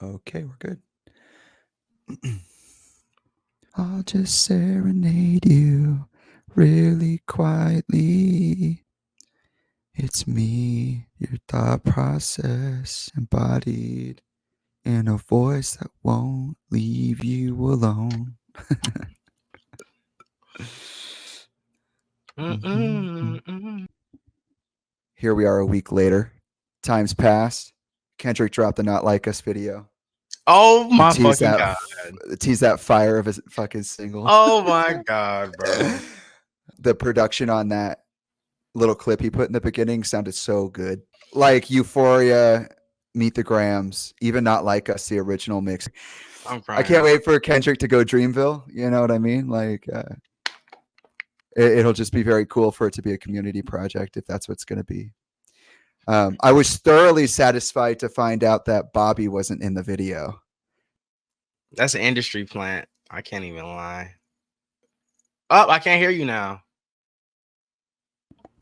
Okay, we're good. I'll just serenade you really quietly. It's me, your thought process embodied in a voice that won't leave you alone. Here we are a week later. Time's passed. Kendrick dropped the Not Like Us video. Oh to my tease fucking that god. tease that fire of a fucking single. Oh my god, bro. The production on that little clip he put in the beginning sounded so good. Like Euphoria, Meet the Grams, even Not Like Us, the original mix. I'm I crying. can't wait for Kendrick to go Dreamville. You know what I mean? Like, it'll just be very cool for it to be a community project if that's what's going to be. I was thoroughly satisfied to find out that Bobby wasn't in the video. That's an industry plant. I can't even lie. Oh, I can't hear you now.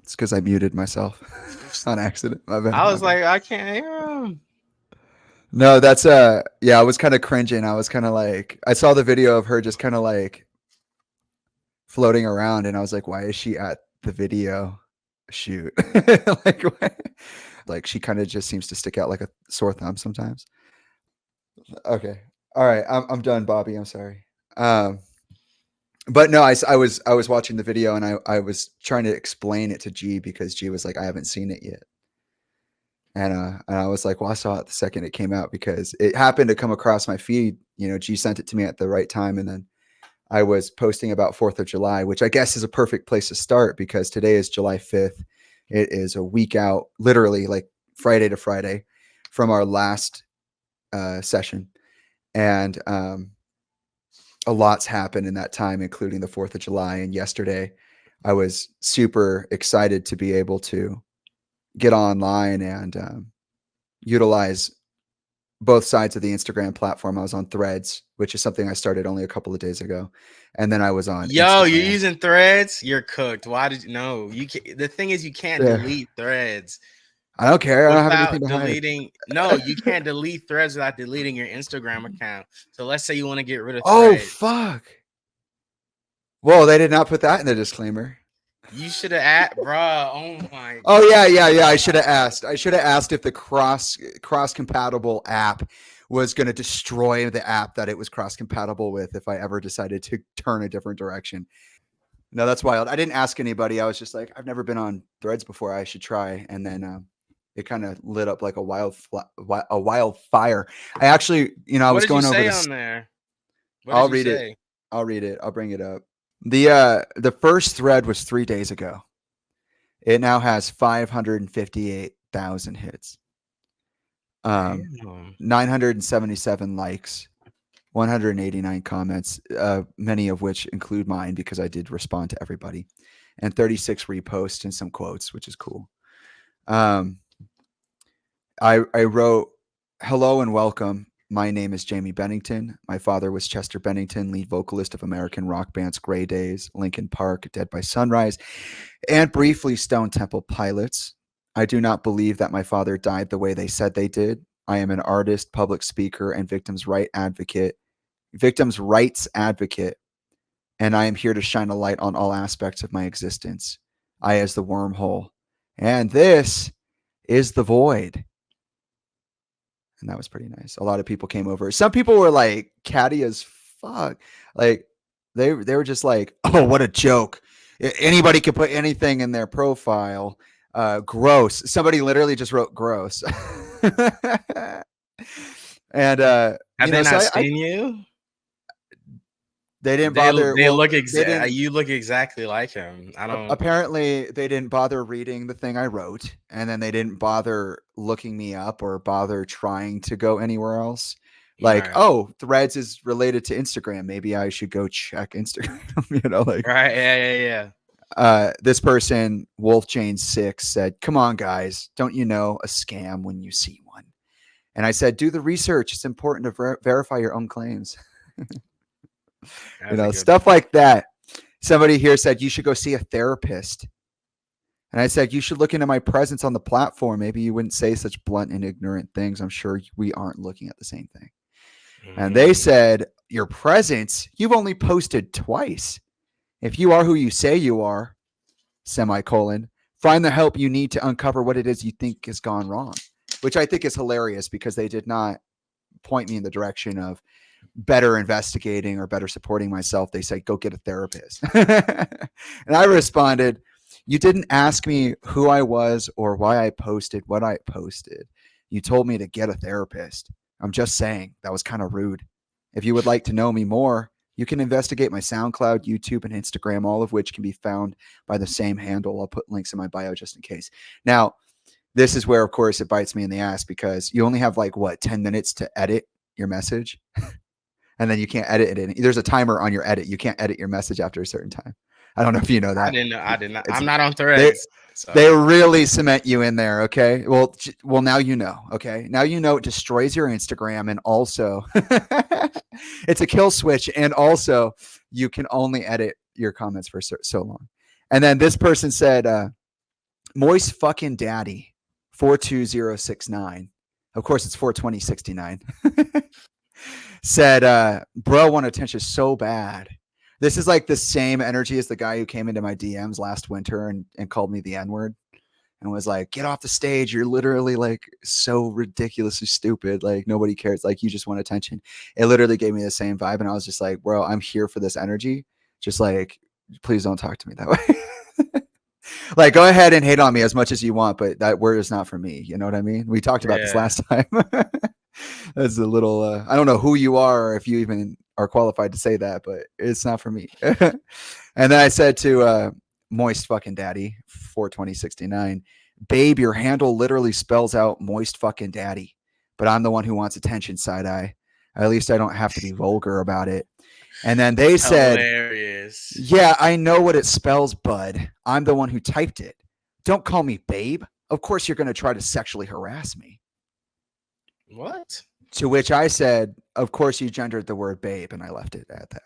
It's because I muted myself on accident. My bad. I My was bad. like, I can't hear him. No, that's yeah, I was kind of cringing. I was kind of like I saw the video of her just kind of like floating around and I was like, why is she at the video shoot? like what? Like she kind of just seems to stick out like a sore thumb sometimes. Okay. All right. I'm done, Bobby. I'm sorry. But no, I was watching the video and I was trying to explain it to G because G was like, I haven't seen it yet. And I was like, well, I saw it the second it came out because it happened to come across my feed. You know, G sent it to me at the right time, and then I was posting about 4th of July, which I guess is a perfect place to start because today is July 5th. It is a week out, literally like Friday to Friday, from our last session, and a lot's happened in that time, including the 4th of July. And yesterday, I was super excited to be able to get online and utilize both sides of the Instagram platform. I was on Threads, which is something I started only a couple of days ago, and then I was on Yo, you're Instagram. using Threads? You're cooked. Why did you know? You can, the thing is, you can't Yeah. delete Threads I don't care. I don't have anything without to hide. deleting. No, you can't delete Threads without deleting your Instagram account. So let's say you want to get rid of Oh Threads. fuck! Whoa, they did not put that in the disclaimer. You should have at, bruh. Oh my Oh god. yeah. I should have asked. I should have asked if the cross compatible app was going to destroy the app that it was cross compatible with if I ever decided to turn a different direction. No, that's wild. I didn't ask anybody. I was just like, I've never been on Threads before. I should try. And then it kind of lit up like a wildfire. I actually, I What was did you going over say this. on there? What did I'll you read it. say? I'll read it. I'll bring it up. The first thread was 3 days ago. It now has 558,000 hits. Damn. 977 likes, 189 comments, many of which include mine because I did respond to everybody, and 36 reposts and some quotes, which is cool. I wrote, hello and welcome. My name is Jamie Bennington. My father was Chester Bennington, lead vocalist of American rock bands Grey Days, Linkin Park, Dead by Sunrise, and briefly Stone Temple Pilots. I do not believe that my father died the way they said they did. I am an artist, public speaker, and victims' rights advocate, and I am here to shine a light on all aspects of my existence. I as the wormhole, and this is the void. And that was pretty nice. A lot of people came over. Some people were like catty as fuck. Like they were just like, "Oh, what a joke. Anybody could put anything in their profile. Gross." Somebody literally just wrote gross. And Have they so not I seen you? they didn't They bother. they Well, look they didn't. you look exactly like him. I don't. Apparently, they didn't bother reading the thing I wrote, and then they didn't bother looking me up or bother trying to go anywhere else. Like, Right. oh, Threads is related to Instagram. Maybe I should go check Instagram. Like Right. Yeah. this person, Wolf Jane 6, said, "Come on, guys, don't you know a scam when you see one?" And I said, "Do the research. It's important to verify your own claims." That's a good Stuff point. like that. Somebody here said you should go see a therapist. And I said, you should look into my presence on the platform. Maybe you wouldn't say such blunt and ignorant things. I'm sure we aren't looking at the same thing. And they said, your presence, you've only posted twice. If you are who you say you are, semicolon, find the help you need to uncover what it is you think has gone wrong, which I think is hilarious because they did not point me in the direction of better investigating or better supporting myself. They say, go get a therapist. And I responded, you didn't ask me who I was or why I posted what I posted. You told me to get a therapist. I'm just saying that was kind of rude. If you would like to know me more, you can investigate my SoundCloud, YouTube, and Instagram, all of which can be found by the same handle. I'll put links in my bio just in case. Now, this is where, of course, it bites me in the ass because you only have 10 minutes to edit your message. And then you can't edit it. There's a timer on your edit. You can't edit your message after a certain time. I don't know if you know that. I did not. I'm not on Threads. They really cement you in there. Okay. Well, now you know. Okay. Now you know it destroys your Instagram, and also it's a kill switch. And also you can only edit your comments for so long. And then this person said, moist fucking daddy 42069. Of course, it's 42069. Said, bro, want attention so bad. This is like the same energy as the guy who came into my DMs last winter and called me the N-word and was like, get off the stage. You're literally like so ridiculously stupid. Like nobody cares. Like you just want attention. It literally gave me the same vibe. And I was just like, bro, I'm here for this energy. Just like, please don't talk to me that way. Like, go ahead and hate on me as much as you want, but that word is not for me. You know what I mean? We talked about this last time. That's a little, I don't know who you are or if you even are qualified to say that, but it's not for me. And then I said to moist fucking daddy 42069, babe, your handle literally spells out moist fucking daddy, but I'm the one who wants attention, side eye. At least I don't have to be vulgar about it. And then they said, hilarious. Yeah, I know what it spells, bud. I'm the one who typed it. Don't call me babe. Of course you're going to try to sexually harass me. What? To which I said, of course you gendered the word babe, and I left it at that.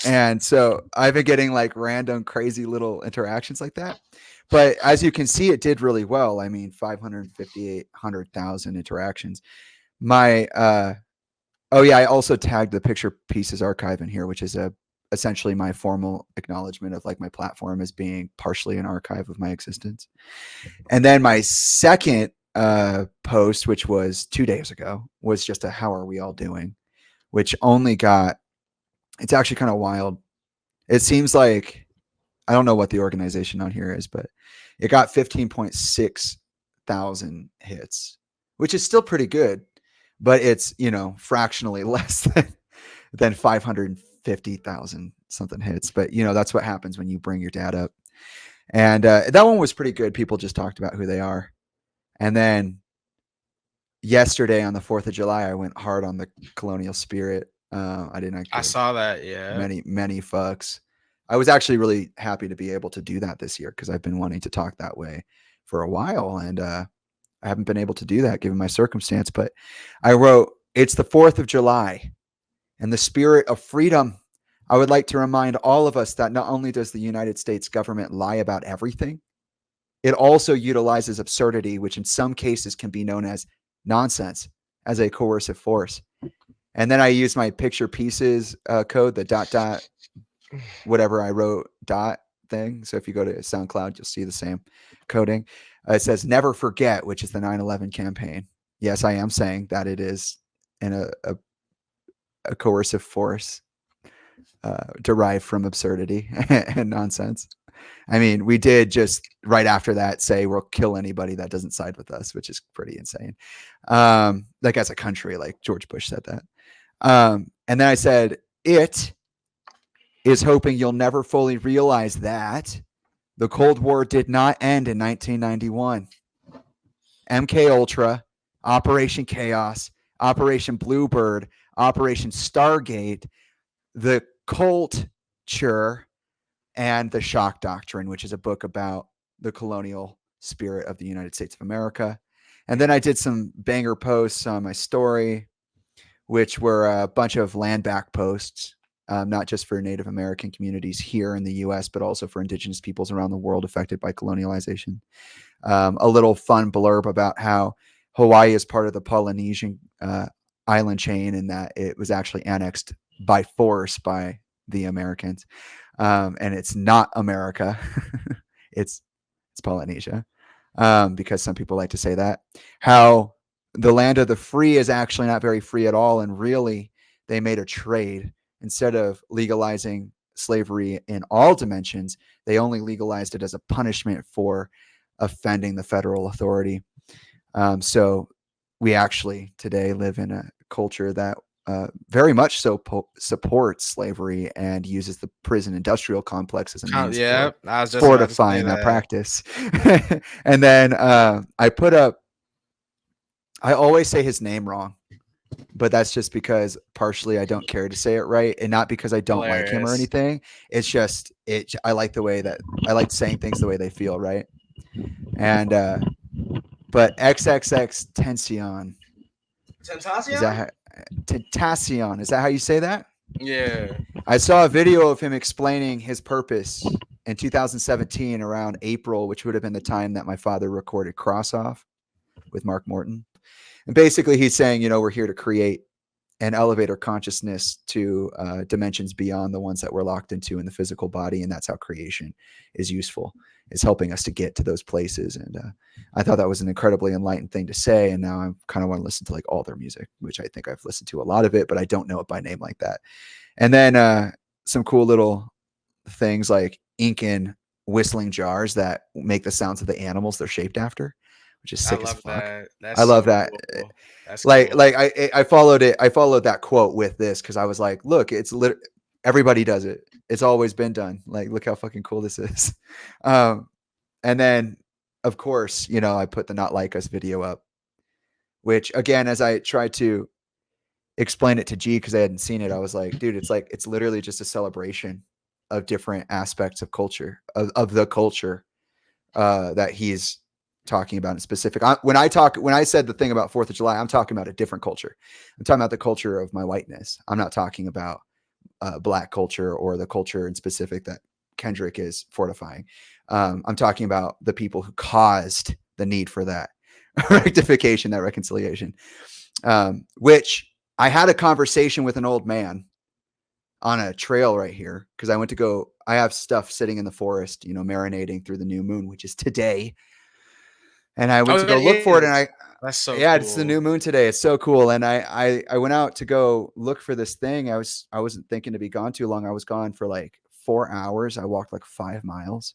And so I've been getting like random crazy little interactions like that. But as you can see, it did really well. I mean, 558,000 interactions. My oh yeah, I also tagged the Picture Pieces archive in here, which is essentially my formal acknowledgement of like my platform as being partially an archive of my existence. And then my second post, which was 2 days ago, was just a how are we all doing, which only got, it's actually kind of wild. It seems like, I don't know what the organization on here is, but it got 15.6 thousand hits, which is still pretty good, but it's, you know, fractionally less than 550,000 something hits. But you know, that's what happens when you bring your dad up. And that one was pretty good. People just talked about who they are. And then yesterday on the 4th of July, I went hard on the colonial spirit. I saw that. Yeah. Many fucks. I was actually really happy to be able to do that this year because I've been wanting to talk that way for a while. And I haven't been able to do that given my circumstance. But I wrote, it's the 4th of July and the spirit of freedom. I would like to remind all of us that not only does the United States government lie about everything, it also utilizes absurdity, which in some cases can be known as nonsense, as a coercive force. And then I use my Picture Pieces code, the ... whatever I wrote dot thing. So if you go to SoundCloud, you'll see the same coding. It says never forget, which is the 9/11 campaign. Yes, I am saying that it is in a coercive force derived from absurdity and nonsense. I mean, we did just right after that say we'll kill anybody that doesn't side with us, which is pretty insane. Like as a country, like George Bush said that. And then I said, it is hoping you'll never fully realize that the Cold War did not end in 1991. MK Ultra, Operation Chaos, Operation Bluebird, Operation Stargate, the culture, and the Shock Doctrine, which is a book about the colonial spirit of the United States of America. And then I did some banger posts on my story, which were a bunch of land back posts not just for Native American communities here in the U.S., but also for indigenous peoples around the world affected by colonialization. A little fun blurb about how Hawaii is part of the Polynesian island chain, and that it was actually annexed by force by the Americans, and it's not America. it's Polynesia, because some people like to say that. How the land of the free is actually not very free at all, and really they made a trade. Instead of legalizing slavery in all dimensions, they only legalized it as a punishment for offending the federal authority. So we actually today live in a culture that very much so supports slavery and uses the prison industrial complex as a means Yeah, for I was just about to say fortifying that that. practice. And then I put up, I always say his name wrong, but that's just because partially I don't care to say it right, and not because I don't like him or Hilarious. anything. It's just I like the way that I like saying things the way they feel, right? And but XXX Tension, is that Tentacion? Tentacion? Is that how you say that? Yeah. I saw a video of him explaining his purpose in 2017 around April, which would have been the time that my father recorded Cross Off with Mark Morton. And basically, he's saying, we're here to create and elevate our consciousness to dimensions beyond the ones that we're locked into in the physical body. And that's how creation is useful, is helping us to get to those places. And I thought that was an incredibly enlightened thing to say. And now I kind of want to listen to like all their music, which I think I've listened to a lot of it, but I don't know it by name like that. And then some cool little things like ink in whistling jars that make the sounds of the animals they're shaped after, which is I sick as love fuck. that. That's I love so that. cool. That's Like, cool. like I followed it. I followed that quote with this because I was like, look, everybody does it. It's always been done. Like, look how fucking cool this is. And then, of course, I put the Not Like Us video up, which again, as I tried to explain it to G because I hadn't seen it, I was like, dude, it's literally just a celebration of different aspects of culture, of the culture that he's talking about in specific. When I said the thing about 4th of July, I'm talking about a different culture. I'm talking about the culture of my whiteness. I'm not talking about black culture or the culture in specific that Kendrick is fortifying. I'm talking about the people who caused the need for that rectification, that reconciliation, which I had a conversation with an old man on a trail right here because I have stuff sitting in the forest, marinating through the new moon, which is today. And I went to go it look for it, and is. That's so yeah, cool. it's the new moon today. It's so cool. And I went out to go look for this thing. I wasn't thinking to be gone too long. I was gone for like 4 hours. I walked like 5 miles,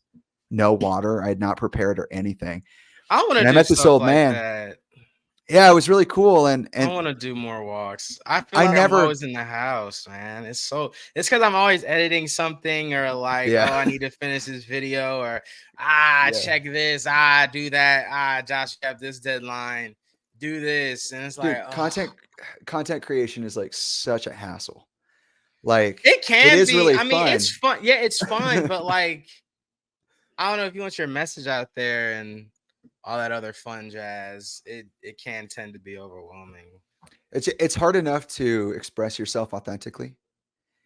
no water. I had not prepared or anything. I want to And I do met this stuff old like man. that. Yeah, it was really cool. And I want to do more walks. I feel I like I'm never, always in the house, man. It's because I'm always editing something or like, yeah. oh, I need to finish this video or Yeah. check this, do that, Josh, you have this deadline, do this, and it's Dude, like, content creation is like such a hassle. Like it it can is be. really I mean, fun. it's fun. Yeah, it's fun, but like, I don't know if you want your message out there and all that other fun jazz. It can tend to be overwhelming. It's hard enough to express yourself authentically,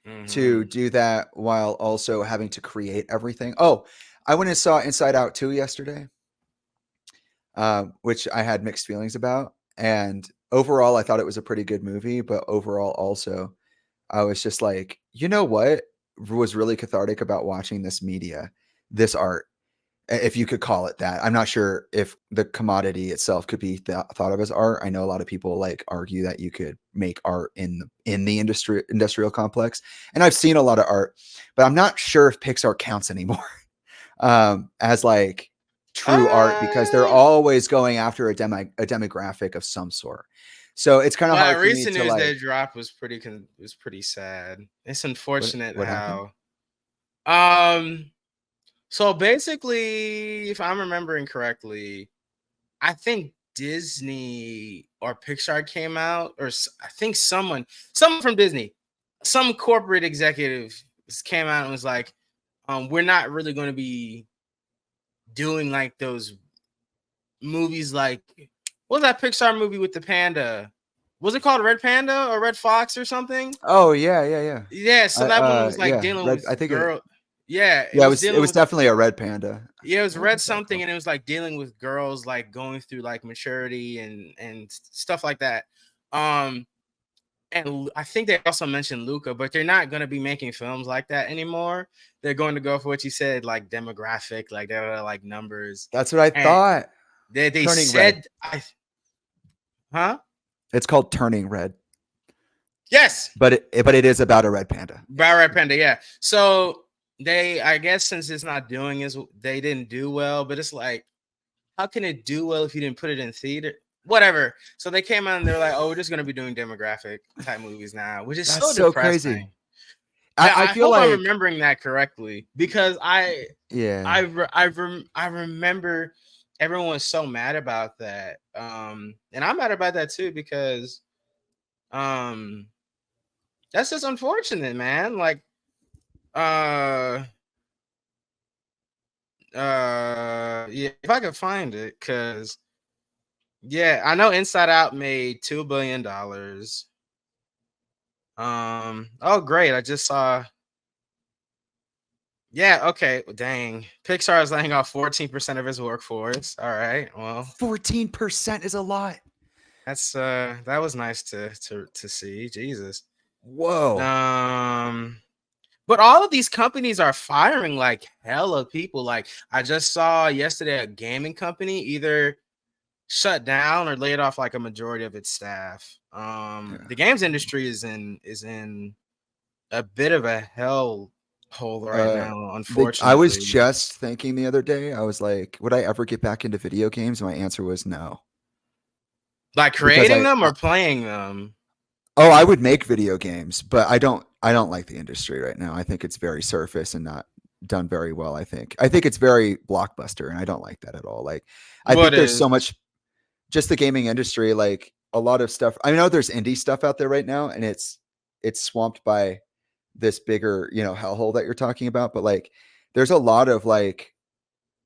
to Mm-hmm. do that while also having to create everything. Oh, I went and saw Inside Out 2 yesterday, which I had mixed feelings about. And overall, I thought it was a pretty good movie. But overall, also, I was just like, you know what was really cathartic about watching this media, this art, if you could call it that. I'm not sure if the commodity itself could be thought of as art. I know a lot of people like argue that you could make art in the industrial complex, and I've seen a lot of art, but I'm not sure if Pixar counts anymore as like true art, because they're always going after a demographic of some sort. So it's kind of hard Well, for me recent to news like. they dropped was pretty sad. It's unfortunate What happened? how um so basically, if I'm remembering correctly, I think Disney or Pixar came out, or I think someone from Disney, some corporate executive came out and was like, we're not really going to be doing like those movies like what was that Pixar movie with the panda? Was it called Red Panda or Red Fox or something? Oh yeah, yeah, yeah. Yeah, so that one was like Yeah, dealing red. with I think it. girl. Yeah, it Yeah, was it dealing was with definitely a red panda. yeah, it was What Red was that something, called? and it was like dealing with girls like going through like maturity and stuff like that. Um, I think they also mentioned Luca, but they're not going to be making films like that anymore. They're going to go for what you said, like demographic, like they're like numbers, That's what I and thought. they Turning red. said, huh? It's called Turning Red, Yes, but it is about a red panda. Red Panda, yeah. So they, I guess, since it's not doing as they didn't do well, but it's like, how can it do well if you didn't put it in theater? Whatever. So they came out and they're like, "Oh, we're just gonna be doing demographic type movies now," which is That's so so crazy. depressing. I I feel hope I'm like remembering that correctly because yeah. I remember everyone was so mad about that. And I'm mad about that too because um that's just unfortunate, man. Like uh yeah, if I could find it, because yeah, I know Inside Out made $2 billion. Oh great, I just saw. Yeah, okay, dang. Pixar is laying off 14% of its workforce. All right, well, 14% is a lot. that's that was nice to see. Jesus. Whoa. But all of these companies are firing like hella people. Like I just saw yesterday a gaming company either shut down or laid off like a majority of its staff. Yeah. The games industry is in a bit of a hell hole right now, I was unfortunately. just thinking the other day, I was like, would I ever get back into video games? And my answer was no. Like Because creating them or playing them. oh, I would make video games, but I don't like the industry right now. I think it's very surface and not done very well, I think it's very blockbuster and I don't like that at all. Like I What think there's so is? much just the gaming industry, like a lot of stuff. I know there's indie stuff out there right now and it's swamped by this bigger, you know, hellhole that you're talking about, but like there's a lot of like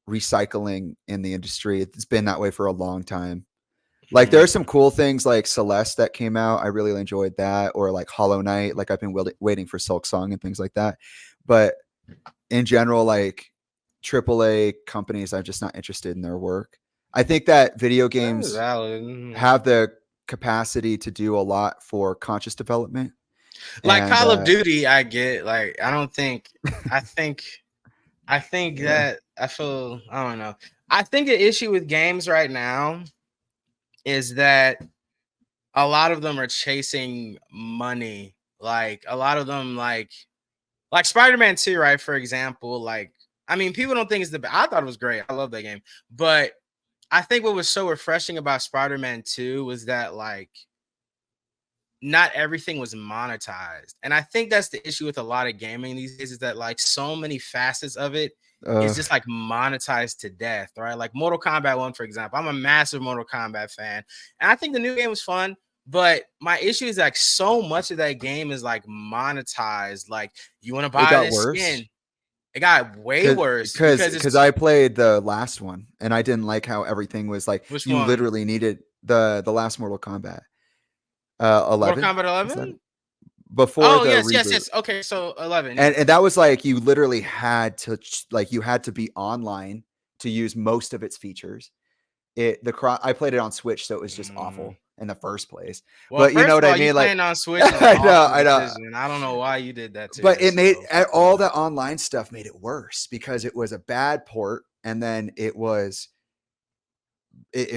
recycling in the industry. It's been that way for a long time. Like there are some cool things like Celeste that came out. I really enjoyed that, or like Hollow Knight. Like I've been waiting for Silk Song and things like that. But in general, like AAA companies, I'm just not interested in their work. I think that video That is games valid. have the capacity to do a lot for conscious development. Like And Call of Duty, I get. Like I don't think. I think. I think yeah, that I feel. I don't know. I think the issue with games right now is that a lot of them are chasing money. Like a lot of them, like Spider-Man 2, right? For example, like I mean, people don't think it's I thought it was great. I love that game, but I think what was so refreshing about Spider-Man 2 was that like not everything was monetized. And I think that's the issue with a lot of gaming these days is that like so many facets of it is just like monetized to death, right? Like Mortal Kombat 1, for example. I'm a massive Mortal Kombat fan. And I think the new game was fun, but my issue is like so much of that game is like monetized. Like you want to it buy got this worse. skin. It got way worse because Because it's I played the last one and I didn't like how everything was like which you one? literally needed the last Mortal Kombat. Mortal 11 Kombat is that 11? it? Before Oh, the yes, yes, reboot. yes. Okay, so 11, yeah. And that was like you literally had to like you had to be online to use most of its features. I played it on Switch, so it was just Mm. awful in the first place. Well, But you know first what of I all, you mean? Like playing on Switch is an I know, awful I know. decision. I don't know why you did that to But it made yourself. But all the online stuff made it worse because it was a bad port and then it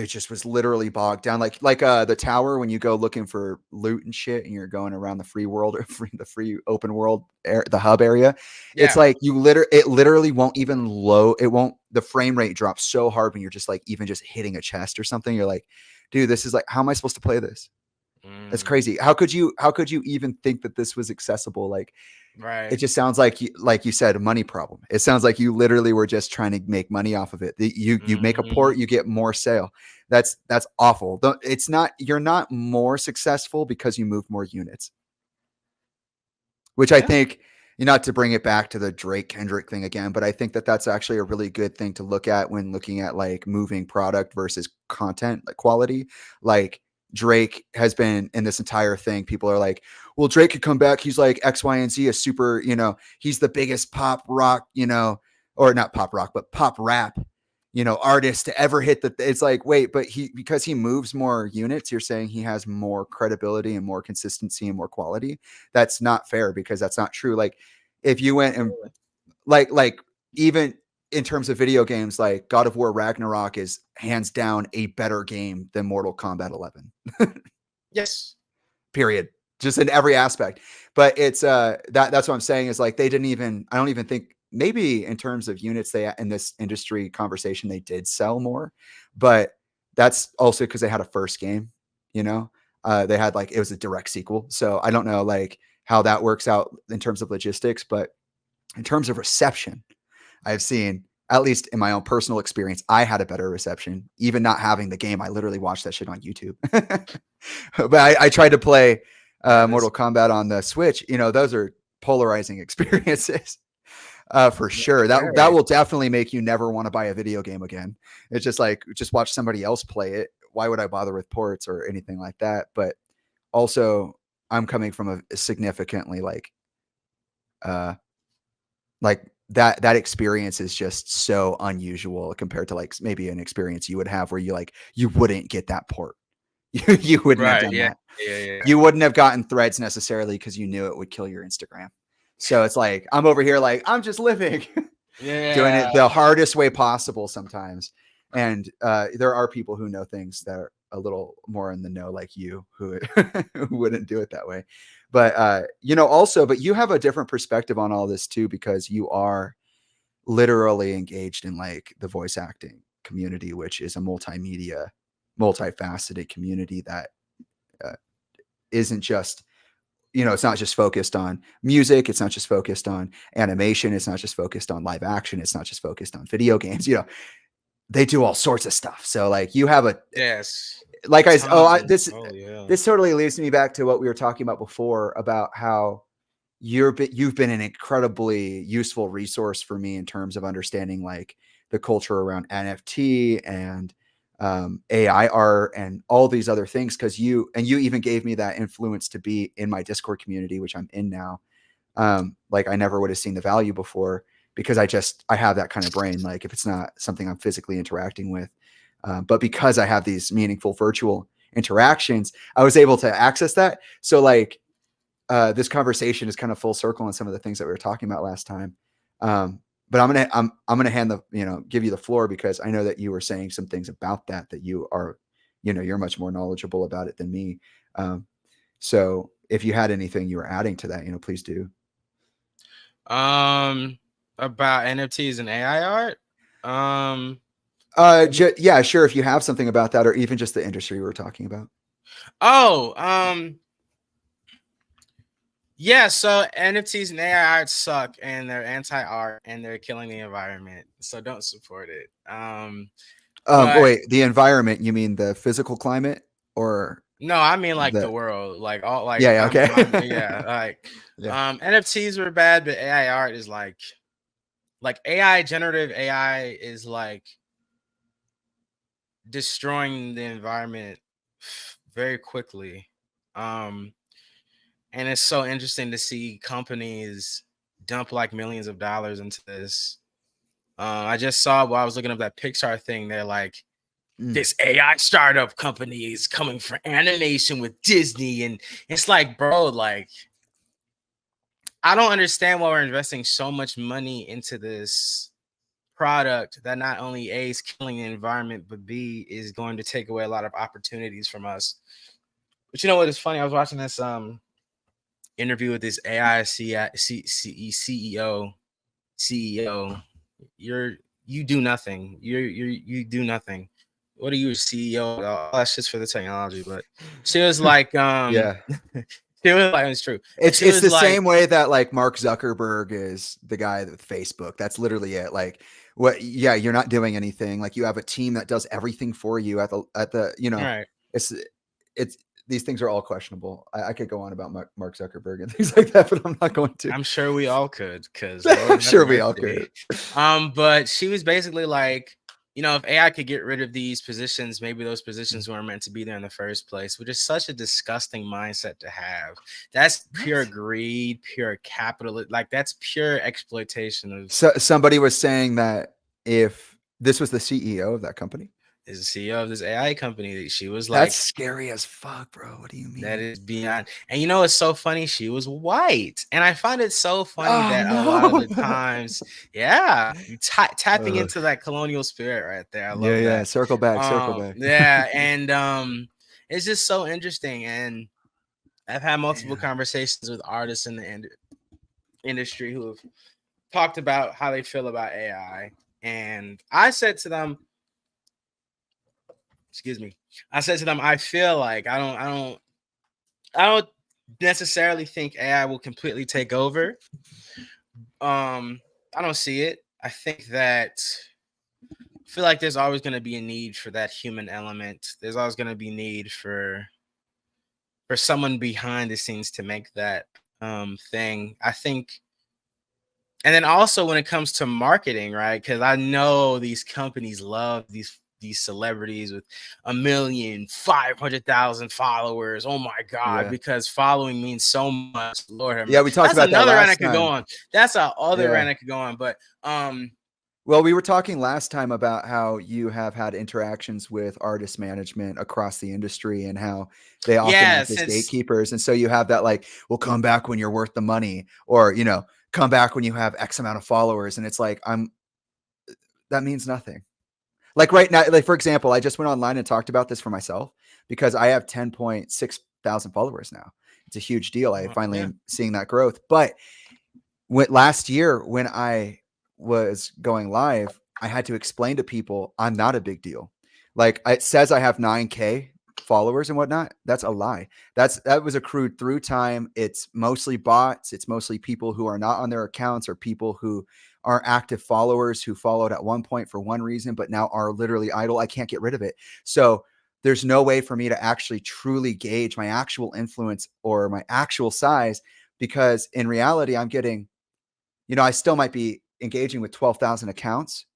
just was literally bogged down like the tower when you go looking for loot and shit and you're going around the free world or the free open world the hub area. It's yeah. like it literally won't even load. It won't. The frame rate drops so hard when you're just like even just hitting a chest or something. You're like, dude, this is like, how am I supposed to play this? That's Mm, crazy. How could you even think that this was accessible? Like it right. just sounds like you said, a money problem. It sounds like you literally were just trying to make money off of it. You make a port, Mhm. you get more sale. That's awful. It's not, you're not more successful because you move more units, which I Yeah. think, not to bring it back to the Drake Kendrick thing again, but I think that that's actually a really good thing to look at when looking at like moving product versus content like quality. Like Drake has been in this entire thing. People are like, well, Drake could come back. He's like X, Y, and Z, a super, he's the biggest pop rock, or not pop rock, but pop rap, artist to ever hit the. It's like, wait, but because he moves more units, you're saying he has more credibility and more consistency and more quality. That's not fair, because that's not true. Like, if you went and like even in terms of video games, like God of War Ragnarok is hands down a better game than Mortal Kombat 11. Yes. Period. Just in every aspect. But it's that's what I'm saying, is like, I don't even think, maybe in terms of units, they in this industry conversation they did sell more, but that's also because they had a first game, they had, like, it was a direct sequel. So I don't know like how that works out in terms of logistics, but in terms of reception, I've seen, at least in my own personal experience, I had a better reception, even not having the game. I literally watched that shit on YouTube. But I tried to play Mortal Kombat on the Switch. Those are polarizing experiences. For sure. That will definitely make you never want to buy a video game again. It's just like, just watch somebody else play it. Why would I bother with ports or anything like that? But also, I'm coming from a significantly like that experience is just so unusual compared to like maybe an experience you would have where you wouldn't get that port. You wouldn't have done that. Yeah. You wouldn't have gotten Threads necessarily because you knew it would kill your Instagram. So it's like, I'm over here like, I'm just living, doing it the hardest way possible sometimes. And there are people who know things that are a little more in the know, like you, who wouldn't do it that way. But also, but you have a different perspective on all this too, because you are literally engaged in like the voice acting community, which is a multimedia, multifaceted community that isn't just, it's not just focused on music. It's not just focused on animation. It's not just focused on live action. It's not just focused on video games. They do all sorts of stuff. So like you have this totally leads me back to what we were talking about before about how you've been an incredibly useful resource for me in terms of understanding like the culture around NFT and AI art and all these other things. Cause you even gave me that influence to be in my Discord community, which I'm in now. Like I never would have seen the value before because I have that kind of brain. Like if it's not something I'm physically interacting with, but because I have these meaningful virtual interactions, I was able to access that. So like, this conversation is kind of full circle on some of the things that we were talking about last time. But I'm gonna give you the floor because I know that you were saying some things about that you are, you're much more knowledgeable about it than me. So if you had anything you were adding to that, please do. About NFTs and AI art. Yeah, sure. If you have something about that, or even just the industry we were talking about. Yeah, so NFTs and AI art suck and they're anti-art and they're killing the environment. So don't support it. Wait, the environment, you mean the physical climate or no, I mean like the world. Like all like okay. NFTs were bad, but AI art is like generative AI is like destroying the environment very quickly. And it's so interesting to see companies dump like millions of dollars into this. I just saw while I was looking up that Pixar thing, they're like, this AI startup company is coming for animation with Disney. And it's like, bro, like, I don't understand why we're investing so much money into this product that not only A, is killing the environment, but B, is going to take away a lot of opportunities from us. But you know what is funny? I was watching this interview with this AI CEO. You do nothing. You do nothing. What are you, a CEO? Oh, that's just for the technology. But she was like, yeah. She was like, it's true. It's the same way that like Mark Zuckerberg is the guy with Facebook. That's literally it. Like what? Yeah, you're not doing anything. Like you have a team that does everything for you at the right. It's these things are all questionable. I could go on about Mark Zuckerberg and things like that, but I'm not going to. I'm sure we all could, because I'm sure we all could. But she was basically like, you know, if AI could get rid of these positions, maybe those positions weren't meant to be there in the first place, which is such a disgusting mindset to have. That's pure greed, pure capital. Like that's pure exploitation of. So somebody was saying that if this was the CEO of that company, is the CEO of this AI company. She was like, that's scary as fuck, bro. What do you mean? that is beyond. And you know, it's so funny. She was white. And I find it so funny Oh, that a lot of the times, yeah, tapping into that colonial spirit right there. I love yeah. that. Circle back, circle back. Yeah. And it's just so interesting. And I've had multiple conversations with artists in the industry who have talked about how they feel about AI. And I said to them, excuse me, I said to them, I feel like I don't necessarily think AI will completely take over. I don't see it. I think that I feel like there's always going to be a need for that human element. There's always going to be need for someone behind the scenes to make that thing. I think. And then also when it comes to marketing, right? Because I know these companies love these celebrities with 1,500,000 followers. Oh my God, because following means so much. Lord have mercy. Yeah, we talked about that another last rant I could go on. That's a other rant I could go on. But well, we were talking last time about how you have had interactions with artist management across the industry and how they often act as gatekeepers. And so you have that like, well, come back when you're worth the money, or, you know, come back when you have X amount of followers. And it's like, that means nothing. Like right now, like for example, I just went online and talked about this for myself because I have 10.6 thousand followers now. It's a huge deal. I finally am seeing that growth. But last year when I was going live, I had to explain to people I'm not a big deal. Like it says I have 9K followers and whatnot. That's a lie. That was accrued through time. It's mostly bots. It's mostly people who are not on their accounts or people who are active followers who followed at one point for one reason, but now are literally idle. I can't get rid of it. So there's no way for me to actually truly gauge my actual influence or my actual size, because in reality, I'm getting, you know, I still might be engaging with 12,000 accounts,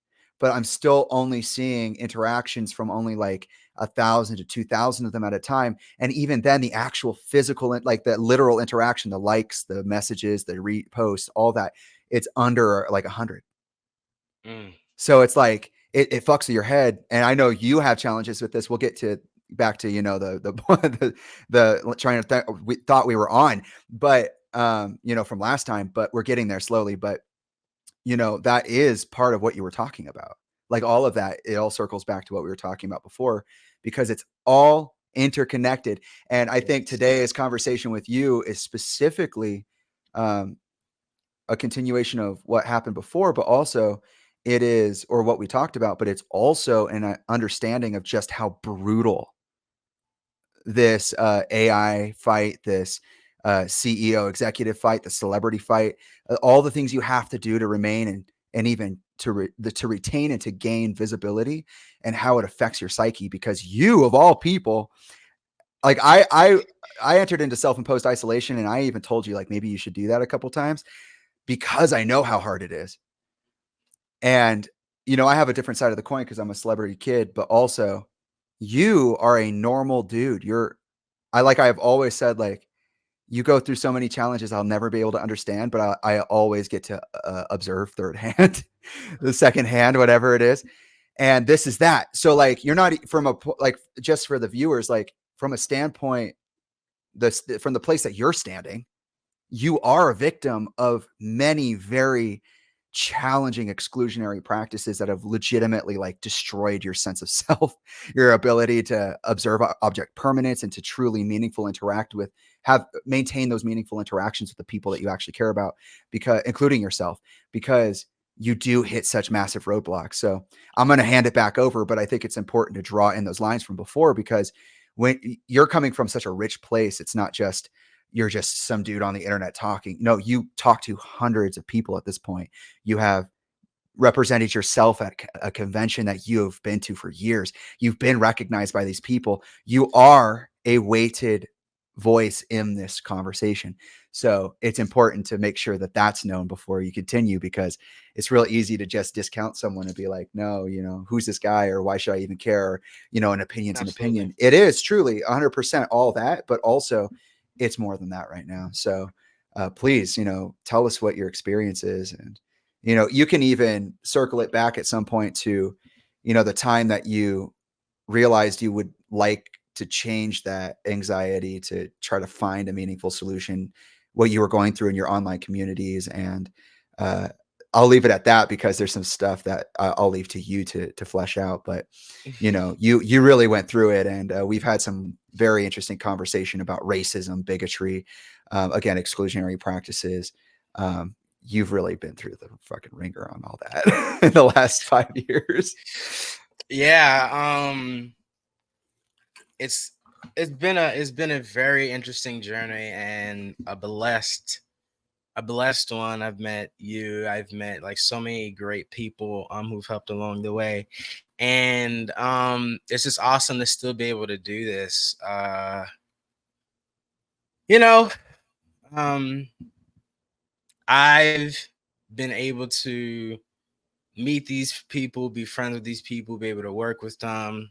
but I'm still only seeing interactions from only like 1,000 to 2,000 of them at a time. And even then the actual physical, like the literal interaction, the likes, the messages, the reposts, all that, it's under like 100. So it's like, it fucks with your head. And I know you have challenges with this. We'll get to back to, you know, the trying to we thought we were on, but you know, from last time, but we're getting there slowly. But you know, that is part of what you were talking about. Like all of that, it all circles back to what we were talking about before, because it's all interconnected. And I think today's conversation with you is specifically a continuation of what happened before, but also it is, or what we talked about, but it's also an understanding of just how brutal this AI fight, this CEO executive fight, the celebrity fight, all the things you have to do to remain and even to retain and to gain visibility, and how it affects your psyche. Because you, of all people, like I entered into self-imposed isolation, and I even told you like maybe you should do that a couple times because I know how hard it is. And you know, I have a different side of the coin because I'm a celebrity kid, but also you are a normal dude. I've always said, like, you go through so many challenges I'll never be able to understand, but I always get to observe third hand, the second hand, whatever it is. And this is that. So like, you're not from like, just for the viewers, like from a standpoint, from the place that you're standing, you are a victim of many very challenging exclusionary practices that have legitimately like destroyed your sense of self, your ability to observe object permanence and to truly meaningful interact with, maintain those meaningful interactions with the people that you actually care about, because including yourself, because you do hit such massive roadblocks. So I'm going to hand it back over, but I think it's important to draw in those lines from before, because when you're coming from such a rich place, it's not just, you're just some dude on the internet talking. No, you talk to hundreds of people at this point. You have represented yourself at a convention that you have been to for years. You've been recognized by these people. You are a weighted voice in this conversation. So it's important to make sure that that's known before you continue, because it's real easy to just discount someone and be like, no, who's this guy, or why should I even care? Or, an opinion's an Absolutely. opinion. It is truly 100% all that, but also it's more than that right now. So please, tell us what your experience is. And, you can even circle it back at some point to, the time that you realized you would like to change that anxiety to try to find a meaningful solution, what you were going through in your online communities. And I'll leave it at that, because there's some stuff that I'll leave to you to flesh out. But you really went through it, and we've had some very interesting conversation about racism, bigotry, again, exclusionary practices. You've really been through the fucking ringer on all that in the last 5 years. Yeah, it's been a very interesting journey, and a blessed one. I've met you. I've met like so many great people who've helped along the way, and it's just awesome to still be able to do this. I've been able to meet these people, be friends with these people, be able to work with them.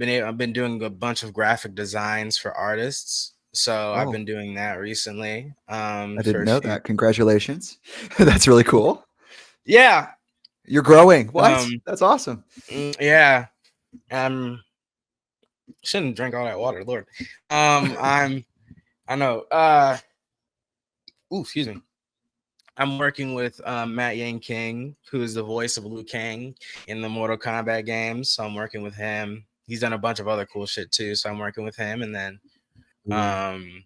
I've been doing a bunch of graphic designs for artists, so I've been doing that recently. I didn't know that. Congratulations. That's really cool. Yeah, you're growing. What? That's awesome. Yeah. Shouldn't drink all that water, Lord. I know. Excuse me. I'm working with Matt Yang King, who is the voice of Liu Kang in the Mortal Kombat games. So I'm working with him. He's done a bunch of other cool shit too. So I'm working with him, and then I'm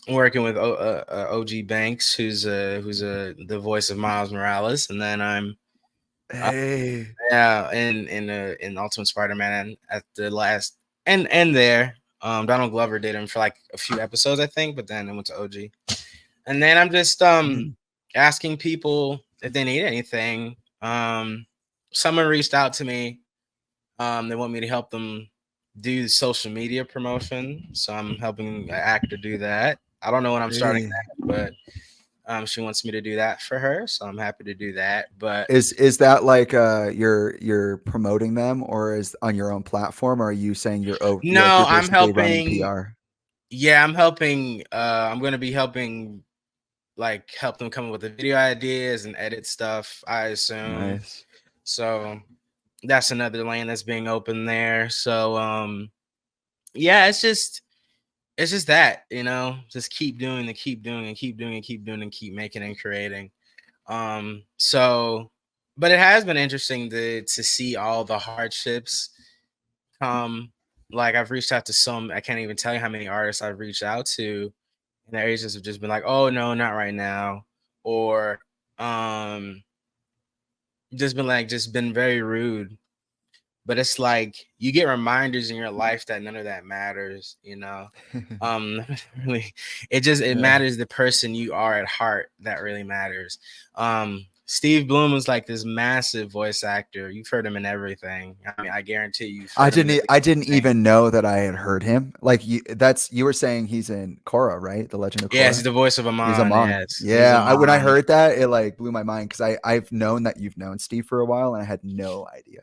working with OG Banks, who's the voice of Miles Morales, and then I'm in Ultimate Spider-Man at the last and there. Donald Glover did him for like a few episodes, I think, but then it went to OG. And then I'm just asking people if they need anything. Someone reached out to me. They want me to help them do social media promotion, so I'm helping an actor do that. I don't know when I'm starting that, but she wants me to do that for her, so I'm happy to do that. But is that like you're promoting them, or is on your own platform, or are you saying you're no, I'm helping PR? Yeah, I'm helping. I'm going to be helping, like, help them come up with the video ideas and edit stuff, I assume. Nice. So that's another lane that's being opened there. So yeah, it's just that, just keep doing and keep doing and keep doing and keep doing and keep making and creating. So, but it has been interesting to see all the hardships come. Like, I've reached out to some, I can't even tell you how many artists I've reached out to, and their agents have just been like, oh no, not right now. Or just been very rude. But it's like you get reminders in your life that none of that matters, really, it matters the person you are at heart that really matters. Steve Bloom is like this massive voice actor. You've heard him in everything. I mean, I guarantee you. I didn't even know that I had heard him. Like you were saying he's in Korra, right? The Legend of Korra. Yeah, he's the voice of Amon. He's Amon. Yes, yeah. When I heard that, it like blew my mind, because I've known that you've known Steve for a while, and I had no idea.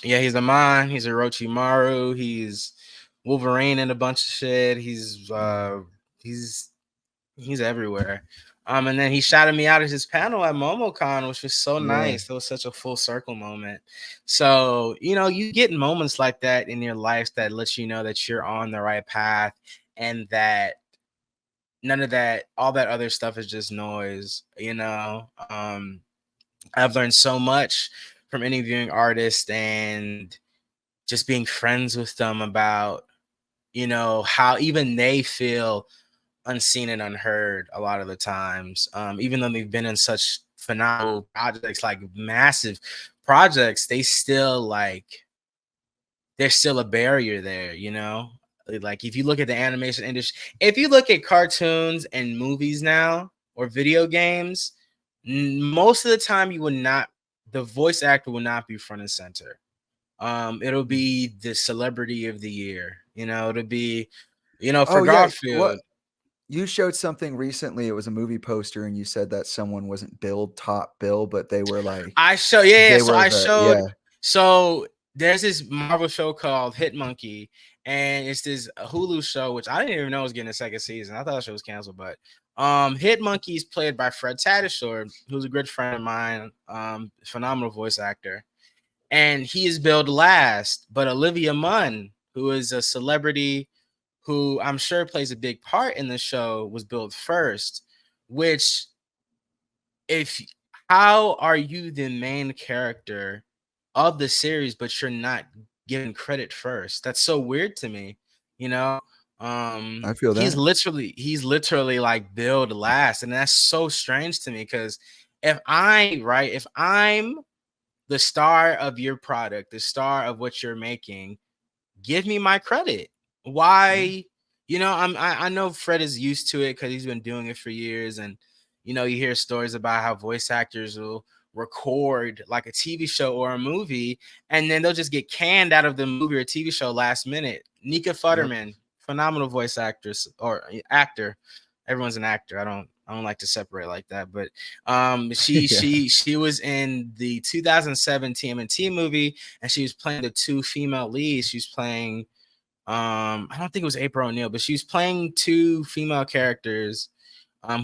Yeah, he's Amon. He's Orochimaru. He's Wolverine and a bunch of shit. He's everywhere. And then he shouted me out at his panel at MomoCon, which was so nice. It was such a full circle moment. So, you get moments like that in your life that lets you know that you're on the right path, and that none of that, all that other stuff is just noise. I've learned so much from interviewing artists and just being friends with them about, how even they feel unseen and unheard a lot of the times. Even though they've been in such phenomenal projects, like massive projects, there's still a barrier there, Like, if you look at the animation industry, if you look at cartoons and movies now, or video games, most of the time the voice actor will not be front and center. It'll be the celebrity of the year, it'll be You know, for Oh yeah, what Garfield, you showed something recently. It was a movie poster, and you said that someone wasn't billed top bill, but they were like I show yeah, yeah. they So were I the yeah. showed so there's this Marvel show called Hit Monkey, and it's this Hulu show which I didn't even know was getting a second season. I thought the show was canceled, but Hit Monkey is played by Fred Tatasciore, who's a good friend of mine, phenomenal voice actor, and he is billed last. But Olivia Munn, who is a celebrity who I'm sure plays a big part in the show, was billed first, which if how are you the main character of the series but you're not given credit first? That's so weird to me, you know. I feel He's that. literally like billed last, and that's so strange to me because if I'm the star of your product, the star of what you're making, give me my credit. Yeah. Why? You know, I know Fred is used to it because he's been doing it for years, and you know, you hear stories about how voice actors will record like a TV show or a movie, and then they'll just get canned out of the movie or TV show last minute. Nika Yep. Futterman, phenomenal voice actress or actor. Everyone's an actor. I don't like to separate like that, but she Yeah. she she was in the 2007 TMNT movie, and she was playing the two female leads. She was playing I don't think it was April O'Neil, but she was playing two female characters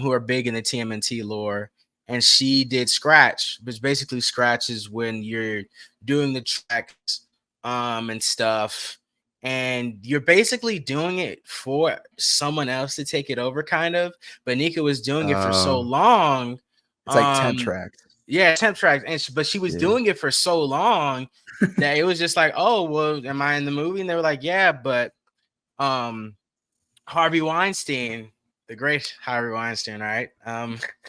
who are big in the TMNT lore. And she did Scratch, which basically Scratch is when you're doing the tracks and stuff. And you're basically doing it for someone else to take it over, kind of. But Nika was doing it for so Oh, long. it's like temp Um, tracks. yeah, temp tracks. But she was Yeah. doing it for so long that it was just like, oh, well, am I in the movie? And they were like, yeah, but um Harvey Weinstein, the great Harvey Weinstein, right?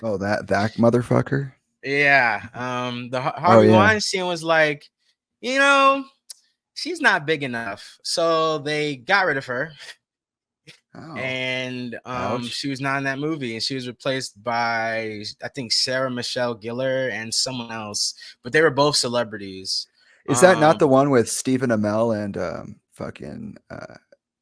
Oh, that motherfucker. Yeah. Oh Harvey yeah. Weinstein was like, you know, she's not big enough. So they got rid of her, Oh, and ouch. she was not in that movie, and she was replaced by I think Sarah Michelle Gellar and someone else, but they were both celebrities. Is that not Um the one with Stephen Amell and fucking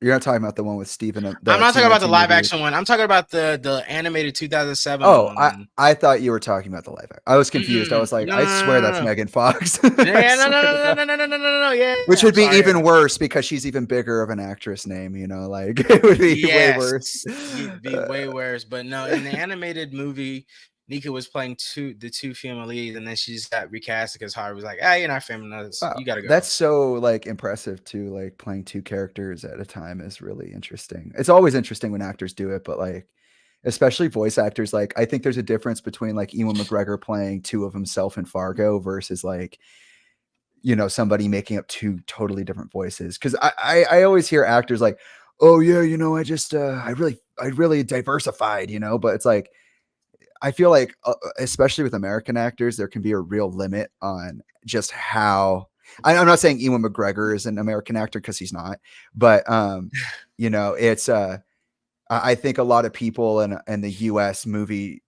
you're not talking about the one with Stephen I'm the not talking about the TMNT live movie? action one. I'm talking about the animated 2007 Oh, one. I thought you were talking about the live act. I was confused. I Mm-mm. was like, No, I no, swear no, that's no, no. Megan Fox. I Yeah, no, swear no, to no, God. no, no, no, no, no, no, no. Yeah, Which I'm would be sorry. even worse because she's even bigger of an actress name, you know, like it would be way worse. Yes, you'd be way worse. But no, in the animated movie, Nika was playing the two female leads, and then she just got recast because Harvey was like, "Ah, you're not feminist. Wow, You gotta that's go." so like impressive too. Like playing two characters at a time is really interesting. It's always interesting when actors do it, but like especially voice actors, like I think there's a difference between like Ewan McGregor playing two of himself in Fargo versus like somebody making up two totally different voices. Because I always hear actors like, oh yeah, I just I really diversified, but it's like I feel like, especially with American actors, there can be a real limit on just how. I'm not saying Ewan McGregor is an American actor because he's not, but it's. I think a lot of people in the U.S. movie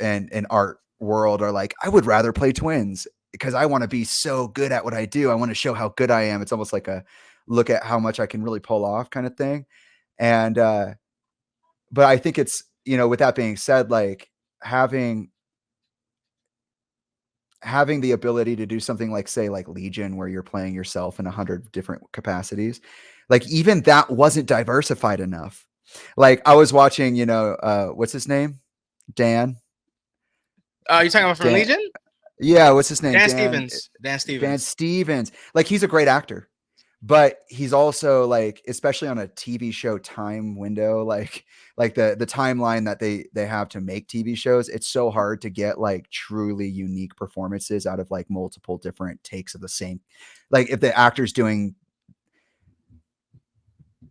and art world are like, I would rather play twins because I want to be so good at what I do. I want to show how good I am. It's almost like a look at how much I can really pull off kind of thing. And but I think it's with that being said, like having having the ability to do something like say like Legion where you're playing yourself in 100 different capacities, like even that wasn't diversified enough. Like I was watching, what's his name? Dan. You talking about from Dan. Legion? Yeah, what's his name? Dan Dan. Stevens. Dan Dan Stevens. Stevens. Like he's a great actor, but he's also like, especially on a TV show time window, like the timeline that they have to make TV shows, it's so hard to get like truly unique performances out of like multiple different takes of the same. Like if the actor's doing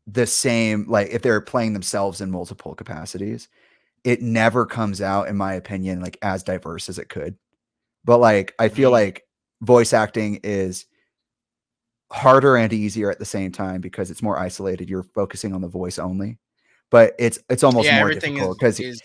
the same, like if they're playing themselves in multiple capacities, it never comes out, in my opinion, like as diverse as it could. But like I feel Mm. like voice acting is harder and easier at the same time because it's more isolated. You're focusing on the voice only. but it's almost Yeah, more everything difficult because is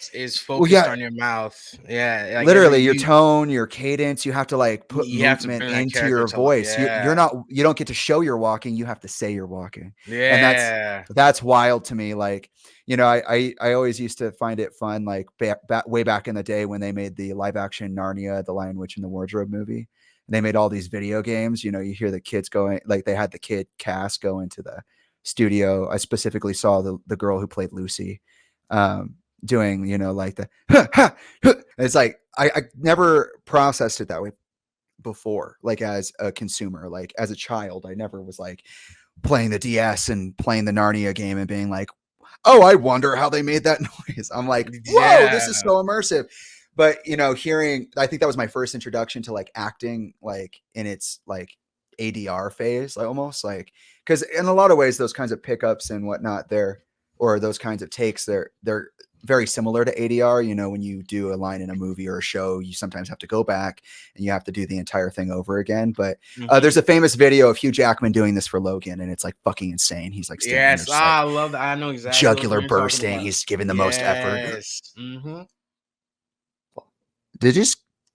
well, focused yeah, on your mouth. Yeah, like every literally your you tone, your cadence, you have to like put you have to movement bring that into character your to life. voice. You're Yeah. not, you don't get to show you're walking, you have to say you're walking. And Yeah. that's wild to me. Like, you know, I always used to find it fun, like way back in the day when they made the live action Narnia, the Lion, Witch, and the Wardrobe movie. And they made all these video games. You know, you hear the kids going, like they had the kid cast go into the studio. I specifically saw the girl who played Lucy, doing, you know, like the it's like I never processed it that way before, like as a consumer. Like as a child, I never was like playing the DS and playing the Narnia game and being like, oh, I wonder how they made that noise. I'm like, whoa, this is Yeah. so immersive. But you know, hearing, I think that was my first introduction to like acting, like in its like ADR phase, like almost like, because in a lot of ways, those kinds of pickups and whatnot, they're, or those kinds of takes, they're very similar to ADR. You know, when you do a line in a movie or a show, you sometimes have to go back and you have to do the entire thing over again. But Mhm. there's a famous video of Hugh Jackman doing this for Logan, and it's like fucking insane. He's like standing there, Yes. just like I love that. I know exactly what jugular you're talking bursting. about. He's giving the most effort. Yes. Mhm. Did you?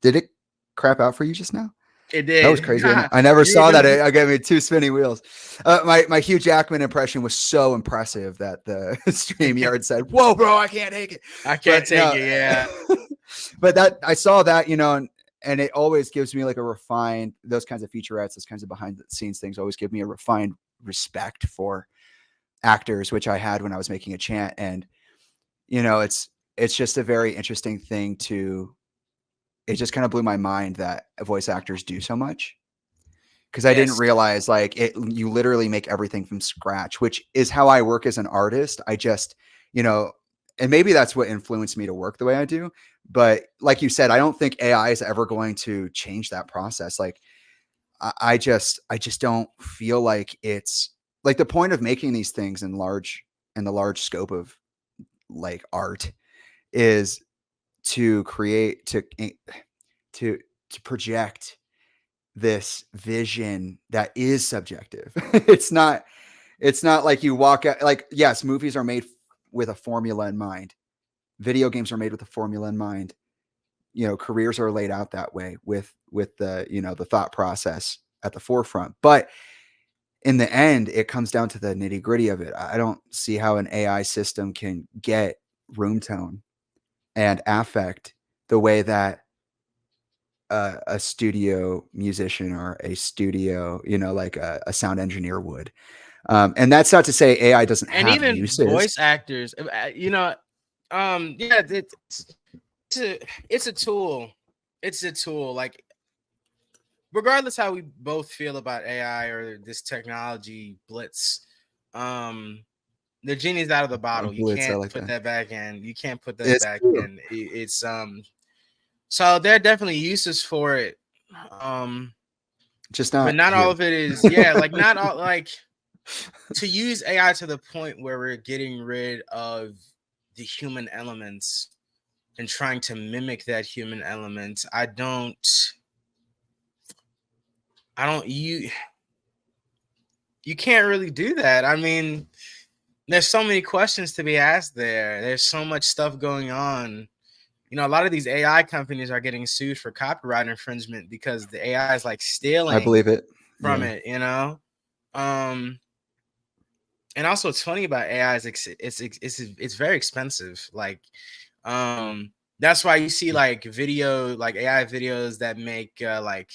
Did it crap out for you just now? It That was did. crazy. I never You were saw that. doing I gave me two spinning wheels. My Hugh Jackman impression was so impressive that the StreamYard said, "Whoa, bro, I can't take it." I can't But take no, it, yeah. but that I saw that, you know, and it always gives me like a refined, those kinds of featurettes, those kinds of behind the scenes things always give me a refined respect for actors, which I had when I was making a chant. And you know, it's just a very interesting thing to, it just kind of blew my mind that voice actors do so much, because I didn't Yes. realize like it, you literally make everything from scratch, which is how I work as an artist. I just, you know, and maybe that's what influenced me to work the way I do. But like you said, I don't think AI is ever going to change that process. Like I just don't feel like it's like the point of making these things in the large scope of like art is to create, to to project this vision that is subjective. It's not like you walk out, like yes, movies are made with a formula in mind. Video games are made with a formula in mind. You know, careers are laid out that way with the, you know, the thought process at the forefront. But in the end, it comes down to the nitty gritty of it. I don't see how an AI system can get room tone and affect the way that a studio musician or a studio, you know, like a sound engineer would. And that's not to say AI doesn't And have even uses. voice actors, you know, yeah, it's a it's a tool. It's a tool. Like regardless how we both feel about AI or this technology blitz, um, the genie's out of the A bottle. You blitz, I can't like put that. that back in. You can't put that It's back true. in. It's so there are definitely uses for it. Um, Just but not not all here. of it is, yeah, like not all, like to use AI to the point where we're getting rid of the human elements and trying to mimic that human element. I don't you can't really do that. I mean, there's so many questions to be asked there. There's so much stuff going on. You know, a lot of these AI companies are getting sued for copyright infringement because the AI is like I stealing believe it. from Yeah. it, you know? Um and also what's funny about AI is it's very expensive. Like that's why you see like video, like AI videos that make like,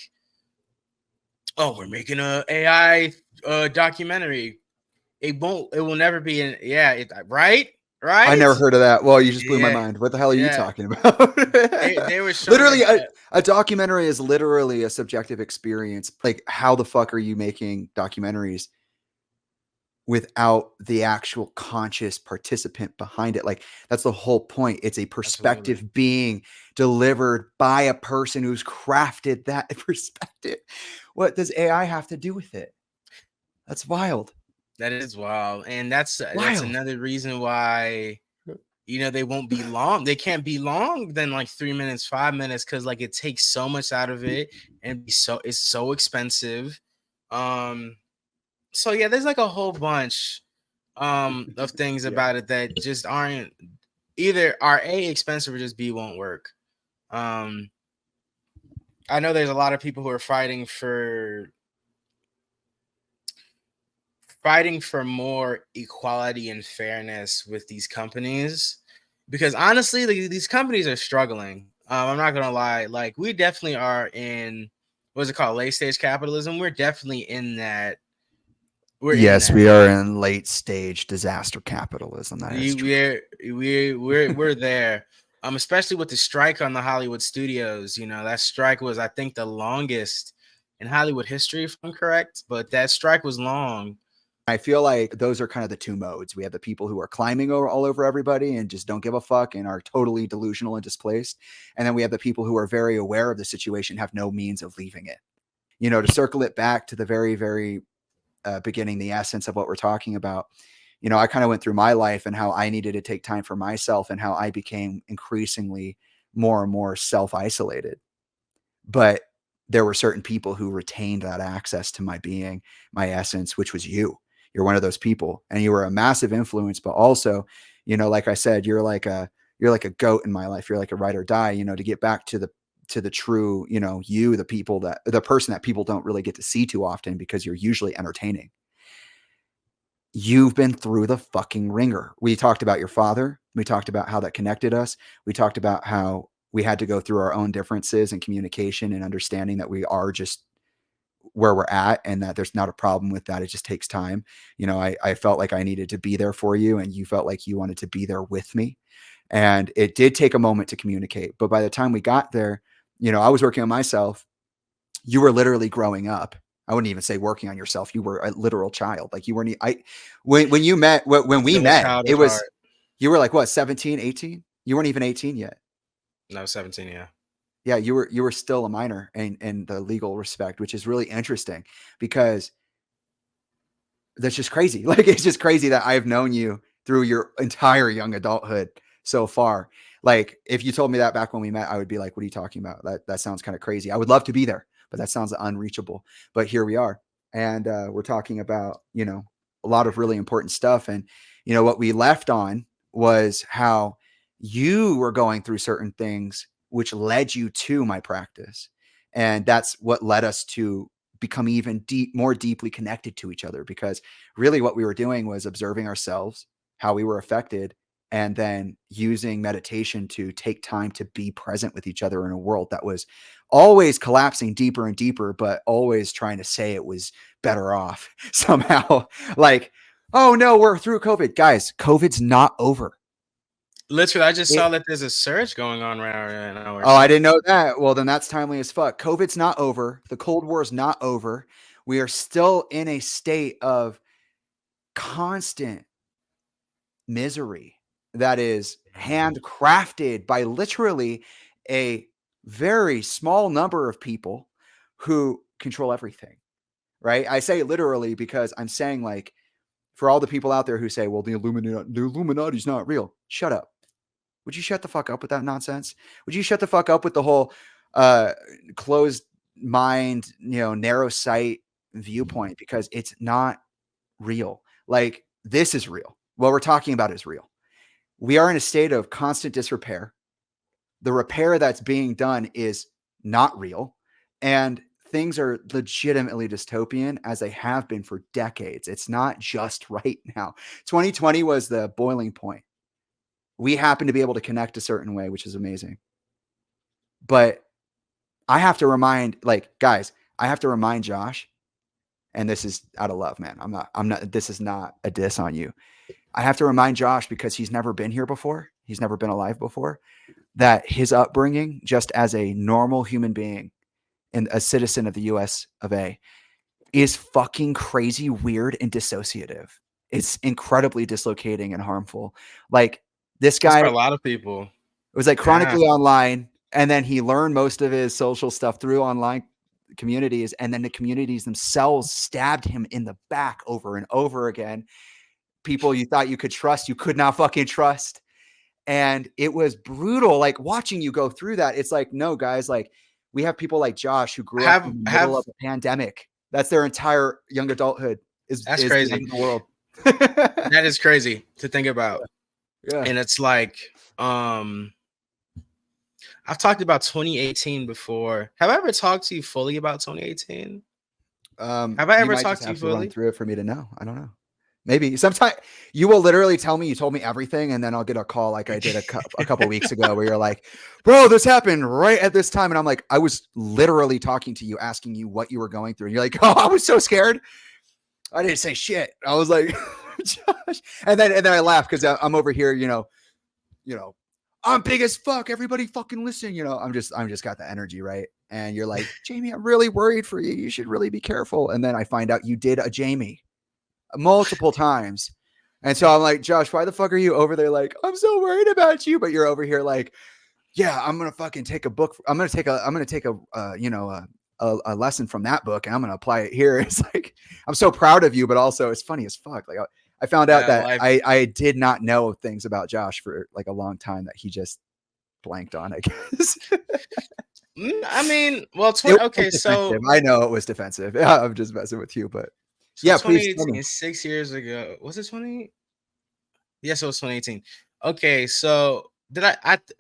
oh, we're making a AI documentary. It will never be in, yeah, right? I Right? never heard of that. Well, you just blew my Yeah. mind. What the hell are you Yeah. talking about? They were showing Literally, like a documentary is literally a subjective experience. Like, how the fuck are you making documentaries without the actual conscious participant behind it? Like, that's the whole point. It's a absolutely. perspective being delivered by a person who's crafted that perspective. What does AI have to do with it? That's wild. That is wild. And that's Wild. another reason why, you know, they won't be long. They can't be long than like 3 minutes, 5 minutes, because like it takes so much out of it and it's so expensive. Um, so yeah, there's like a whole bunch. of things Yeah. about it that just aren't either are A, expensive, or just B, won't work. I know there's a lot of people who are fighting for more equality and fairness with these companies, because honestly, these companies are struggling. I'm not gonna lie, like we definitely are in what's it called, late stage capitalism. We're definitely in that. We're in Yes, that. we are in late stage disaster capitalism. That is We, true. we're there. Especially with the strike on the Hollywood studios. You know, that strike was, I think, the longest in Hollywood history, if I'm correct. But that strike was long. I feel like those are kind of the two modes. We have the people who are climbing all over everybody and just don't give a fuck and are totally delusional and displaced. And then we have the people who are very aware of the situation, have no means of leaving it. You know, to circle it back to the very, very beginning, the essence of what we're talking about. You know, I kind of went through my life and how I needed to take time for myself and how I became increasingly more and more self isolated. But there were certain people who retained that access to my being, my essence, which was you. You're one of those people, and you were a massive influence. But also, you know, like I said, you're like a goat in my life. You're like a ride or die. You know, to get back to the true, you know, you, the person that people don't really get to see too often because you're usually entertaining. You've been through the fucking ringer. We talked about your father. We talked about how that connected us. We talked about how we had to go through our own differences and communication and understanding that we are just where we're at and that there's not a problem with that. It just takes time. You know, I felt like I needed to be there for you and you felt like you wanted to be there with me. And it did take a moment to communicate. But by the time we got there, you know, I was working on myself. You were literally growing up. I wouldn't even say working on yourself. You were a literal child. Like you weren't, when you met, when we Still a met, child it at was, heart. you were like what, 17, 18? You weren't even 18 yet. No, 17. Yeah. Yeah. You were still a minor in the legal respect, which is really interesting because that's just crazy. Like, it's just crazy that I've known you through your entire young adulthood so far. Like, if you told me that back when we met, I would be like, what are you talking about? That sounds kind of crazy. I would love to be there, but that sounds unreachable. But here we are. And we're talking about, you know, a lot of really important stuff. And, you know, what we left on was how you were going through certain things, which led you to my practice. And that's what led us to become even more deeply connected to each other, because really what we were doing was observing ourselves, how we were affected, and then using meditation to take time to be present with each other in a world that was always collapsing deeper and deeper, but always trying to say it was better off somehow. Like, oh no, we're through COVID. Guys, COVID's not over. Literally, I just It, saw that there's a surge going on right now or oh, I something. didn't know that. Well, then that's timely as fuck. COVID's not over. The Cold War is not over. We are still in a state of constant misery that is handcrafted by literally a very small number of people who control everything. Right? I say literally because I'm saying, like, for all the people out there who say, well, the Illuminati's not real. Shut up. Would you shut the fuck up with that nonsense? Would you shut the fuck up with the whole closed mind, you know, narrow sight viewpoint? Because it's not real. Like, this is real. What we're talking about is real. We are in a state of constant disrepair. The repair that's being done is not real. And things are legitimately dystopian, as they have been for decades. It's not just right now. 2020 was the boiling point. We happen to be able to connect a certain way, which is amazing. But I have to remind, like, guys, I have to remind Josh, and this is out of love, man. This is not a diss on you. I have to remind Josh, because he's never been here before. He's never been alive before, that his upbringing, just as a normal human being and a citizen of the US of A, is fucking crazy, weird, and dissociative. It's incredibly dislocating and harmful. Like, this That's guy, for a it lot of people. was like Yeah. chronically online, and then he learned most of his social stuff through online communities, and then the communities themselves stabbed him in the back over and over again. People you thought you could trust, you could not fucking trust. And it was brutal. Like, watching you go through that, it's like, no, guys, like, we have people like Josh who grew up in the middle Have of a pandemic. That's their entire young adulthood, is That's the end crazy. of the world. That is crazy to think about. Yeah. And it's like, I've talked about 2018 before. Have I ever talked to you fully about 2018? Have I You ever might just talked to you have to run fully? through it for me to know. I don't know. Maybe sometime you will literally tell me you told me everything, and then I'll get a call like I did a couple weeks ago where you're like, bro, this happened right at this time. And I'm like, I was literally talking to you, asking you what you were going through. And you're like, oh, I was so scared. I didn't say shit. I was like, Josh. And then I laugh because I'm over here, I'm big as fuck. Everybody fucking listen. I'm just got the energy, right? And you're like, Jamie, I'm really worried for you. You should really be careful. And then I find out you did a Jamie multiple times. And so I'm like, Josh, why the fuck are you over there? Like, I'm so worried about you, but you're over here like, yeah, I'm gonna fucking take a book. I'm gonna take a lesson from that book, and I'm gonna apply it here. It's like I'm so proud of you, but also it's funny as fuck. Like I found out Yeah, that life. I did not know things about Josh for like a long time that he just blanked on. I guess I mean, well, it was okay, defensive. I know it was defensive. Yeah, I'm just messing with you, but so yeah, please tell me. 2018, 6 years ago. Was it 20? Yes, it was 2018. Okay, so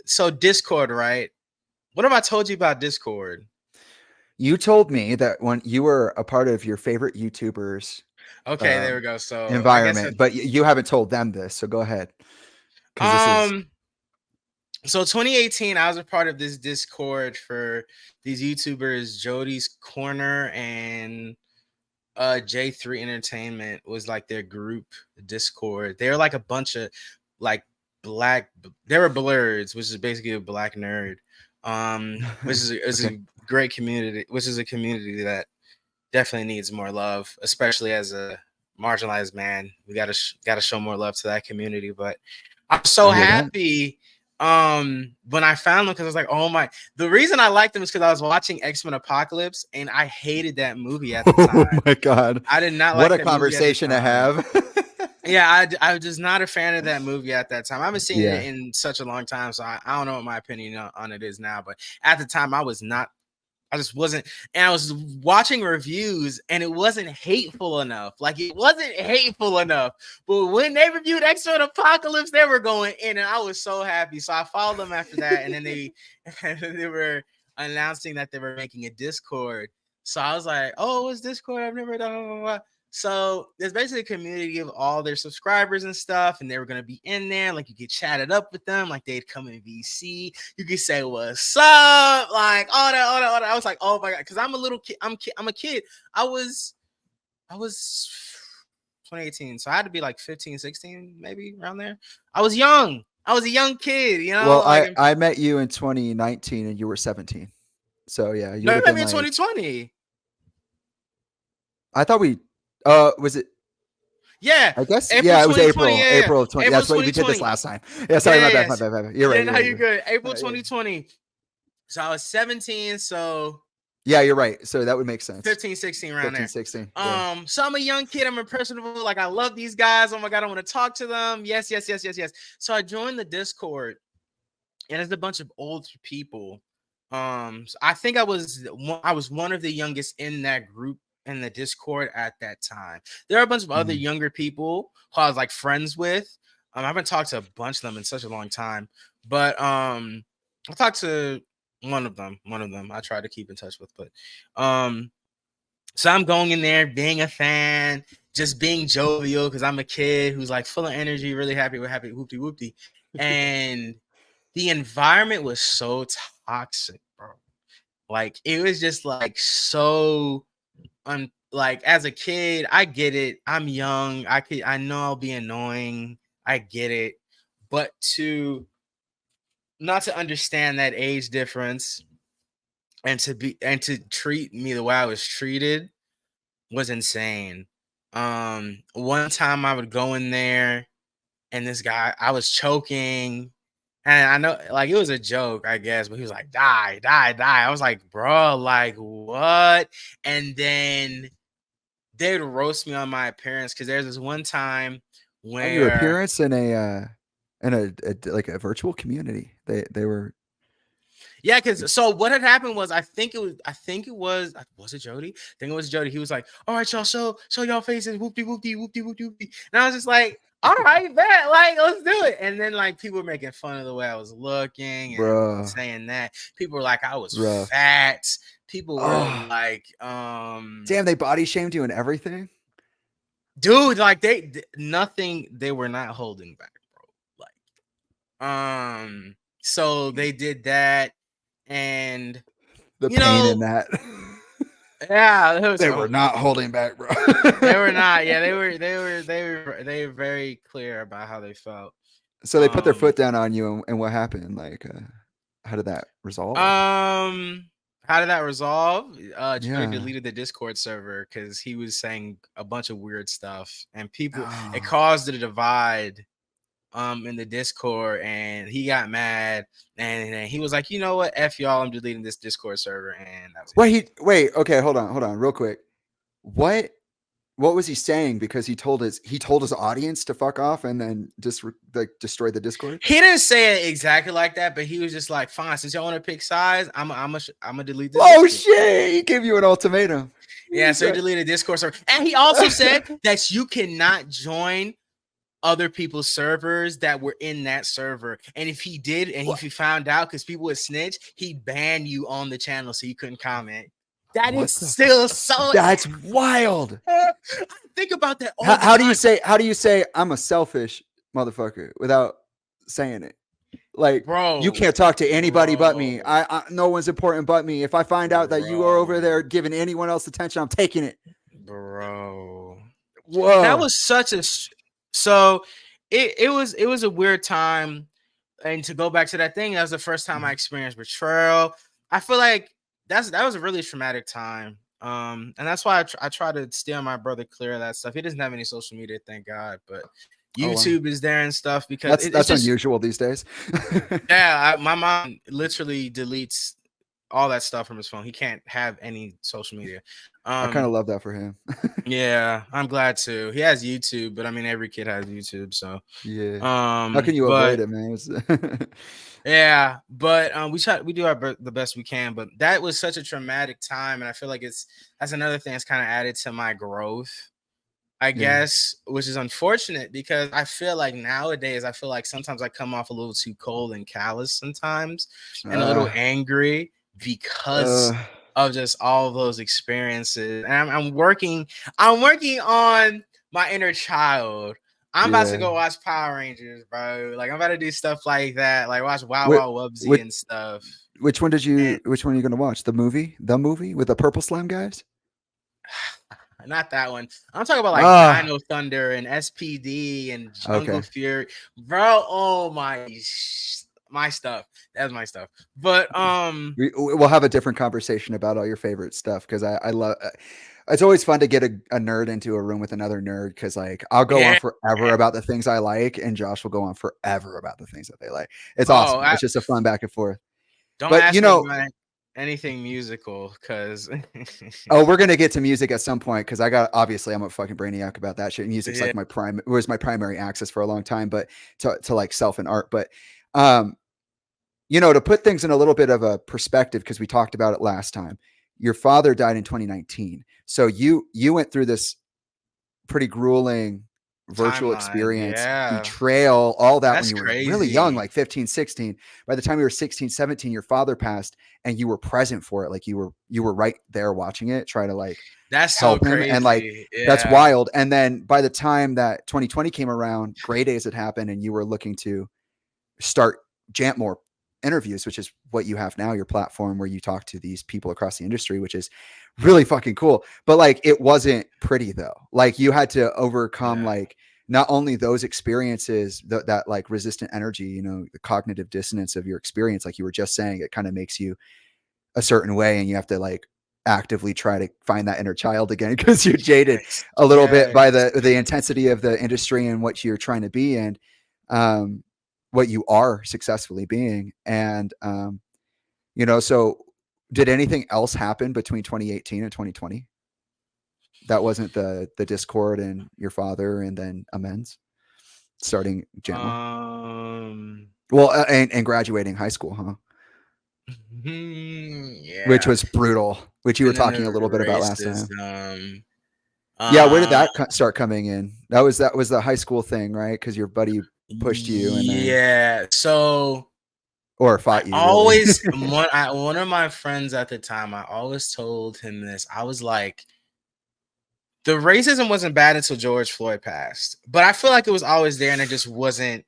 so Discord, right? What have I told you about Discord? You told me that when you were a part of your favorite YouTubers Okay, there um, we go. So I guess environment, but you haven't told them this. So go ahead, because this is um so 2018, I was a part of this Discord for these YouTubers, Jody's Corner and J3 Entertainment was like their group Discord. They're like a bunch of like black they were blurs, which is basically a black nerd. Which is okay. a great community, which is a community that definitely needs more love, especially as a marginalized man. We gotta show more love to that community. But I'm so I hear that. happy when I found them because I was like, oh my. The reason I liked them is because I was watching X-Men Apocalypse and I hated that movie at the Oh time. my god, I did not what like a that movie at the conversation to time. have. Yeah, I was just not a fan of that movie at that time. I haven't seen it Yeah. in such a long time, so I don't know what my opinion on it is now. But at the time, I was not. I just wasn't. And I was watching reviews, and it wasn't hateful enough. Like it wasn't hateful enough. But when they reviewed X-Men Apocalypse, they were going in, and I was so happy. So I followed them after that, and then they were announcing that they were making a Discord. So I was like, "Oh, it's Discord? I've never done." Blah, blah, blah. So there's basically a community of all their subscribers and stuff, and they were gonna be in there. Like you could chat it up with them, like they'd come in VC. You could say what's up, like all that. I was like, oh my god, because I'm a little kid. I'm a kid. I was 2018, so I had to be like 15, 16, maybe around there. I was young. I was a young kid, Well, like I met you in 2019 and you were 17. So yeah, you no, would have been maybe in like 2020. I thought we was it Yeah, I guess April yeah, it was 2020. April. Yeah, April of 20. April That's why we did this 2020. last time. Yeah, sorry, Yeah, my bad, my yes. bad, my bad. You're Yeah, right, no, you're right. you're good. April Yeah. 2020. So I was 17, so Yeah, you're right. So that would make sense. 15, 16 around 15, there. 16. Yeah. So I'm a young kid. I'm impressionable. Like I love these guys. Oh my god, I want to talk to them. Yes, yes, yes, yes, yes. So I joined the Discord, and it's a bunch of older people. So I think I was one of the youngest in that group in the Discord at that time. There are a bunch of other Mhm. younger people who I was like friends with. I haven't talked to a bunch of them in such a long time, but I talked to one of them. One of them I try to keep in touch with, but so I'm going in there being a fan, just being jovial because I'm a kid who's like full of energy, really happy. We're happy, whoopty whoopty, and the environment was so toxic, bro. Like it was just like so like as a kid, I get it. I'm young. I know I'll be annoying. I get it. But to not to understand that age difference and to treat me the way I was treated was insane. One time I would go in there and this guy, I was choking. And I know, like, it was a joke, I guess, but he was like, die, die, die. I was like, bro, like, what? And then they'd roast me on my appearance because there's this one time On your where, appearance in a like a virtual community. They were Yeah, because so what had happened was I think it was it Jody? I think it was Jody. He was like, "All right, y'all, show y'all faces, whoopty whoopty whoopty whoopty whoopty," and I was just like, "All right, bet, like let's do it." And then like people were making fun of the way I was looking and Bro, saying that people were like I was rough. fat. People were Oh, like, damn, they body shamed you and everything. dude, like nothing. They were not holding back, bro. Like, so they did that, and The you pain in know, that. yeah, it was, They were not holding back, bro. they were not. Yeah, they were very clear about how they felt. So they put their Um, foot down on you, and what happened? Like, how did that resolve? how did that resolve? Jody Yeah. deleted the Discord server because he was saying a bunch of weird stuff, and people it Oh. caused a divide in the Discord, and he got mad, and he was like, you know what, F y'all, I'm deleting this Discord server, and that was it. Wait, okay, hold on, real quick. What was he saying? Because he told his audience to fuck off and then just like destroy the Discord. He didn't say it exactly like that, but he was just like, fine, since y'all want to pick sides, I'm gonna delete this. Oh Discord. shit! He gave you an ultimatum. Yeah, so he deleted Discord server, and he also said that you cannot join other people's servers that were in that server. And if he did, and if he found out, because people would snitch, he'd ban you on the channel so you couldn't comment. That is still so. That's wild. Think about that. How do you say I'm a selfish motherfucker without saying it? Like, bro, you can't talk to anybody but me. I no one's important but me. If I find out that you are over there giving anyone else attention, I'm taking it. Bro. Whoa. That was such a so it was a weird time. And to go back to that thing, that was the first time I experienced betrayal. I feel like that was a really traumatic time. And that's why I try to steer my brother clear of that stuff. He doesn't have any social media, thank God, but YouTube is there and stuff because that's just unusual these days. Yeah, my mom literally deletes all that stuff from his phone. He can't have any social media. I kind of love that for him. Yeah, I'm glad to. He has YouTube, but I mean, every kid has YouTube, so yeah. How can you avoid it, man? Yeah, but we do the best we can. But that was such a traumatic time, and I feel like that's another thing that's kind of added to my growth, I guess, which is unfortunate because I feel like nowadays I feel like sometimes I come off a little too cold and callous sometimes, and a little angry because of just all of those experiences. And I'm working on my inner child. I'm about to go watch Power Rangers, bro. Like I'm about to do stuff like that, like watch Wow Wow Wubsy and stuff. Which one are you gonna watch? The movie with the purple slime guys? Not that one. I'm talking about like Dino Thunder and SPD and Jungle Fury, bro. Oh my stuff. That's my stuff. But we'll have a different conversation about all your favorite stuff because I love. It's always fun to get a nerd into a room with another nerd because like I'll go on forever about the things I like, and Josh will go on forever about the things that they like. It's awesome. It's just a fun back and forth. Don't ask me about anything musical because we're gonna get to music at some point because I'm a fucking brainiac about that shit. Music's like was my primary access for a long time, but to like self and art. But to put things in a little bit of a perspective, because we talked about it last time, your father died in 2019. So you went through this pretty grueling virtual experience, betrayal, all that when you were really young, like 15, 16. By the time you were 16, 17, your father passed and you were present for it. Like you were right there watching it, try to like help him. And like, that's wild. And then by the time that 2020 came around, Gray Days had happened and you were looking to start Jantmore interviews, which is what you have now, your platform where you talk to these people across the industry, which is really fucking cool. But like, it wasn't pretty though. Like you had to overcome like not only those experiences, that like resistant energy, the cognitive dissonance of your experience, like you were just saying, it kind of makes you a certain way, and you have to like actively try to find that inner child again because you're jaded a little bit by the intensity of the industry and what you're trying to be, and what you are successfully being. And so did anything else happen between 2018 and 2020 that wasn't the Discord and your father and then amends starting Jantmore? And graduating high school, huh? which Yeah. was brutal, which you were And then talking a the little bit about last time. racism. Yeah, where did Uh, that start coming in? That was the high school thing, right? Because your buddy pushed you and then yeah. So or I fought you, really. always one of my friends at the time, I always told him this. I was like, the racism wasn't bad until George Floyd passed, but I feel like it was always there, and I just wasn't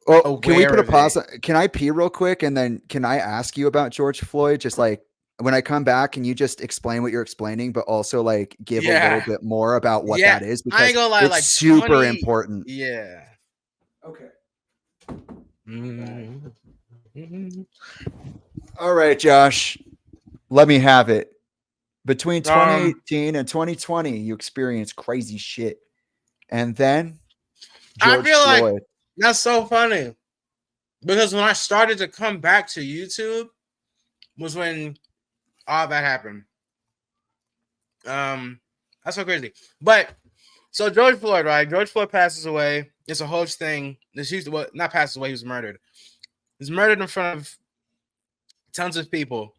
Well, can we aware put a of it. pause? Can I pee real quick and then can I ask you about George Floyd? Just like when I come back, can you just explain what you're explaining, but also like give a little Yeah, bit more about what yeah. that is I because ain't gonna lie, it's like super 20. important. Yeah. Okay. Mhm. All right, Josh. Let me have it. Between Um, 2018 and 2020, you experienced crazy shit. And then I George feel like Floyd. that's so funny because when I started to come back to YouTube was when all that happened. That's so crazy. But so George Floyd, right? George Floyd passes away. It's a whole thing. Well, not passes away. He was murdered. He's murdered in front of tons of people,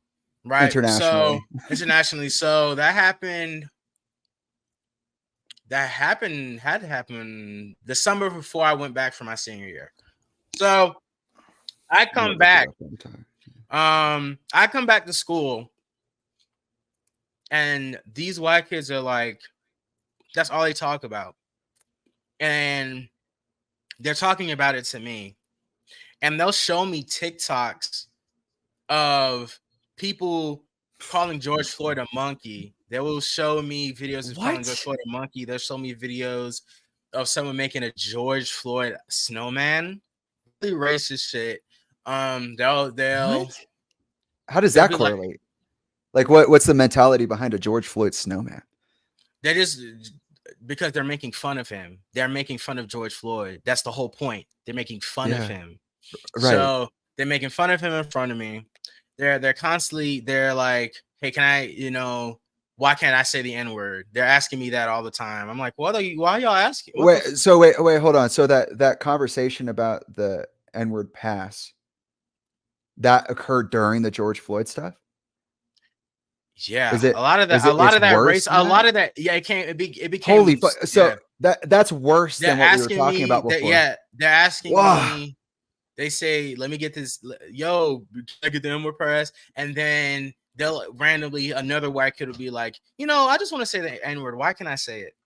right? So Internationally. internationally, so that happened. That happened had to happen the summer before I went back for my senior year. So I come back. I come back to school, and these white kids are like, that's all they talk about, and they're talking about it to me, and they'll show me TikToks of people calling George Floyd a monkey. They will show me videos of calling George What? Floyd a monkey. They'll show me videos of someone making a George Floyd snowman. Really racist shit. They'll What? they'll How does they'll that be like, correlate? Like what's the mentality behind a George Floyd snowman? they just because they're making fun of him. They're making fun of George Floyd. That's the whole point. They're making fun of Yeah. him. Right. So they're making fun of him in front of me. They're constantly they're like, hey, can I, why can't I say the N-word? They're asking me that all the time. I'm like, why are y'all asking? What the Wait, hold on. So that conversation about the N-word pass that occurred during the George Floyd stuff? Yeah, Is it a lot it's of that worse race, than a that? lot of that, yeah, it Holy became, fuck. So yeah. that's worse They're than what we were asking talking about me that, before. yeah, they're asking Wow. me, they say, let me get this, yo, can I get the N-word press? And then they'll randomly, another white kid will be like, I just want to say the N-word. Why can I say it?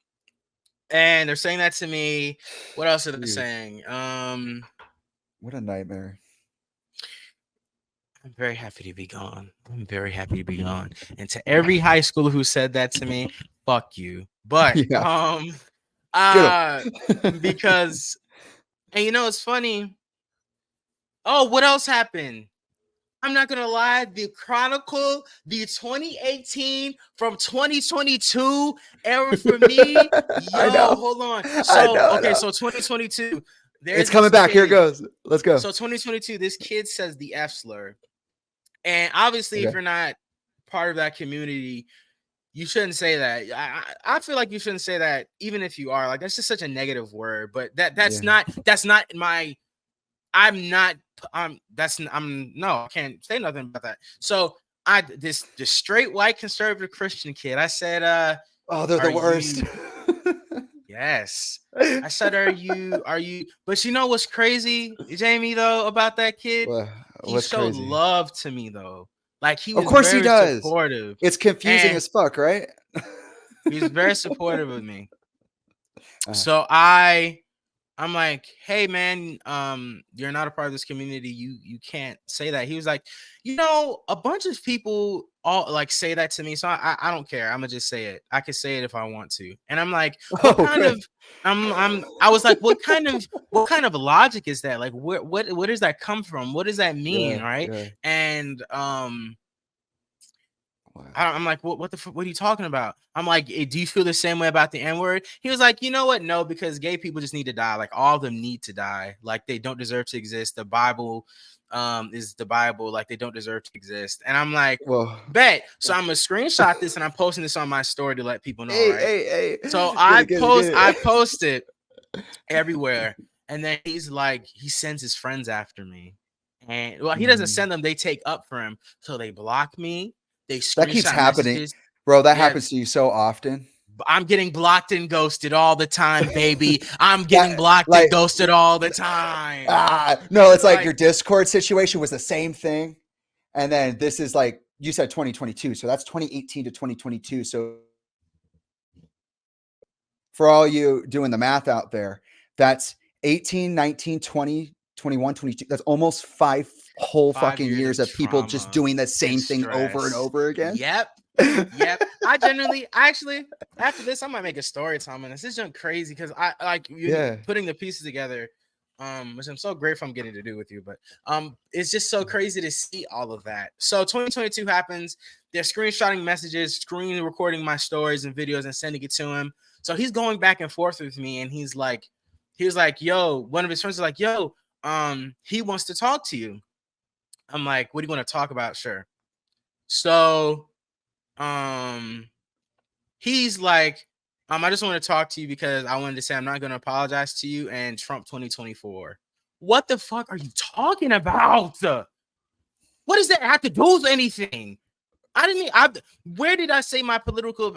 And they're saying that to me. What else are they Dude, saying? what a nightmare. I'm very happy to be gone. I'm very happy to be gone. And to every high schooler who said that to me, fuck you. But Yeah. Get uh him. because, and it's funny. Oh, what else happened? I'm not gonna lie, the Chronicle, the 2018 from 2022 era for me. I Yo, know. hold on. I So, know. I okay, know. so 2022, It's there's coming this back. Here it kid. goes. Let's go. So 2022, this kid says the F slur. And obviously, if Okay. you're not part of that community, you shouldn't say that. I feel like you shouldn't say that, even if you are. Like, that's just such a negative word. But that's Yeah. not my. I'm not. I'm no. I can't say nothing about that. So this straight white conservative Christian kid. I said, Oh, they're are the worst. you? Yes. I said, are you? But you know what's crazy, Jamie? Though about that kid, he What's showed crazy? love to me though. Like he Of was course he very does. supportive, It's confusing and as fuck, right? he was very supportive of me. Uh, So I'm like, hey man, you're not a part of this community. You can't say that. He was like, a bunch of people all like say that to me. So I don't care. I'm gonna just say it. I can say it if I want to. And I'm like, what oh, kind good. of I was like, what kind of logic is that? Like what does that come from? What does that mean? Yeah, Right. yeah. And Wow. I'm like, what are you talking about? I'm like, do you feel the same way about the N-word? He was like, you know what? No, because gay people just need to die. Like all of them need to die. Like they don't deserve to exist. The Bible is the Bible. Like they don't deserve to exist. And I'm like, Well, bet. So I'm gonna screenshot this and I'm posting this on my story to let people know, hey, right? hey, So hey. Get I it. post it everywhere. And then he's like, he sends his friends after me. And well, he doesn't send them, they take up for him. So they block me, they That keeps screenshot happening, messages. bro. That Yeah, happens to you so often. I'm getting blocked and ghosted all the time, baby. I'm getting blocked like and ghosted all the time. no, it's like Like, your Discord situation was the same thing, and then this is like you said 2022, so that's 2018 to 2022. So for all you doing the math out there, that's 18, 19, 20, 21, 22. That's almost 5 whole 5 fucking years years of of people just trauma doing the and same thing over and stress. over again. Yep. Yep. I actually, after this, I might make a story time on this. This is just crazy because I like you Yeah. putting the pieces together, which I'm so grateful I'm getting to do with you. But it's just so crazy to see all of that. So 2022 happens. They're screenshotting messages, screen recording my stories and videos and sending it to him. So he's going back and forth with me, and he was like, yo, one of his friends was like, yo, he wants to talk to you. I'm like, what do you want to talk about? Sure. So he's like, I just want to talk to you because I wanted to say I'm not going to apologize to you and Trump 2024. What the fuck are you talking about? What does that have to do with anything? Where did I say my political,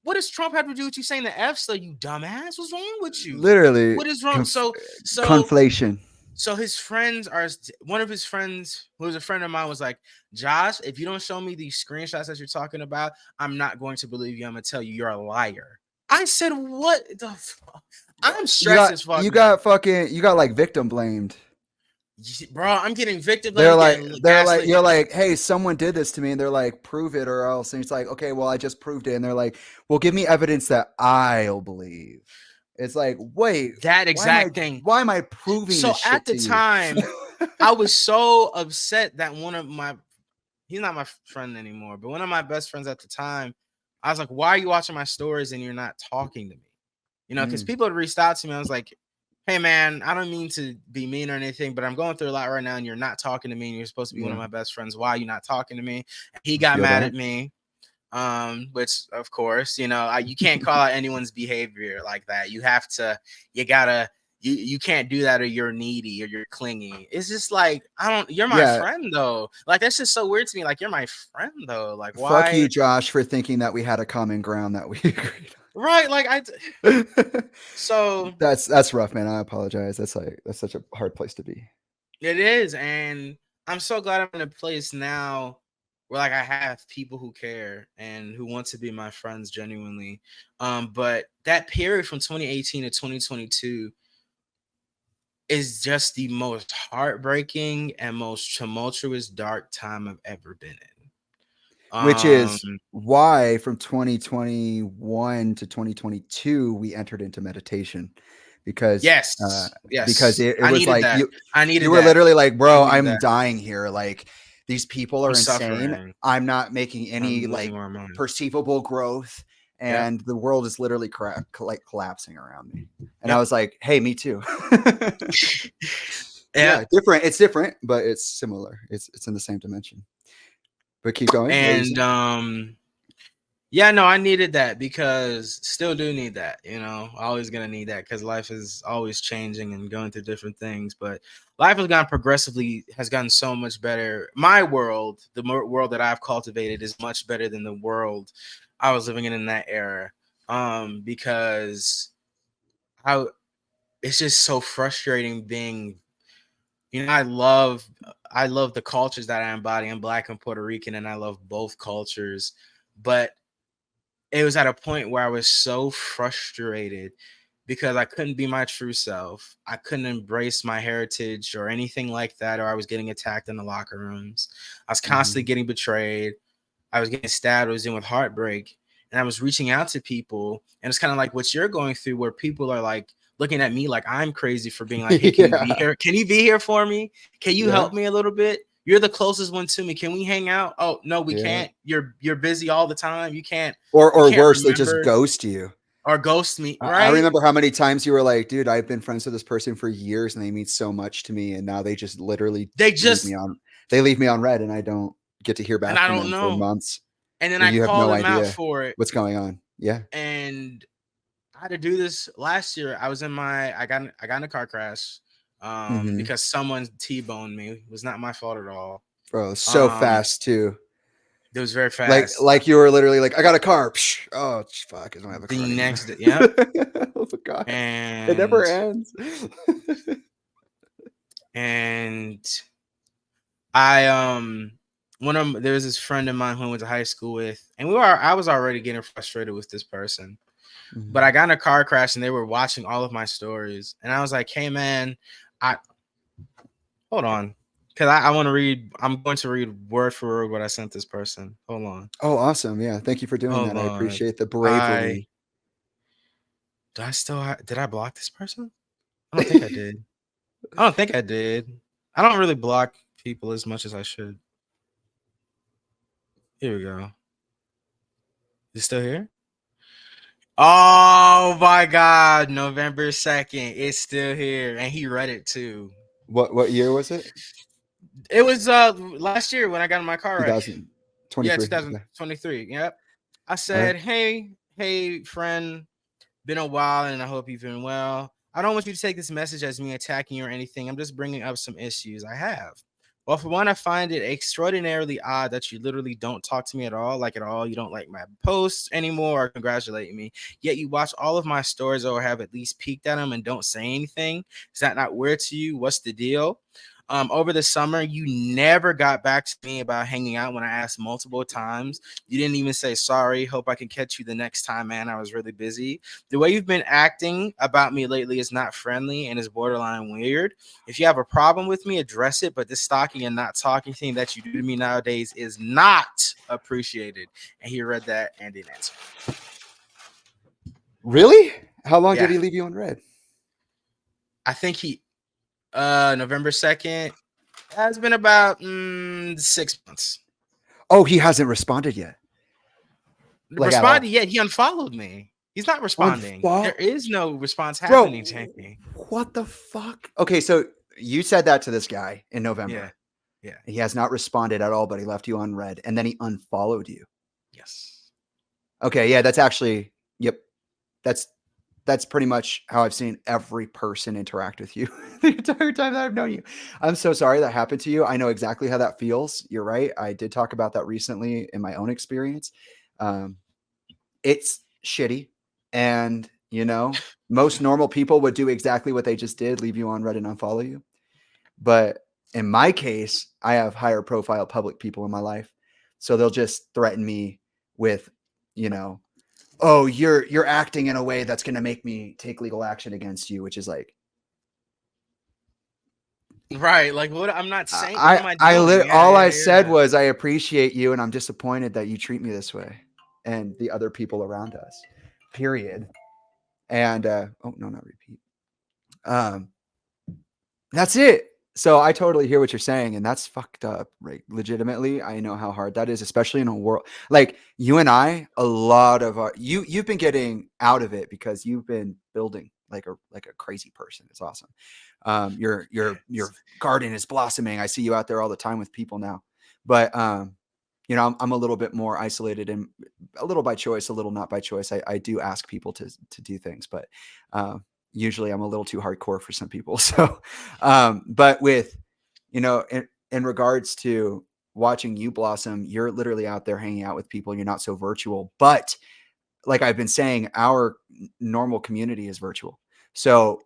what does Trump have to do with you saying the F? So you dumbass, what's wrong with you? Literally. What is wrong? So conflation. So his friends are, one of his friends, who was a friend of mine, was like, Josh, if you don't show me these screenshots that you're talking about, I'm not going to believe you. I'm going to tell you you're a liar. I said, what the fuck? I'm stressed as fuck. You got like victim blamed. Bro, I'm getting victim blamed. They're like, gaslit. you're like, hey, someone did this to me. And they're like, prove it or else. And it's like, okay, well, I just proved it. And they're like, well, give me evidence that I'll believe. It's like, wait, that exact thing. Why am I proving so this shit at the time, I was so upset that he's not my friend anymore, but one of my best friends at the time, I was like, why are you watching my stories and you're not talking to me? You know, because people had reached out to me. I was like, hey, man, I don't mean to be mean or anything, but I'm going through a lot right now and you're not talking to me and you're supposed to be one of my best friends. Why are you not talking to me? And he got mad at me. Which of course, you know, you can't call out anyone's behavior like that. You can't do that or you're needy or you're clingy. It's just like, you're my friend though. Like, that's just so weird to me. Like, you're my friend though. Like, why? Fuck you, Josh, for thinking that we had a common ground that we agreed on. Right. Like, so that's rough, man. I apologize. That's such a hard place to be. It is. And I'm so glad I'm in a place now where like I have people who care and who want to be my friends genuinely. But that period from 2018 to 2022 is just the most heartbreaking and most tumultuous dark time I've ever been in. Which is why from 2021 to 2022 we entered into meditation. Because because it was like that. you were literally like, bro, I'm dying here. Like, these people are insane. Suffering. I'm not making any like perceivable growth, and the world is literally collapsing around me. And I was like, hey, me too. Yeah, different. It's different, but it's similar. It's in the same dimension. But keep going. And yeah, no, I needed that because still do need that, you know, always going to need that because life is always changing and going through different things. But life has gotten so much better. My world, the world that I've cultivated is much better than the world I was living in that era. Because it's just so frustrating being, you know, I love the cultures that I embody. I'm Black and Puerto Rican, and I love both cultures. But it was at a point where I was so frustrated because I couldn't be my true self. I couldn't embrace my heritage or anything like that, or I was getting attacked in the locker rooms. I was constantly getting betrayed. I was getting stabbed. I was dealing with heartbreak. And I was reaching out to people. And it's kind of like what you're going through, where people are like looking at me like I'm crazy for being like, hey, can you be here? Can you be here for me? Can you help me a little bit? You're the closest one to me. Can we hang out? Oh, no, we can't. You're busy all the time. You can't. Or worse, they just ghost you. Or ghost me, right? I remember how many times you were like, dude, I've been friends with this person for years and they mean so much to me. And now they just literally leave me on red and I don't get to hear back from them for months. And then I call them out for it. What's going on? Yeah. And I had to do this last year. I got in a car crash. Mhm. because someone T-boned me. It was not my fault at all. Bro, so fast too. It was very Like fast. like you were literally like, I got a car. Psh, oh fuck, I don't have a car The anymore. next day, yep. Oh my god. It And never ends. and I there was this friend of mine who I went to high school with, and I was already getting frustrated with this person. But I got in a car crash and they were watching all of my stories. And I was like, hey man, hold on. Cause I want to read, I'm going to read word for word what I sent this person. Hold on. Oh, awesome. Yeah. Thank you for doing Hold that. I on. appreciate the bravery. Did I block this person? I don't think I did. I don't think I did. I don't really block people as much as I should. Here we go. Is it still here? Oh my God. November 2nd. It's still here. And he read it too. What year was it? It was last year when I got in my car wreck. Yeah, 2023. 2023. Yep. I said, hey, friend, been a while and I hope you've been well. I don't want you to take this message as me attacking you or anything. I'm just bringing up some issues I have. Well, for one, I find it extraordinarily odd that you literally don't talk to me at all, like at all. You don't like my posts anymore or congratulate me. Yet you watch all of my stories or have at least peeked at them and don't say anything. Is that not weird to you? What's the deal? Over the summer, you never got back to me about hanging out when I asked multiple times. You didn't even say sorry. Hope I can catch you the next time, man. I was really busy. The way you've been acting about me lately is not friendly and is borderline weird. If you have a problem with me, address it. But this stalking and not talking thing that you do to me nowadays is not appreciated. And he read that and didn't answer. Really? How long Yeah. did he leave you on red? I think November 2nd has been about 6 months. Oh, he hasn't responded yet. Like Responded yet? He unfollowed me. He's not responding. There is no response happening to me. What the fuck? Okay, so you said that to this guy in November. Yeah. He has not responded at all, but he left you on red, and then he unfollowed you. Yes. Okay, yeah, that's actually, yep. That's pretty much how I've seen every person interact with you the entire time that I've known you. I'm so sorry that happened to you. I know exactly how that feels. You're right. I did talk about that recently in my own experience. It's shitty. And, most normal people would do exactly what they just did, leave you on red and unfollow you. But in my case, I have higher profile public people in my life. So they'll just threaten me with, oh, you're acting in a way that's going to make me take legal action against you, which is like, right. Like what? I'm not saying. What am I doing? I said was I appreciate you, and I'm disappointed that you treat me this way, and the other people around us. Period. And oh no, not repeat. That's it. So I totally hear what you're saying, and that's fucked up, right? Legitimately, I know how hard that is, especially in a world like you and I. A lot of you've been getting out of it because you've been building like a crazy person. It's awesome. Your garden is blossoming. I see you out there all the time with people now, but I'm a little bit more isolated and a little by choice, a little not by choice. I do ask people to do things, but usually I'm a little too hardcore for some people. So, but with, in regards to watching you blossom, you're literally out there hanging out with people. You're not so virtual, but like I've been saying, our normal community is virtual. So,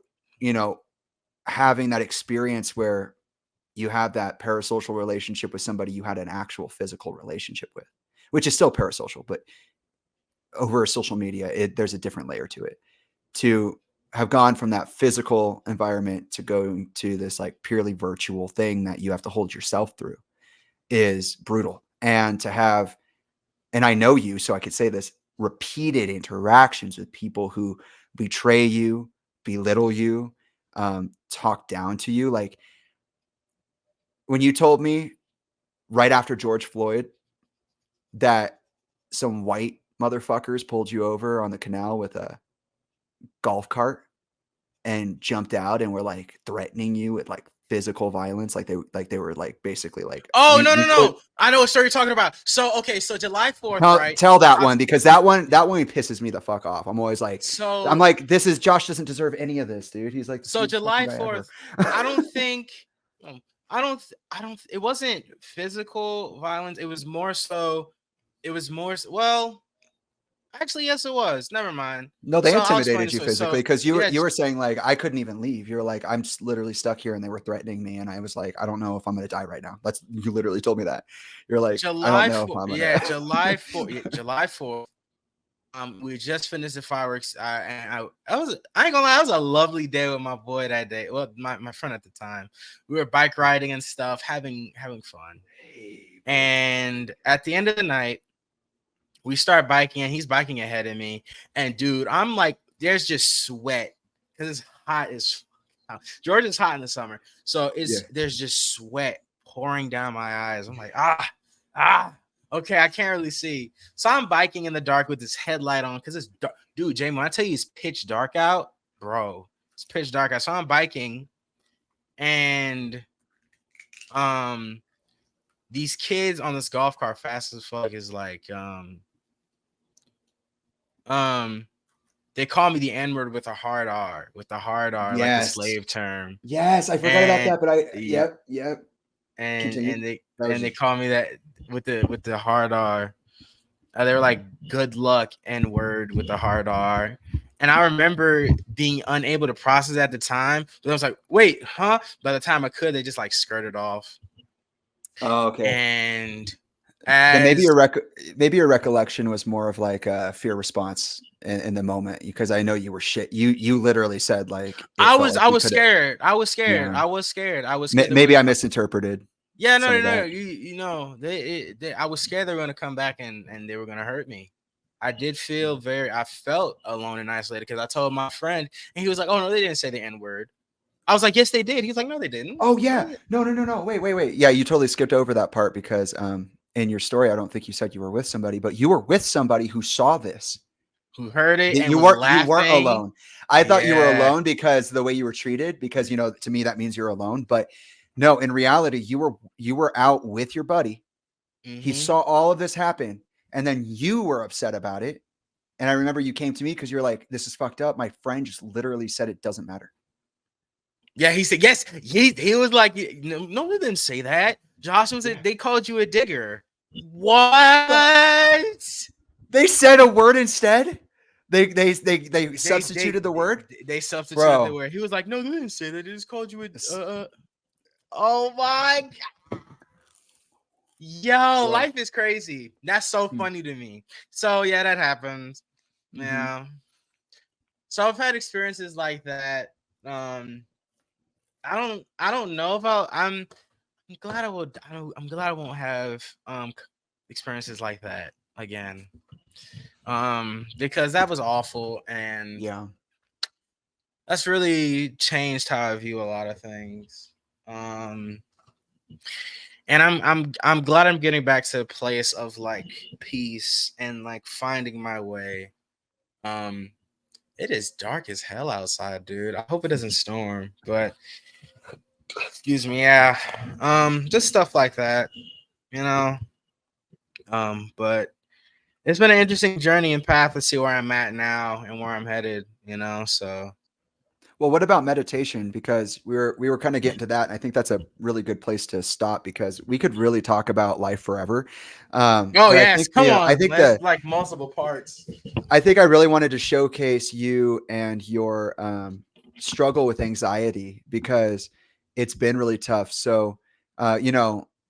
having that experience where you have that parasocial relationship with somebody you had an actual physical relationship with, which is still parasocial, but over social media, there's a different layer to it. To have gone from that physical environment to going to this like purely virtual thing that you have to hold yourself through is brutal. And to have, and I know you, so I could say this, repeated interactions with people who betray you, belittle you, talk down to you. Like when you told me right after George Floyd that some white motherfuckers pulled you over on the canal with a golf cart and jumped out and were like threatening you with like physical violence, like they were like basically like Oh no you no could no! I know what story you're talking about. So okay, so July 4th, tell, right? tell that I, one, because that one pisses me the fuck off. I'm always like, I'm so like, this is Josh doesn't deserve any of this, dude. He's like the so sweetest fucking July guy ever. 4th, I don't think, I don't. It wasn't physical violence. It was more so. It was more. Well, actually, yes, it was. Never mind. No, they So I'll explain intimidated this you way. physically, So because you were yeah, you were saying like I couldn't even leave. You were like, I'm just literally stuck here, and they were threatening me, and I was like, I don't know if I'm gonna die right now. That's, you literally told me that. You're like, I don't July know if 4th. I'm Yeah, gonna. July 4th. Yeah, July 4th. We just finished the fireworks. I ain't gonna lie, it was a lovely day with my boy that day. Well, my friend at the time. We were bike riding and stuff, having fun. And at the end of the night, we start biking, and he's biking ahead of me. And dude, I'm like, there's just sweat because it's hot as Georgia's hot in the summer, so Yeah. there's just sweat pouring down my eyes. I'm like, ah. Okay, I can't really see. So I'm biking in the dark with this headlight on because it's dark. Dude, Jay, when I tell you it's pitch dark out, bro, it's pitch dark out. So I'm biking, and these kids on this golf cart fast as fuck is like they call me the N-word with a hard R, like the Yes. slave term. Yes, I forgot about And that, but yep. Continue. and That was they just- call me that with the hard R. They were like, good luck, N-word with the hard R. And I remember being unable to process at the time. But I was like, wait, huh? By the time I could, they just like skirted off. Oh, okay. And Then maybe as your recollection was more of like a fear response in the moment, because I know you were shit. You literally said like it I felt was like I you was coulda- scared. I was scared. Yeah. I was scared. I was scared. Maybe I misinterpreted Yeah, some of no. that. You know, I was scared they were gonna come back and they were gonna hurt me. I did feel I felt alone and isolated because I told my friend, and he was like, "Oh no, they didn't say the N-word." I was like, "Yes, they did." He's like, "No, they didn't." Oh yeah. No. Wait. Yeah, you totally skipped over that part because in your story, I don't think you said you were with somebody, but you were with somebody who saw this. Who heard it That and you was weren't laughing. alone. I thought you were Yeah. alone because the way you were treated, because to me that means you're alone. But no, in reality, you were out with your buddy. He Mhm. saw all of this happen, and then you were upset about it. And I remember you came to me because you're like, "This is fucked up." My friend just literally said it doesn't matter. Yeah, he said yes. He was like, no, they didn't say that. Josh was they called you a digger. What? They said a word instead. They substituted the word. They substituted Bro. the word. He was like, no, they didn't say that. They just called you a. Oh my God. Yo, life is crazy. That's so funny to me. So yeah, that happens. Mhm. Yeah. So I've had experiences like that. I don't know if I'm glad I will. I'm glad I won't have experiences like that again. Because that was awful, and Yeah. that's really changed how I view a lot of things. And I'm glad I'm getting back to a place of like peace and like finding my way. It is dark as hell outside, dude. I hope it doesn't storm, but excuse me, yeah. Just stuff like that, you know. But it's been an interesting journey and path to see where I'm at now and where I'm headed, you know. So Well, what about meditation? Because we were kind of getting to that, and I think that's a really good place to stop because we could really talk about life forever. oh But yes, come I on. think That's like multiple parts. I think I really wanted to showcase you and your struggle with anxiety because it's been really tough. So,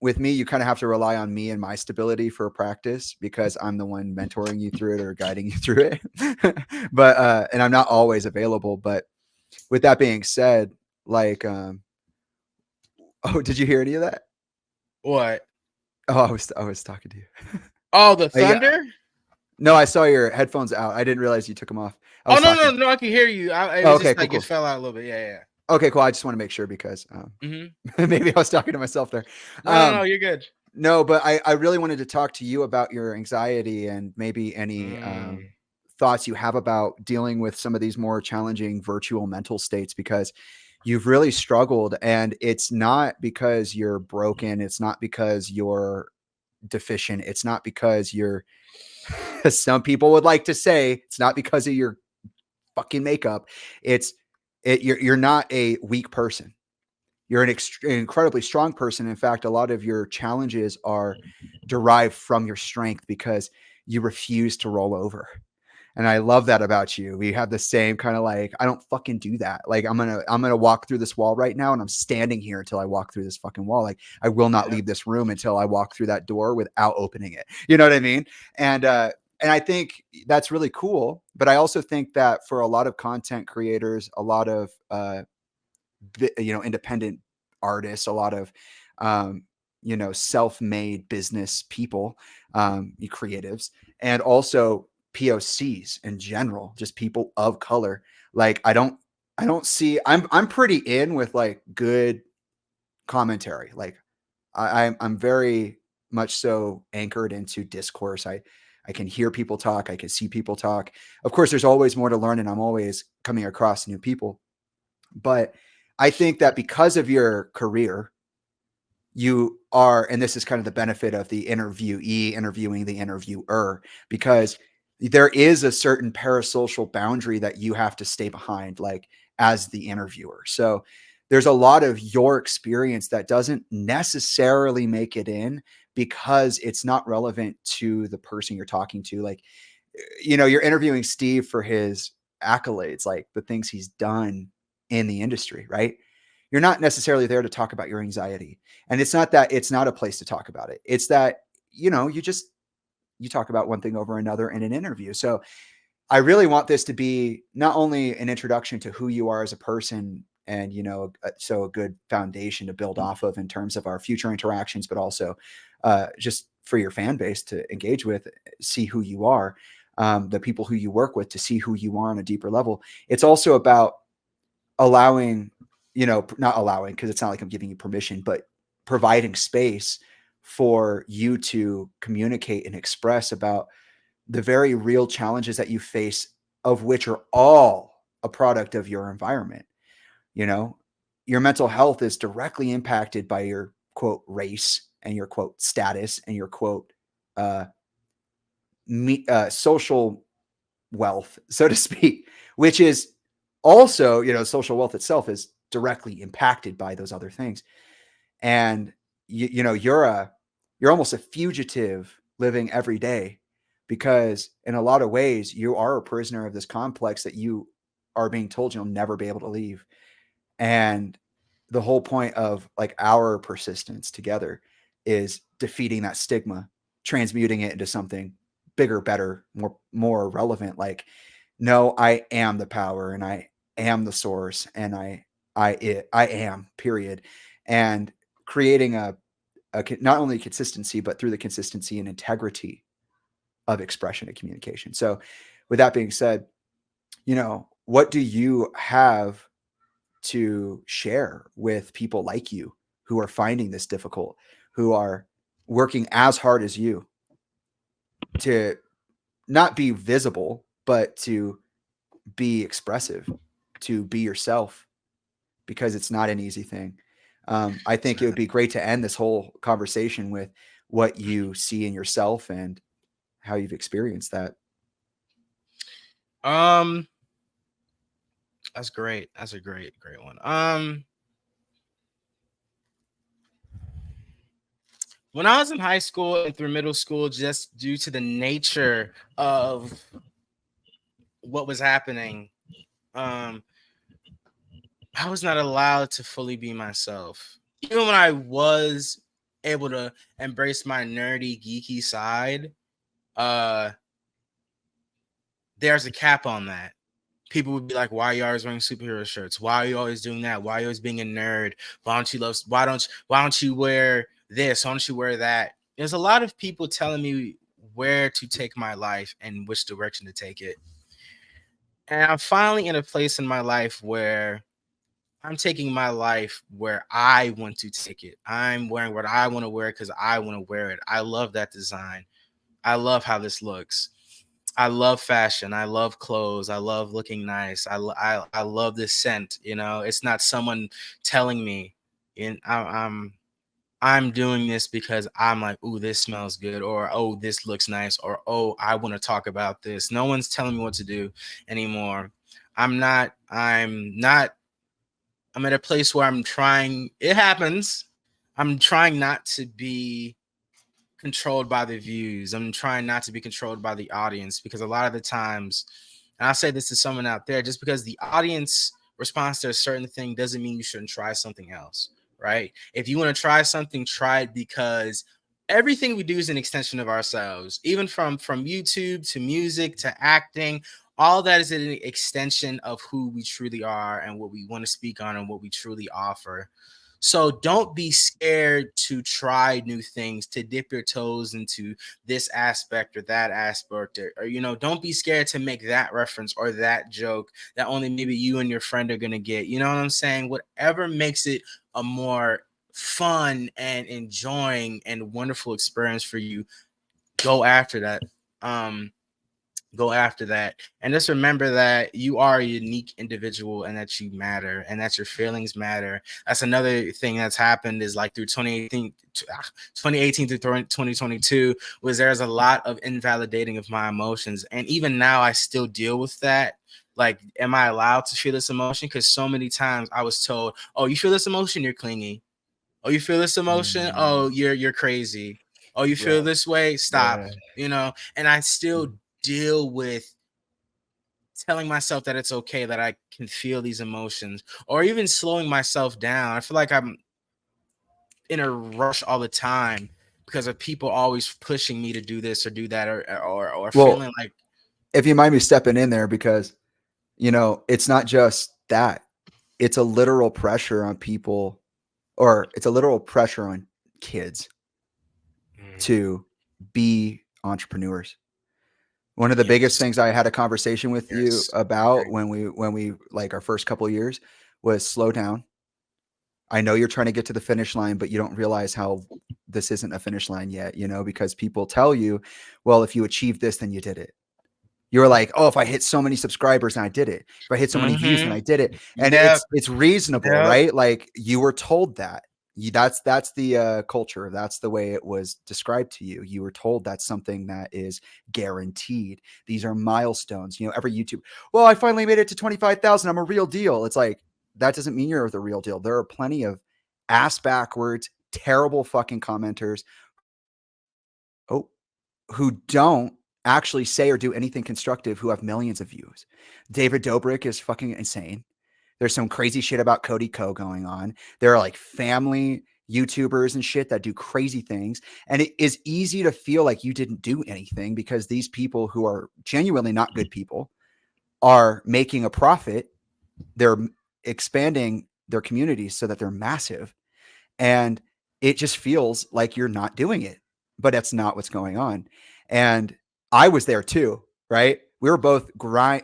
with me, you kind of have to rely on me and my stability for practice because I'm the one mentoring you through it or guiding you through it. But and I'm not always available. But with that being said, like, oh, did you hear any of that? What? Oh, I was talking to you. Oh, the Yeah. thunder? No, I saw your headphones out. I didn't realize you took them off. I Oh was no, talking. no, I can hear you. It Oh, was okay, just like cool. it fell out a little bit. Yeah. Okay, cool. I just want to make sure because maybe I was talking to myself there. No, you're good. No, but I really wanted to talk to you about your anxiety and maybe any thoughts you have about dealing with some of these more challenging virtual mental states because you've really struggled, and it's not because you're broken. It's not because you're deficient. It's not because you're, as some people would like to say, it's not because of your fucking makeup. It's you're not a weak person. You're an incredibly strong person. In fact, a lot of your challenges are derived from your strength because you refuse to roll over. And I love that about you. We have the same kind of like, I don't fucking do that. Like I'm gonna walk through this wall right now, and I'm standing here until I walk through this fucking wall. Like I will not Yeah. leave this room until I walk through that door without opening it. You know what I mean? And I think that's really cool. But I also think that for a lot of content creators, a lot of independent artists, a lot of um, self-made business people, creatives, and also POCs in general, just people of color. Like I don't see. I'm pretty in with like good commentary. Like I'm very much so anchored into discourse. I can hear people talk. I can see people talk. Of course, there's always more to learn, and I'm always coming across new people. But I think that because of your career, you are, and this is kind of the benefit of the interviewee interviewing the interviewer, because there is a certain parasocial boundary that you have to stay behind, like as the interviewer. So there's a lot of your experience that doesn't necessarily make it in because it's not relevant to the person you're talking to. Like, you're interviewing Steve for his accolades, like the things he's done in the industry, right? You're not necessarily there to talk about your anxiety. And it's not that it's not a place to talk about it. It's that, you talk about one thing over another in an interview. So I really want this to be not only an introduction to who you are as a person and, so a good foundation to build off of in terms of our future interactions, but also just for your fan base to engage with, see who you are, the people who you work with to see who you are on a deeper level. It's also about allowing, not allowing, because it's not like I'm giving you permission, but providing space for you to communicate and express about the very real challenges that you face, of which are all a product of your environment. You know, your mental health is directly impacted by your quote race and your quote status and your quote uh, social wealth, so to speak, which is also, social wealth itself is directly impacted by those other things. And you're almost a fugitive living every day, because in a lot of ways you are a prisoner of this complex that you are being told you'll never be able to leave. And the whole point of like our persistence together is defeating that stigma, transmuting it into something bigger, better, more relevant. Like, no, I am the power, and I am the source, and I am, period. And creating not only consistency, but through the consistency and integrity of expression and communication. So with that being said, what do you have to share with people like you who are finding this difficult, who are working as hard as you to not be visible, but to be expressive, to be yourself, because it's not an easy thing. I think it would be great to end this whole conversation with what you see in yourself and how you've experienced that. That's great. That's a great one. When I was in high school and through middle school, just due to the nature of what was happening, I was not allowed to fully be myself. Even when I was able to embrace my nerdy, geeky side, there's a cap on that. People would be like, why are you always wearing superhero shirts? Why are you always doing that? Why are you always being a nerd? Why don't you wear this? Why don't you wear that? There's a lot of people telling me where to take my life and which direction to take it. And I'm finally in a place in my life where I'm taking my life where I want to take it. I'm wearing what I want to wear because I want to wear it. I love that design. I love how this looks. I love fashion. I love clothes. I love looking nice. I love this scent. You know, it's not someone telling me. And I'm doing this because I'm like, ooh, this smells good, or oh, this looks nice, or oh, I want to talk about this. No one's telling me what to do anymore. I'm not. I'm not. I'm at a place where I'm trying. It happens. I'm trying not to be controlled by the views. I'm trying not to be controlled by the audience, because a lot of the times, and I'll say this to someone out there, just because the audience responds to a certain thing doesn't mean you shouldn't try something else, right? If you want to try something, try it, because everything we do is an extension of ourselves, even from YouTube to music to acting. All that is an extension of who we truly are and what we want to speak on and what we truly offer. So don't be scared to try new things, to dip your toes into this aspect or that aspect, or you know, don't be scared to make that reference or that joke that only maybe you and your friend are gonna get. You know what I'm saying? Whatever makes it a more fun and enjoying and wonderful experience for you, go after that. Um, go after that, and just remember that you are a unique individual and that you matter and that your feelings matter. That's another thing that's happened, is like through 2018 through 2022, was there's a lot of invalidating of my emotions, and even now I still deal with that. Like, am I allowed to feel this emotion? Because so many times I was told, oh, you feel this emotion, you're clingy. Oh, you feel this emotion, oh, you're crazy. Oh, you feel Right. this way, stop. Yeah. You know, and I still deal with telling myself that it's okay, that I can feel these emotions, or even slowing myself down. I feel like I'm in a rush all the time because of people always pushing me to do this or do that, or Well, feeling like, if you mind me stepping in there, because it's not just that. It's a literal pressure on people, or it's a literal pressure on kids mm, to be entrepreneurs. One of the biggest yes, things I had a conversation with you yes, I about agree. when we like our first couple of years was slow down. I know you're trying to get to the finish line, but you don't realize how this isn't a finish line yet, because people tell you, well, if you achieve this, then you did it. You're like, oh, if I hit so many subscribers, then I did it. If I hit so many views, then Mm-hmm. I did it. And Yep. it's reasonable, Yep. right? Like you were told that. That's the culture. That's the way it was described to you. You were told that's something that is guaranteed. These are milestones. Every YouTube. Well, I finally made it to 25,000. I'm a real deal. It's like that doesn't mean you're the real deal. There are plenty of ass backwards, terrible fucking commenters. Oh, who don't actually say or do anything constructive, who have millions of views. David Dobrik is fucking insane. There's some crazy shit about Cody Ko going on. There are like family YouTubers and shit that do crazy things. And it is easy to feel like you didn't do anything because these people who are genuinely not good people are making a profit. They're expanding their communities so that they're massive. And it just feels like you're not doing it, but that's not what's going on. And I was there too, right? We were both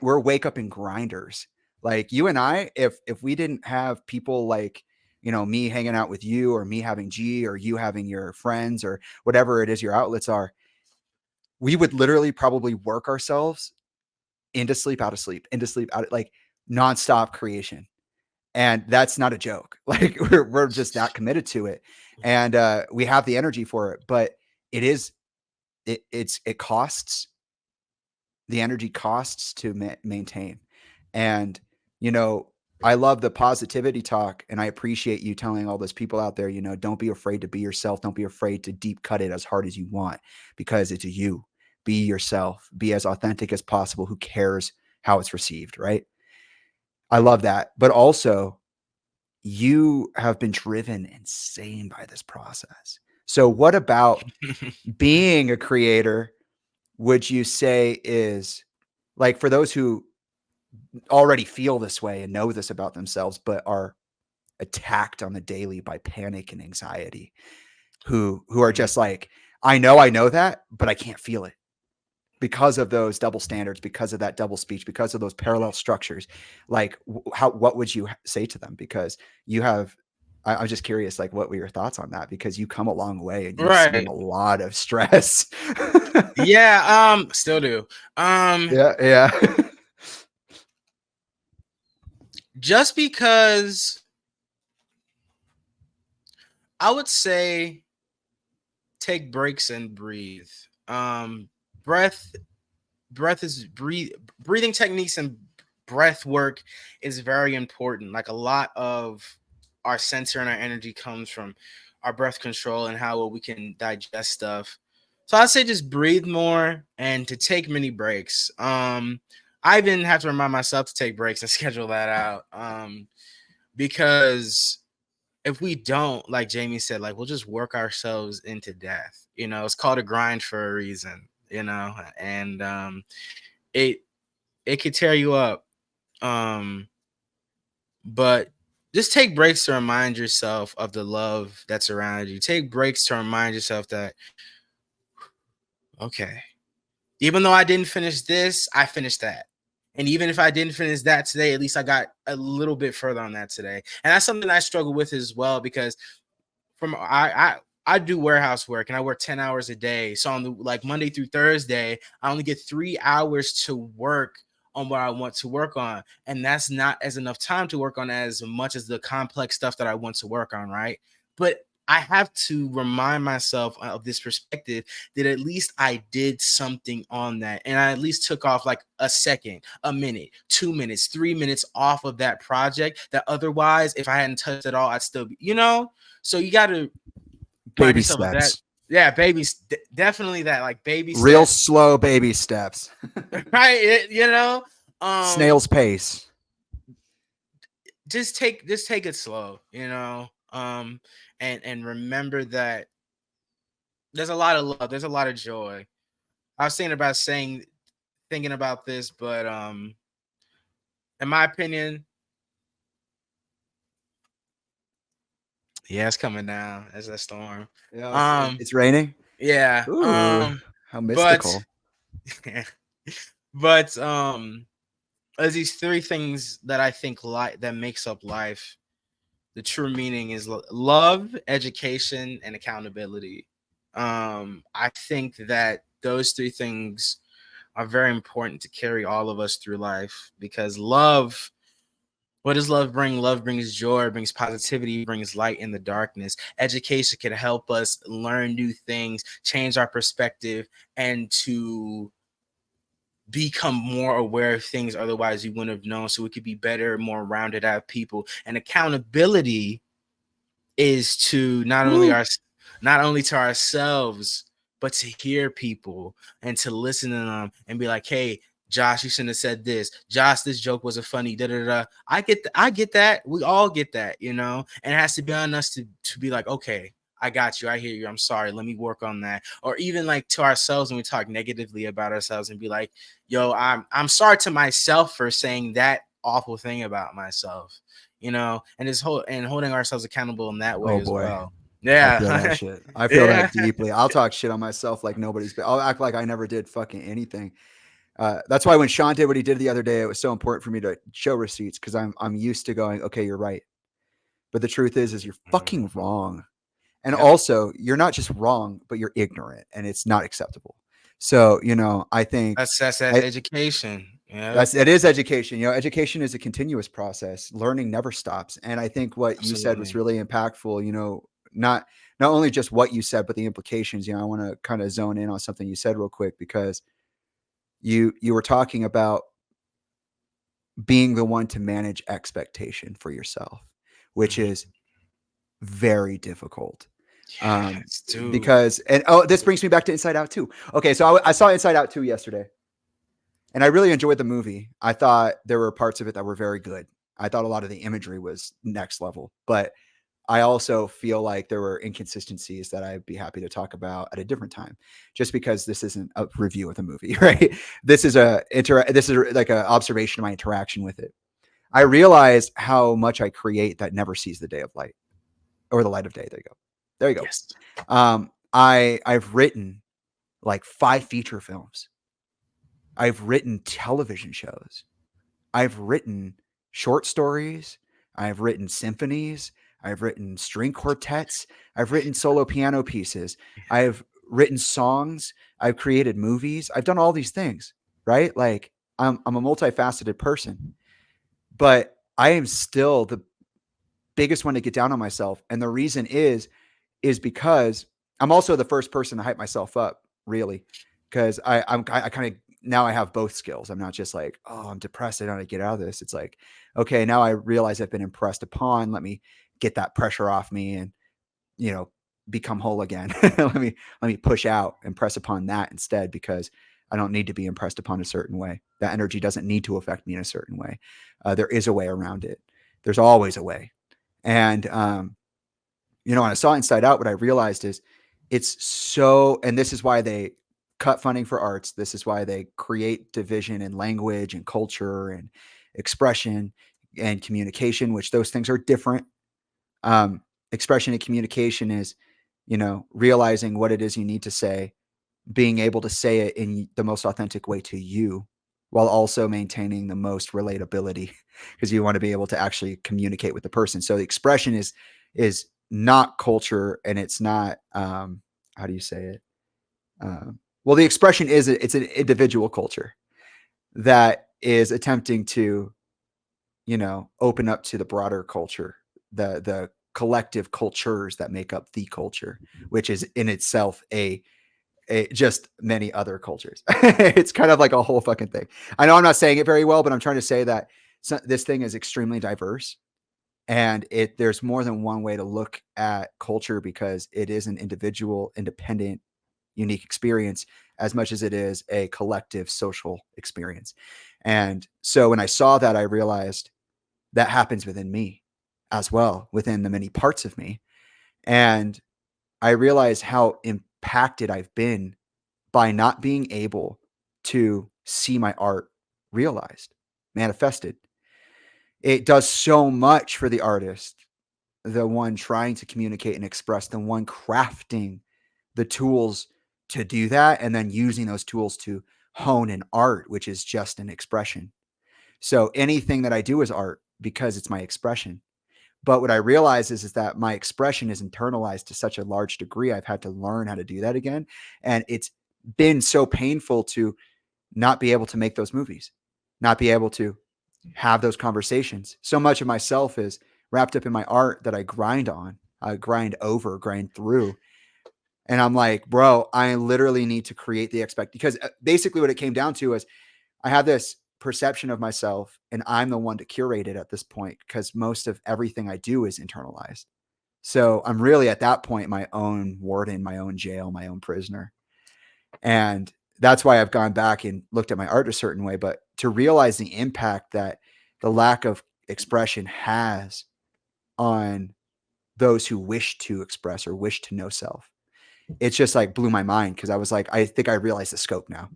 we're wake up and grinders. Like you and I, if we didn't have people like, me hanging out with you, or me having G, or you having your friends, or whatever it is your outlets are, we would literally probably work ourselves into sleep, out of sleep, into sleep, out of, like nonstop creation. And that's not a joke. Like we're just that committed to it. And we have the energy for it, but it costs. The energy costs to maintain. And I love the positivity talk, and I appreciate you telling all those people out there, don't be afraid to be yourself. Don't be afraid to deep cut it as hard as you want, because it's you. Be yourself. Be as authentic as possible. Who cares how it's received, right? I love that. But also, you have been driven insane by this process. So what about being a creator would you say is, like, for those who already feel this way and know this about themselves, but are attacked on the daily by panic and anxiety, who are just like, I know that, but I can't feel it because of those double standards, because of that double speech, because of those parallel structures. Like, what would you say to them? Because you have I was just curious, like, what were your thoughts on that? Because you come a long way and you've seen Right. a lot of stress. Yeah, still do. Yeah, yeah. Just because I would say take breaks and breathe. Breath breath is breathing techniques and breath work is very important. Like a lot of our center and our energy comes from our breath control and how well we can digest stuff. So I'd say just breathe more and to take many breaks. I even have to remind myself to take breaks and schedule that out. Because if we don't, like Jamie said, like we'll just work ourselves into death. It's called a grind for a reason, and it it could tear you up. Um, but just take breaks to remind yourself of the love that's around you. Take breaks to remind yourself that, okay, even though I didn't finish this, I finished that. And even if I didn't finish that today, at least I got a little bit further on that today. And that's something I struggle with as well because I do warehouse work and I work 10 hours a day. So on the like Monday through Thursday, I only get 3 hours to work on what I want to work on. And that's not as enough time to work on as much as the complex stuff that I want to work on, right? But I have to remind myself of this perspective that at least I did something on that. And I at least took off like a second, a minute, 2 minutes, 3 minutes off of that project that otherwise, if I hadn't touched it all, I'd still be, so you got to remind Baby yourself of that. steps. Yeah, babies, definitely that, like baby Real steps, slow baby steps. right? Um, Snail's pace. just take it slow, and remember that there's a lot of love, there's a lot of joy. I was thinking about this, but in my opinion, yeah, it's coming down as a storm. Yeah, Um, it's raining. yeah, Ooh, how but mystical. but as these three things that I think that makes up life, the true meaning is love, education, and accountability. I think that those three things are very important to carry all of us through life because love. What does love bring? Love brings joy, brings positivity, brings light in the darkness. Education can help us learn new things, change our perspective, and to become more aware of things otherwise we wouldn't have known, so we could be better, more rounded out people. And accountability is to not only to ourselves but to hear people and to listen to them and be like, hey, Josh, you shouldn't have said this. Josh, this joke wasn't funny. Da da da. I get that. We all get that, and it has to be on us to be like, okay, I got you. I hear you. I'm sorry. Let me work on that. Or even like to ourselves when we talk negatively about ourselves and be like, yo, I'm sorry to myself for saying that awful thing about myself, and holding ourselves accountable in that way Oh as boy. well. I feel that Yeah. shit. I feel Yeah. that deeply. I'll talk shit on myself like I'll act like I never did fucking anything. That's why when Sean did what he did the other day, it was so important for me to show receipts because I'm used to going, okay, you're right. But the truth is you're fucking wrong. And Yep. also, you're not just wrong, but you're ignorant and it's not acceptable. So, I think That's education. Yeah. it is education. Education is a continuous process. Learning never stops. And I think what you said was Absolutely. really impactful, not not only just what you said, but the implications. I want to kind of zone in on something you said real quick because you were talking about being the one to manage expectation for yourself, which Mhm. is very difficult. Yes, dude. Because this brings me back to Inside Out 2. Okay, so I saw Inside Out 2 yesterday. And I really enjoyed the movie. I thought there were parts of it that were very good. I thought a lot of the imagery was next level, but I also feel like there were inconsistencies that I'd be happy to talk about at a different time, just because this isn't a review of the movie, right? This is like an observation of my interaction with it. I realize how much I create that never sees the day of light or the light of day. There you go. There you go. Yes. I've written like 5 feature films. I've written television shows. I've written short stories. I've written symphonies. I've written string quartets. I've written solo piano pieces. I've written songs. I've created movies. I've done all these things, right? Like I'm a multifaceted person, but I am still the biggest one to get down on myself. And the reason is because I'm also the first person to hype myself up, really, because I kind of now I have both skills. I'm not just like, oh, I'm depressed, I don't know how to get out of this. It's like, okay, now I realize I've been impressed upon. Let me get that pressure off me and, you know, become whole again. let me push out and press upon that instead, because I don't need to be impressed upon a certain way. That energy doesn't need to affect me in a certain way. There is a way around it. There's always a way. And when I saw Inside Out, what I realized is it's so, and this is why they cut funding for arts. This is why they create division in language and culture and expression and communication, which those things are different. Expression and communication is, realizing what it is you need to say, being able to say it in the most authentic way to you, while also maintaining the most relatability, because you want to be able to actually communicate with the person. So the expression is not culture, and it's not how do you say it? Well, the expression it's an individual culture that is attempting to, open up to the broader culture, the collective cultures that make up the culture, which is in itself just many other cultures. It's kind of like a whole fucking thing. I know I'm not saying it very well, but I'm trying to say that this thing is extremely diverse, and there's more than one way to look at culture, because it is an individual, independent, unique experience as much as it is a collective social experience. And so when I saw that, I realized that happens within me as well, within the many parts of me. And I realized how impacted I've been by not being able to see my art realized, manifested. It does so much for the artist, the one trying to communicate and express, the one crafting the tools to do that, and then using those tools to hone an art, which is just an expression. So anything that I do is art because it's my expression. But what I realize is that my expression is internalized to such a large degree. I've had to learn how to do that again. And it's been so painful to not be able to make those movies, not be able to have those conversations. So much of myself is wrapped up in my art that I grind on, I grind over, grind through. And I'm like, bro, I literally need to create the because basically what it came down to is I have this perception of myself, and I'm the one to curate it at this point, because most of everything I do is internalized. So I'm really at that point my own warden, my own jail, my own prisoner. And that's why I've gone back and looked at my art a certain way. But to realize the impact that the lack of expression has on those who wish to express or wish to know self, it's just like blew my mind, because I was like, I think I realize the scope now.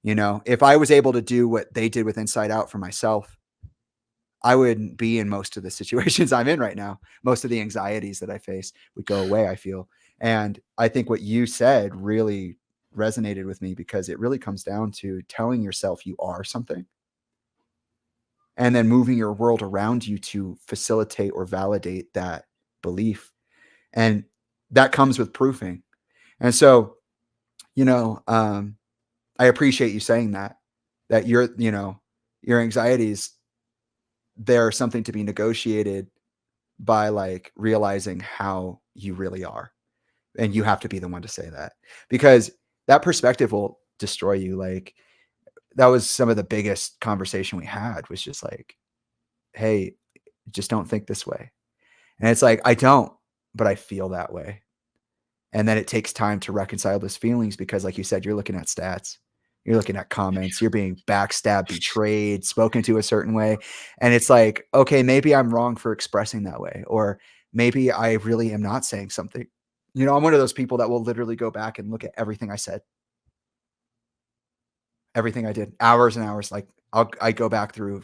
If I was able to do what they did with Inside Out for myself, I wouldn't be in most of the situations I'm in right now. Most of the anxieties that I face would go away, I feel. And I think what you said really resonated with me, because it really comes down to telling yourself you are something, and then moving your world around you to facilitate or validate that belief. And that comes with proofing. And so, I appreciate you saying that your anxieties, they're something to be negotiated by, like, realizing how you really are. And you have to be the one to say that, because that perspective will destroy you. Like, that was some of the biggest conversation we had, was just like, hey, just don't think this way. And it's like, I don't, but I feel that way. And then it takes time to reconcile those feelings, because, like you said, you're looking at stats, you're looking at comments, you're being backstabbed, betrayed, spoken to a certain way. And it's like, okay, maybe I'm wrong for expressing that way, or maybe I really am not saying something. I'm one of those people that will literally go back and look at everything I said, everything I did, hours and hours. Like, I go back through,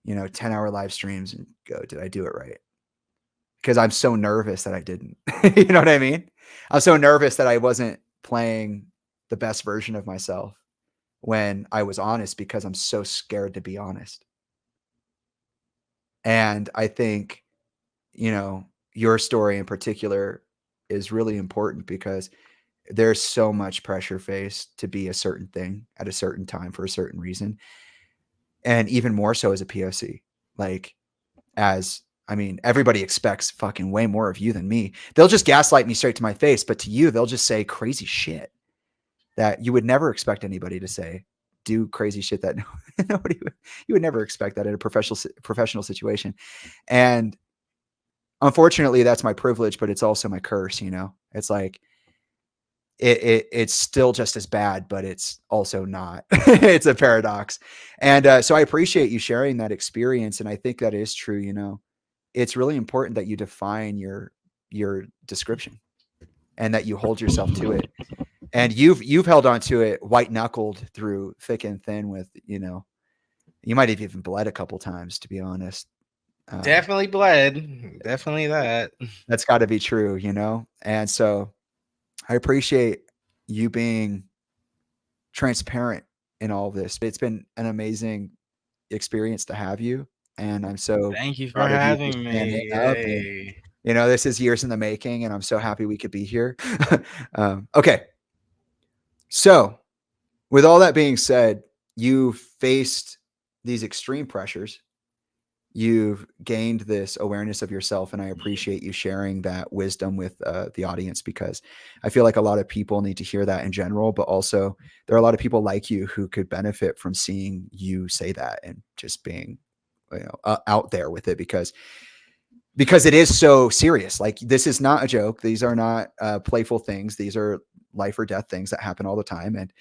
10-hour live streams and go, did I do it right? Because I'm so nervous that I didn't. You know what I mean? I'm so nervous that I wasn't playing the best version of myself when I was honest, because I'm so scared to be honest. And I think, you know, your story in particular is really important because there's so much pressure faced to be a certain thing at a certain time for a certain reason. And even more so as a POC. Like, as I mean, everybody expects fucking way more of you than me. They'll just gaslight me straight to my face, but to you, they'll just say crazy shit that you would never expect anybody to say. Do crazy shit that nobody would, you would never expect that in a professional situation. And unfortunately, that's my privilege, but it's also my curse. You know, it's like it's still just as bad, but it's also not. It's a paradox. And so I appreciate you sharing that experience, and I think that is true. You know, it's really important that you define your description and that you hold yourself to it. And you've held on to it white knuckled through thick and thin with, you know, you might have even bled a couple times, to be honest. Definitely bled. Definitely that. That's got to be true, you know? And so I appreciate you being transparent in all of this. It's been an amazing experience to have you. And I'm so Thank you for proud of you for having standing me. up. And, Hey. you know, this is years in the making, and I'm so happy we could be here. Okay. So, with all that being said, you faced these extreme pressures. You've gained this awareness of yourself, and I appreciate you sharing that wisdom with the audience, because I feel like a lot of people need to hear that in general, but also there are a lot of people like you who could benefit from seeing you say that and just being, you know, out there with it, because it is so serious. Like, this is not a joke. These are not playful things. These are life or death things that happen all the time. And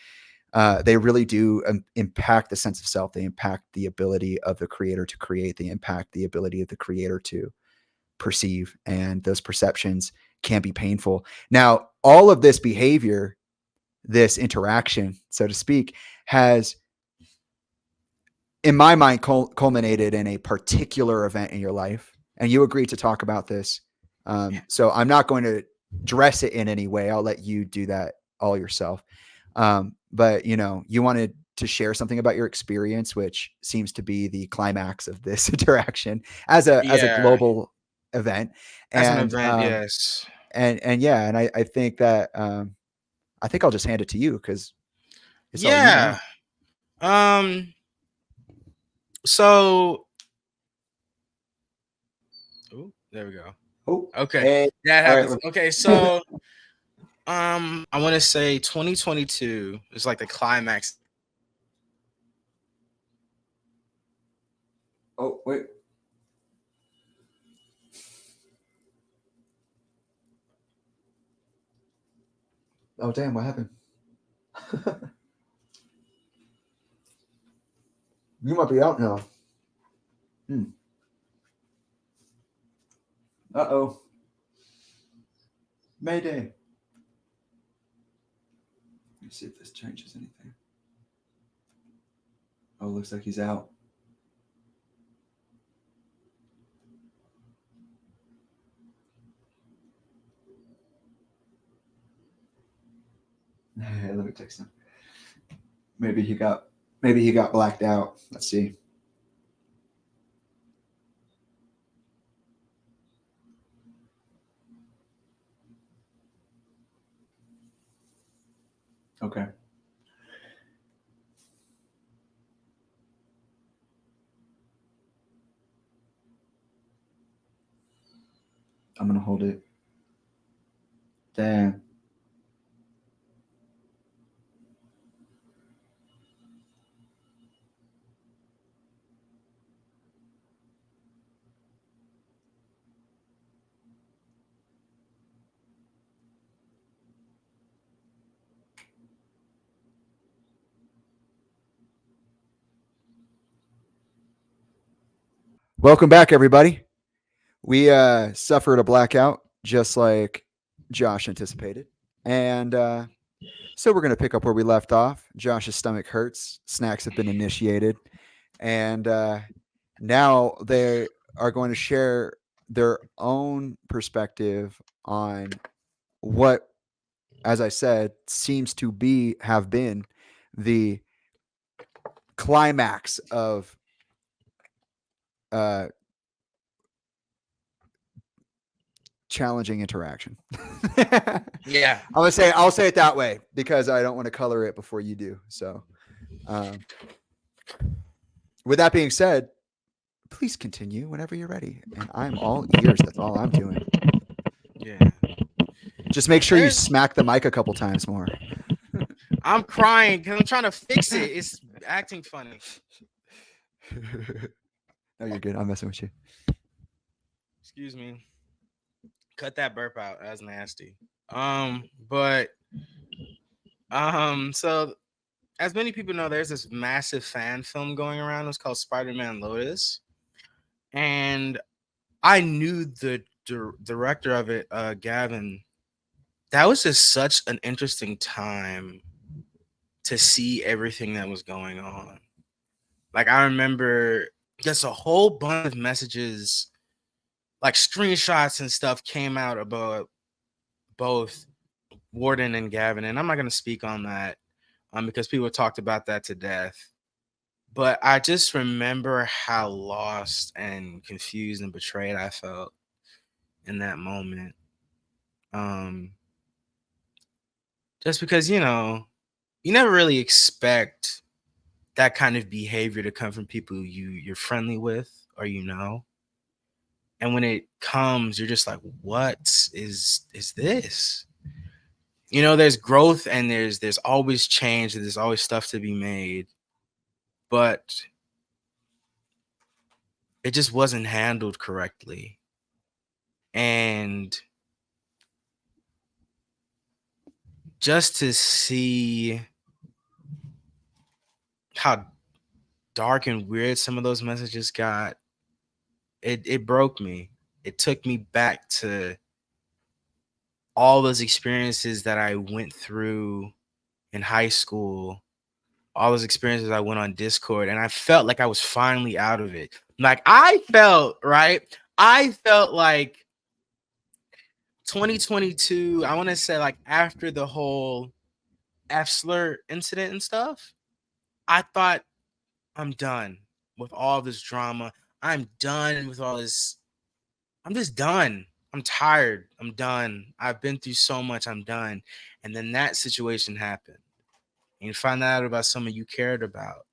they really do impact the sense of self. They impact the ability of the creator to create. They impact the ability of the creator to perceive. And those perceptions can be painful. Now, all of this behavior, this interaction, so to speak, has, in my mind, culminated in a particular event in your life. And you agreed to talk about this. So I'm not going to dress it in any way. I'll let you do that all yourself. But you know, you wanted to share something about your experience, which seems to be the climax of this interaction as a Yeah. global event. As an And event, yes. and yeah, and I think that I think I'll just hand it to you because it's all you, man. Yeah. Um, so ooh, there we go. Oh, Okay. hey, That all right. happens. Okay, so I want to say 2022 is like the climax. Oh, wait. Oh, damn, what happened? You might be out now. Uh-oh. Mayday. Let me see if this changes anything. Oh, looks like he's out. Hey, let me text him. Maybe he got blacked out. Let's see. Okay. I'm gonna hold it. Damn. Welcome back, everybody. We suffered a blackout just like Josh anticipated. And so we're gonna pick up where we left off. Josh's stomach hurts, snacks have been initiated, and now they are going to share their own perspective on what, as I said, seems to have been the climax of challenging interaction. Yeah. I'll say it that way because I don't want to color it before you do. So, with that being said, please continue whenever you're ready, and I'm all ears. That's all I'm doing. Yeah. Just make sure you There's smack the mic a couple times more. I'm crying because I'm trying to fix it. It's acting funny. No, you're good. I'm messing with you. Excuse me. Cut that burp out. That's nasty. But so as many people know, there's this massive fan film going around. It's called Spider-Man Lotus, and I knew the director of it, Gavin. That was just such an interesting time to see everything that was going on. Like I remember just a whole bunch of messages, like screenshots and stuff came out about both Warden and Gavin, and I'm not going to speak on that because people talked about that to death. But I just remember how lost and confused and betrayed I felt in that moment. Just because, you never really expect that kind of behavior to come from people you're friendly with or and when it comes, you're just like, what is this? There's growth and there's always change and there's always stuff to be made, but it just wasn't handled correctly. And just to see how dark and weird some of those messages got, it broke me. It took me back to all those experiences that I went through in high school, all those experiences I went on Discord, and I felt like I was finally out of it. Like I felt like 2022, I want to say like after the whole F slur incident and stuff, I thought I'm done with all this drama. I'm done with all this. I'm just done. I'm tired. I'm done. I've been through so much. I'm done. And then that situation happened. And you find out about someone you cared about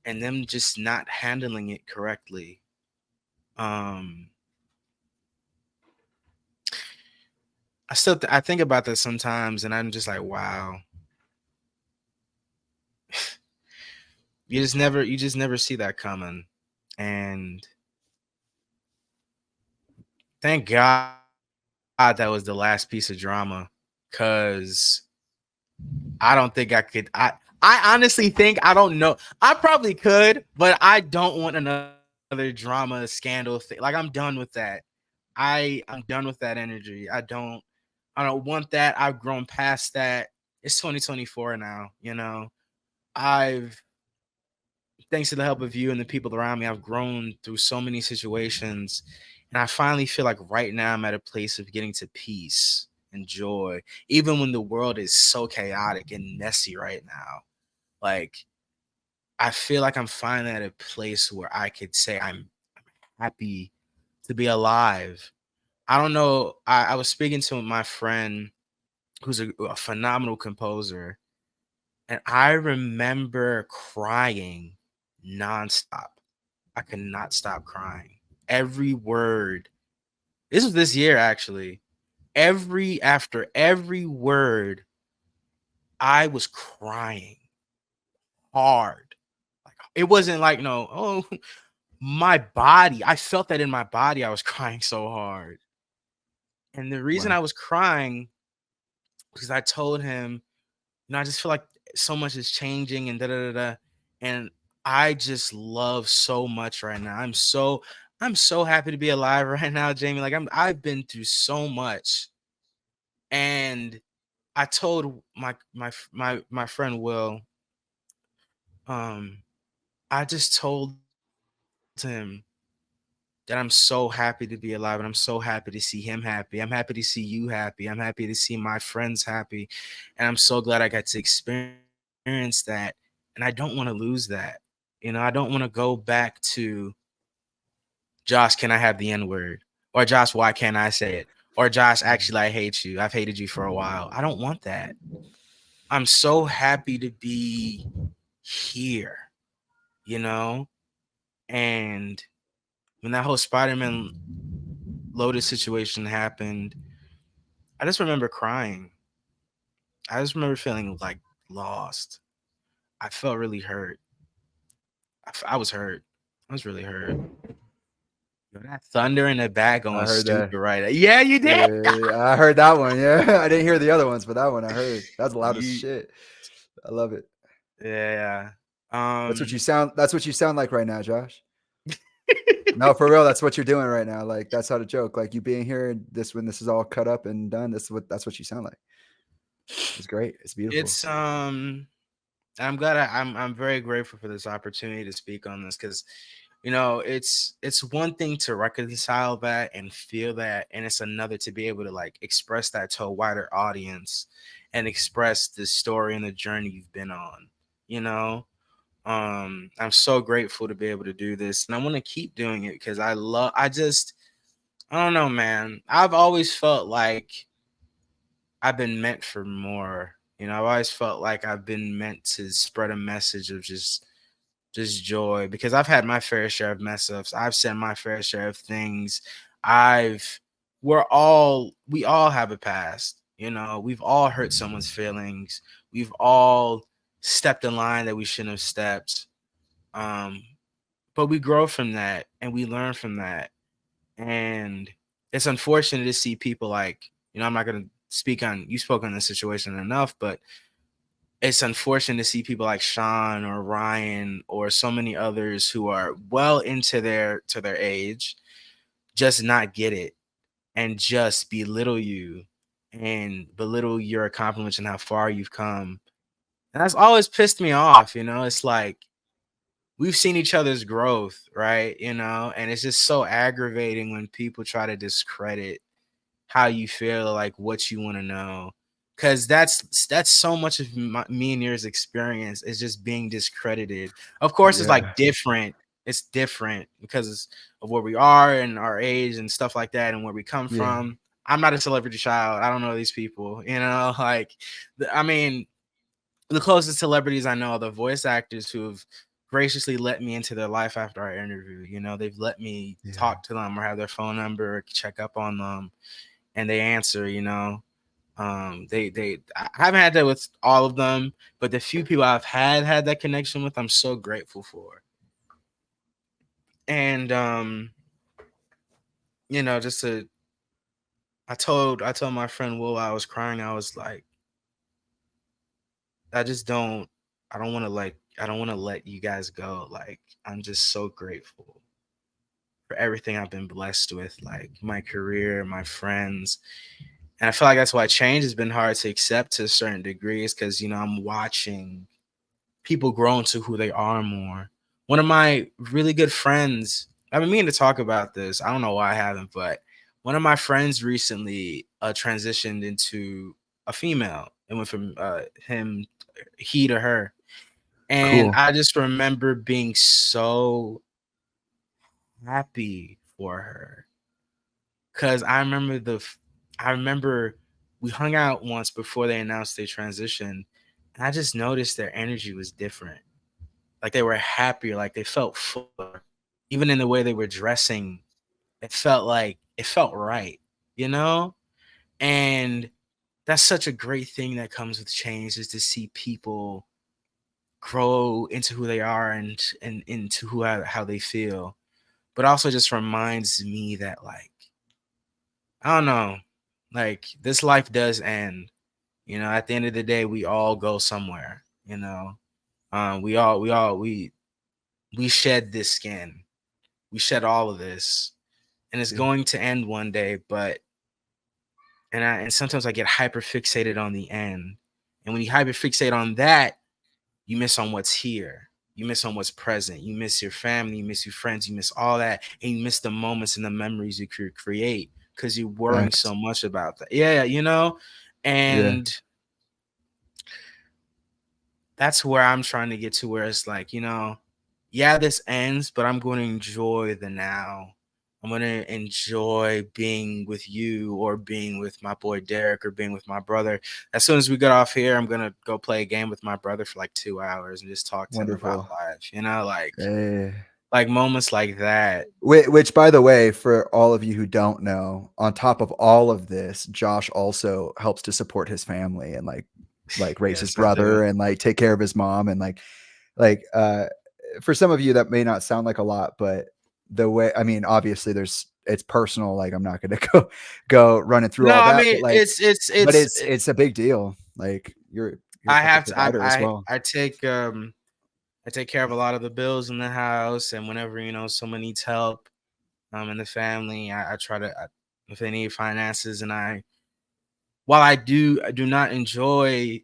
and them just not handling it correctly. I think about that sometimes and I'm just like, wow. You just never see that coming. And thank God that was the last piece of drama, because I don't think I could. I honestly think, I don't know. I probably could, but I don't want another drama scandal thing. Like I'm done with that. I'm done with that energy. I don't want that. I've grown past that. It's 2024 now. Thanks to the help of you and the people around me, I've grown through so many situations. And I finally feel like right now I'm at a place of getting to peace and joy, even when the world is so chaotic and messy right now. Like, I feel like I'm finally at a place where I could say I'm happy to be alive. I don't know. I was speaking to my friend who's a phenomenal composer, and I remember crying nonstop. I could not stop crying. Every word. This was this year, actually. After every word, I was crying hard. Like it wasn't like my body. I felt that in my body. I was crying so hard. And the reason Wow. I was crying because I told him, I just feel like so much is changing and da da da da. And I just love so much right now. I'm so happy to be alive right now, Jamie. Like I've been through so much. And I told my friend Will, I just told him that I'm so happy to be alive and I'm so happy to see him happy. I'm happy to see you happy. I'm happy to see my friends happy. And I'm so glad I got to experience that. And I don't want to lose that. I don't want to go back to Josh, can I have the N-word? Or Josh, why can't I say it? or Josh, actually, I hate you. I've hated you for a while. I don't want that. I'm so happy to be here, you know? And when that whole Spider-Man Lotus situation happened, I just remember crying. I just remember feeling like lost. I felt really hurt. I was hurt. I was really hurt. Yo, that thunder in the back I going heard that. stupid, right? Yeah, you did. Yeah, I heard that one. Yeah, I didn't hear the other ones, but that one I heard. That's loud as You, shit. I love it. yeah. That's what you Um, sound. That's what you sound like right now, Josh. No, for real. That's what you're doing right now. Like that's not a joke. Like you being here, this when this is all cut up and done. That's what you sound like. It's great. It's beautiful. it's I'm glad I'm very grateful for this opportunity to speak on this because it's one thing to reconcile that and feel that, and it's another to be able to like express that to a wider audience and express the story and the journey you've been on. You know, I'm so grateful to be able to do this, and I want to keep doing it because I don't know, man. I've always felt like I've been meant for more. I've always felt like I've been meant to spread a message of just joy because I've had my fair share of mess ups. I've said my fair share of things. I've we all have a past. We've all hurt someone's feelings. We've all stepped in line that we shouldn't have stepped. Um, but we grow from that and we learn from that. And it's unfortunate to see people like, I'm not gonna you spoke on the situation enough, but it's unfortunate to see people like Sean or Ryan or so many others who are well into their age just not get it and just belittle you and belittle your accomplishments and how far you've come. And that's always pissed me off. It's like we've seen each other's growth, right? And it's just so aggravating when people try to discredit how you feel, like what you want to know, because that's so much of me and yours experience is just being discredited. Of course, it's like Yeah. different. It's different because of where we are and our age and stuff like that, and where we come Yeah. from. I'm not a celebrity child. I don't know these people. Like, I mean, the closest celebrities I know are the voice actors who have graciously let me into their life after our interview. They've let me Yeah. talk to them or have their phone number, or check up on them, and they answer. I haven't had that with all of them, but the few people I've had that connection with, I'm so grateful for. And just to I told my friend Will I was crying. I was like, I just don't I don't want to let you guys go. Like, I'm just so grateful for everything I've been blessed with, like my career, my friends. And I feel like that's why change has been hard to accept to a certain degree, is because I'm watching people grow into who they are more. One of my really good friends, I've been meaning to talk about this. I don't know why I haven't, but one of my friends recently transitioned into a female and went from he to her. And Cool. I just remember being so happy for her because I remember we hung out once before they announced their transition, and I just noticed their energy was different. Like they were happier, like they felt fuller. Even in the way they were dressing, it felt right, you know? And that's such a great thing that comes with change, is to see people grow into who they are and into how they feel. But also just reminds me that, like, I don't know, like this life does end. At the end of the day, we all go somewhere, we shed this skin. We shed all of this, and it's Yeah. going to end one day. But and sometimes I get hyper fixated on the end, and when you hyper fixate on that, you miss on what's here. You miss on what's present. You miss your family. You miss your friends. You miss all that, and you miss the moments and the memories you create because you're worrying Facts. so much about that. Yeah, Yeah. and that's where I'm trying to get to, where it's like, yeah, this ends, but I'm going to enjoy the now. I'm gonna enjoy being with you or being with my boy Derek or being with my brother. As soon as we get off here, I'm gonna go play a game with my brother for like 2 hours and just talk to him about Wonderful. life. You know, Eh. like moments like that. Which, by the way, for all of you who don't know, on top of all of this, Josh also helps to support his family and like raise his Yes, I do. brother and like take care of his mom and like for some of you that may not sound like a lot, but the way, I mean, obviously it's personal. Like I'm not gonna go running through No, all I that, mean but like but it's it's a big deal. Like you're a I fucking have to provider as well. I take care of a lot of the bills in the house, and whenever someone needs help in the family, I try to if they need finances, and while I do not enjoy,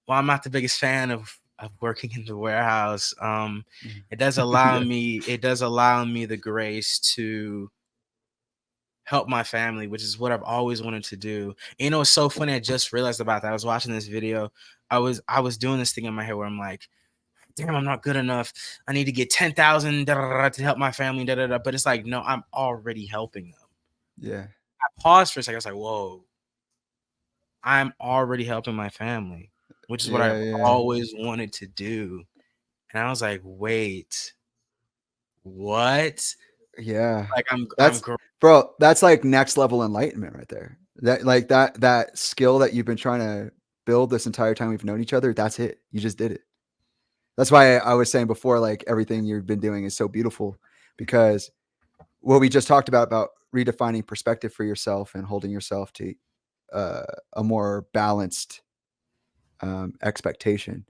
well, I'm not the biggest fan of working in the warehouse. Mhm. Yeah. It does allow me the grace to help my family, which is what I've always wanted to do. And, it's so funny. I just realized about that. I was watching this video. I was doing this thing in my head where I'm like, damn, I'm not good enough. I need to get 10,000 to help my family. Da, da, da. But it's like, no, I'm already helping them. Yeah. I paused for a second. I was like, whoa, I'm already helping my family, which is what Yeah, I've yeah. always wanted to do. And I was like, wait, what? Yeah. Like I'm That's bro, that's like next level enlightenment right there. That like that skill that you've been trying to build this entire time we've known each other, that's it. You just did it. That's why I was saying before, like everything you've been doing is so beautiful because what we just talked about redefining perspective for yourself and holding yourself to uh, a more balanced expectation.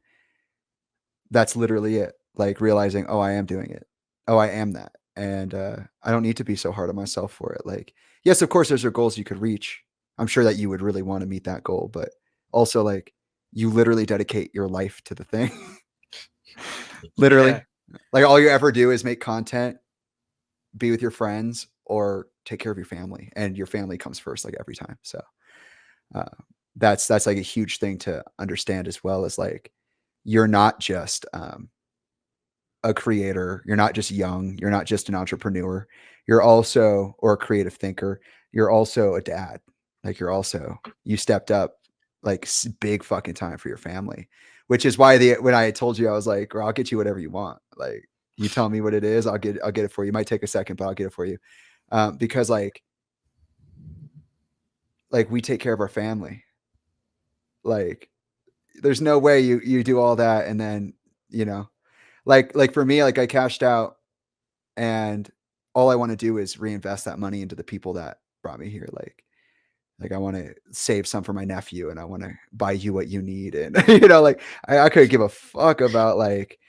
That's literally it. Like realizing, oh, I am doing it. Oh, I am that. And I don't need to be so hard on myself for it. Like, yes, of course, there's your goals you could reach. I'm sure that you would really want to meet that goal, but also like you literally dedicate your life to the thing. yeah. Literally. Like all you ever do is make content, be with your friends, or take care of your family. And your family comes first, like every time. So uh, that's like a huge thing to understand as well as like you're not just a creator. You're not just young. You're not just an entrepreneur. You're also, or a creative thinker. You're also a dad. Like you stepped up like big fucking time for your family, which is why when I told you, I was like, I'll get you whatever you want. Like you tell me what it is. I'll get it for you. It might take a second, but I'll get it for you. Because like we take care of our family. Like there's no way you do all that. And then, you know, like for me, like I cashed out and all I want to do is reinvest that money into the people that brought me here. Like I want to save some for my nephew and I want to buy you what you need. And like I could give a fuck about like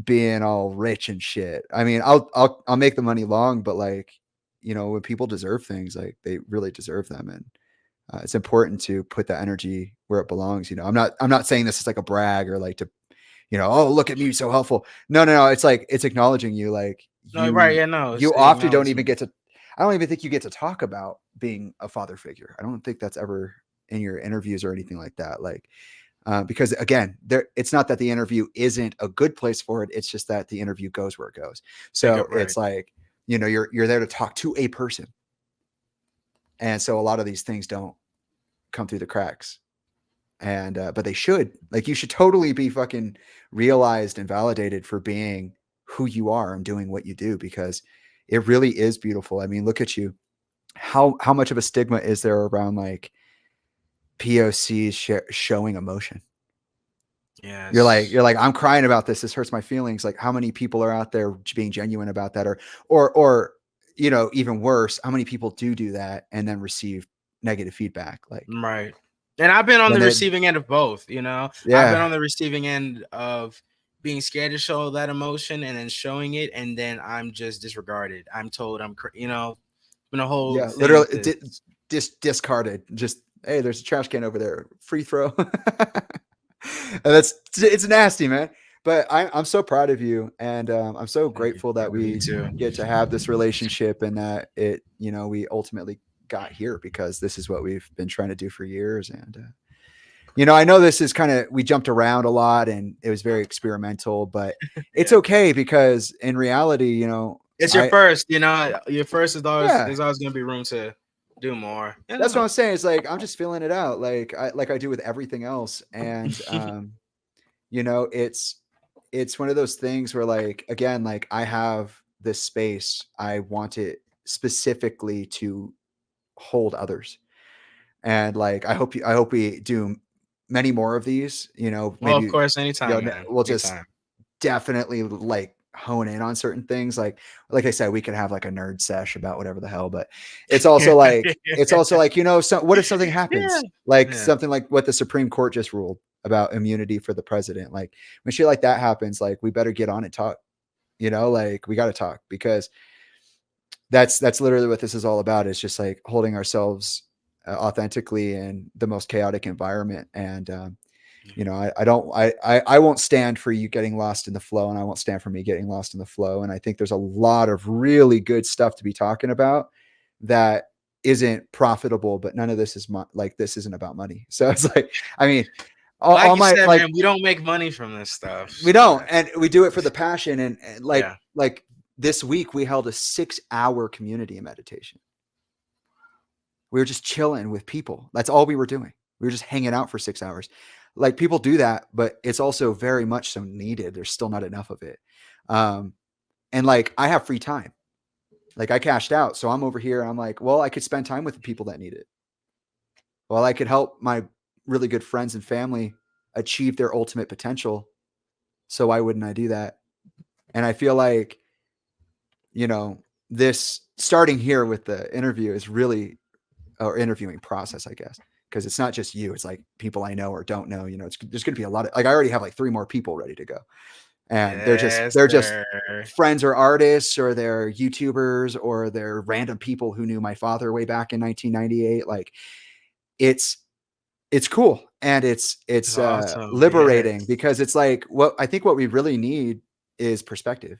being all rich and shit. I mean, I'll make the money long, but like, when people deserve things, like they really deserve them. And it's important to put that energy where it belongs. I'm not saying this is like a brag or like to, oh, look at me, so helpful. No. It's like, it's acknowledging you. Like No, right. Yeah, no, it's you the often don't even acknowledgement. get to, I don't even think you get to talk about being a father figure. I don't think that's ever in your interviews or anything like that. Like, because again, it's not that the interview isn't a good place for it. It's just that the interview goes where it goes. Pick So up right. it's like, you're there to talk to a person. And so a lot of these things don't come through the cracks. And but they should. Like you should totally be fucking realized and validated for being who you are and doing what you do because it really is beautiful. I mean, look at you. How much of a stigma is there around like POCs showing emotion? Yes. You're like, I'm crying about this. This hurts my feelings. Like, how many people are out there being genuine about that, or even worse, how many people do that and then receive negative feedback? Like, Right. And I've been on then the they, receiving end of both. I've been yeah, on the receiving end of being scared to show that emotion and then showing it, and then I'm just disregarded. I'm told been a whole yeah, thing literally with this. discarded. Just hey, there's a trash can over there. Free throw. And it's nasty, man. But I'm so proud of you, and I'm so Thank you. grateful that Me we too. get to have this relationship, and that we ultimately got here because this is what we've been trying to do for years. And I know this is kind of we jumped around a lot, and it was very experimental, but it's Yeah. okay because in reality, It's your first, you know. Your first is always Yeah. there's always gonna be room to do more. That's what I'm saying. It's like I'm just feeling it out, like I do with everything else, and you know, it's one of those things where, like, again, like I have this space, I want it specifically to hold others, and like I hope we do many more of these. You know, Well, of maybe course, anytime, man. we'll just Anytime. definitely like hone in on certain things. Like I said, we could have like a nerd sesh about whatever the hell, but it's also like, you know, so what if something Yeah. happens? Like Yeah. something like what the Supreme Court just ruled about immunity for the president. Like when shit like that happens, like we better get on and talk. You know, like we got to talk, because that's literally what this is all about. It's just like holding ourselves authentically in the most chaotic environment. And you know, I won't stand for you getting lost in the flow, and I won't stand for me getting lost in the flow. And I think there's a lot of really good stuff to be talking about that isn't profitable, but none of this is like, this isn't about money. So it's like, I mean, Like all you my, said, like, man, we don't make money from this stuff. we So don't, and we do it for the passion. And yeah. like this week we held a 6-hour community meditation. We were just chilling with people. That's all we were doing. We were just hanging out for 6 hours. Like people do that, but it's also very much so needed. There's still not enough of it. And like I have free time. Like I cashed out. So I'm over here. I'm like, well, I could spend time with the people that need it. Well, I could help my really good friends and family achieve their ultimate potential. So why wouldn't I do that? And I feel like, you know, this starting here with the interview is really, or interviewing process, I guess, because it's not just you. It's like people I know or don't know. You know, there's going to be a lot of, like, I already have like 3 more people ready to go, and Yes, they're just sir. friends or artists, or they're YouTubers, or they're random people who knew my father way back in 1998. Like it's cool, and it's awesome. liberating, Yes. because it's like what I think what we really need is perspective.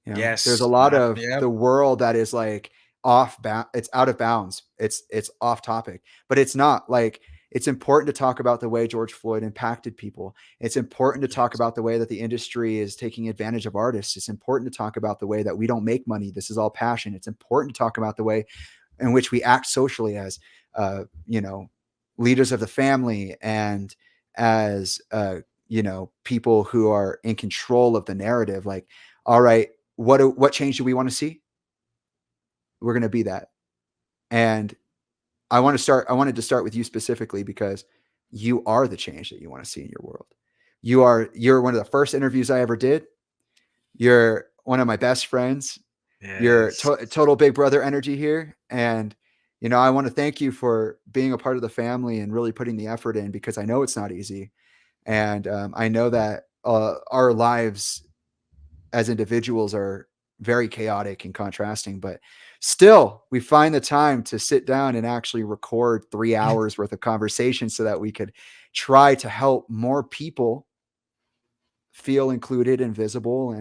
You know, there's a Yes. lot of Yep. the world that is like it's out of bounds. It's off topic, but it's not. Like it's important to talk about the way George Floyd impacted people. It's important to talk Yes. about the way that the industry is taking advantage of artists. It's important to talk about the way that we don't make money. This is all passion. It's important to talk about the way in which we act socially as you know, leaders of the family, and as you know, people who are in control of the narrative. Like, all right, what change do we want to see? We're going to be that. And I wanted to start with you specifically, because you are the change that you want to see in your world. You're one of the first interviews I ever did. You're one of my best friends. You're Yes. total big brother energy here. And you know, I want to thank you for being a part of the family and really putting the effort in, because I know it's not easy. And I know that our lives as individuals are very chaotic and contrasting, but still we find the time to sit down and actually record 3 hours worth of conversation, so that we could try to help more people feel included and visible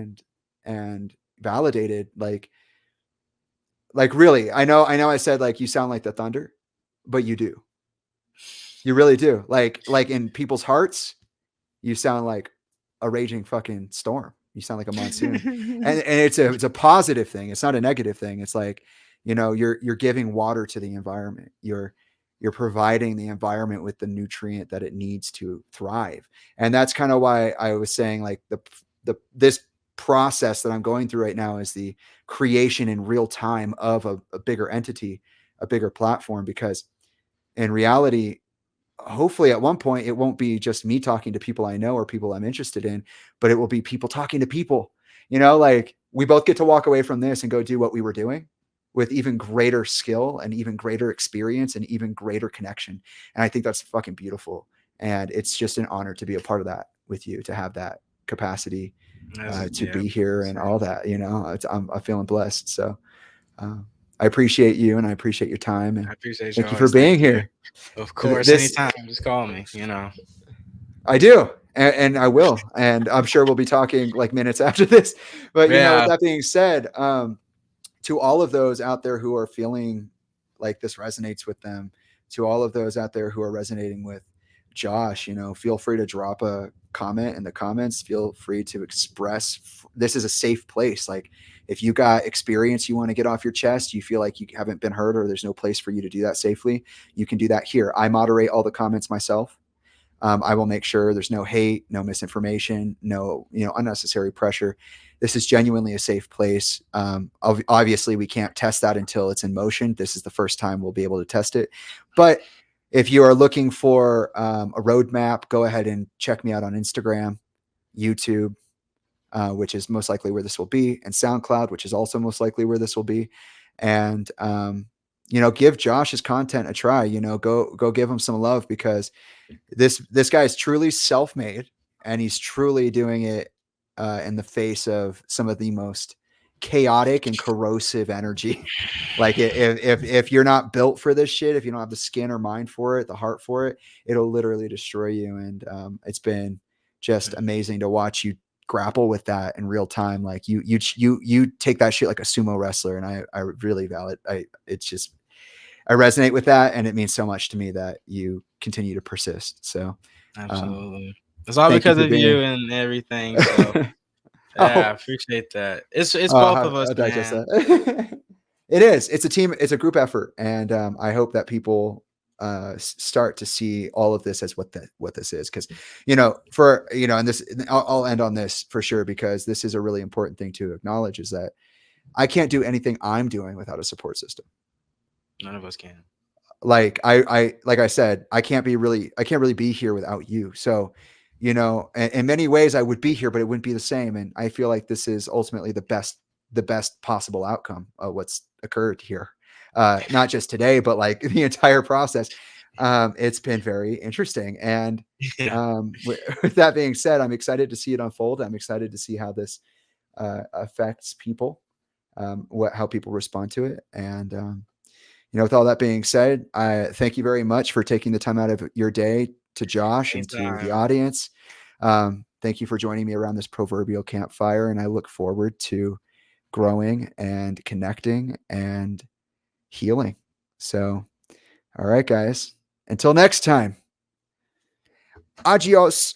and validated. Like really, I said, like, you sound like the thunder, but you do. You really do. Like in people's hearts, you sound like a raging fucking storm. You sound like a monsoon. And it's a positive thing. It's not a negative thing. It's like, you know, you're giving water to the environment. You're providing the environment with the nutrient that it needs to thrive. And that's kind of why I was saying, like, this process that I'm going through right now is the creation in real time of a bigger entity, a bigger platform, because in reality, hopefully at one point it won't be just me talking to people I know or people I'm interested in, but it will be people talking to people. You know, like we both get to walk away from this and go do what we were doing with even greater skill and even greater experience and even greater connection. And I think that's fucking beautiful. And it's just an honor to be a part of that with you, to have that capacity to be here and all that. You know, I'm feeling blessed. So I appreciate you, and I appreciate your time, and I appreciate thank you yours. for being Thank you. here. Of course, This anytime. Just call me. You know. I do, and I will, and I'm sure we'll be talking like minutes after this. But you know, with Yeah. that being said, to all of those out there who are feeling like this resonates with them, to all of those out there who are resonating with Josh, you know, feel free to drop a comment in the comments. Feel free to express. This is a safe place. Like, if you got experience you want to get off your chest, you feel like you haven't been hurt or there's no place for you to do that safely, you can do that here. I moderate all the comments myself. I will make sure there's no hate, no misinformation, no, you know, unnecessary pressure. This is genuinely a safe place. Obviously, we can't test that until it's in motion. This is the first time we'll be able to test it. But if you are looking for a roadmap, go ahead and check me out on Instagram, YouTube, which is most likely where this will be, and SoundCloud, which is also most likely where this will be. And you know, give Josh's content a try. You know, go give him some love, because this guy is truly self-made, and he's truly doing it in the face of some of the most chaotic and corrosive energy. Like, if you're not built for this shit, if you don't have the skin or mind for it, the heart for it, it'll literally destroy you. And it's been just amazing to watch you grapple with that in real time. Like, you take that shit like a sumo wrestler, and I really valid. I resonate with that, and it means so much to me that you continue to persist. So absolutely, it's all because of you and everything. So yeah, I appreciate that. It's both of us, man. It is. It's a team. It's a group effort, and I hope that people start to see all of this as what this is. Because, you know, and this, I'll end on this for sure, because this is a really important thing to acknowledge, is that I can't do anything I'm doing without a support system. None of us can. Like I said, I can't really be here without you. So, you know, in many ways I would be here, but it wouldn't be the same. And I feel like this is ultimately the best possible outcome of what's occurred here. Not just today, but like the entire process. It's been very interesting. And with that being said, I'm excited to see it unfold. I'm excited to see how this affects people, how people respond to it. And, you know, with all that being said, I thank you very much for taking the time out of your day, to Josh and to the audience. Thank you for joining me around this proverbial campfire. And I look forward to growing and connecting and healing. So, all right, guys, until next time, adios.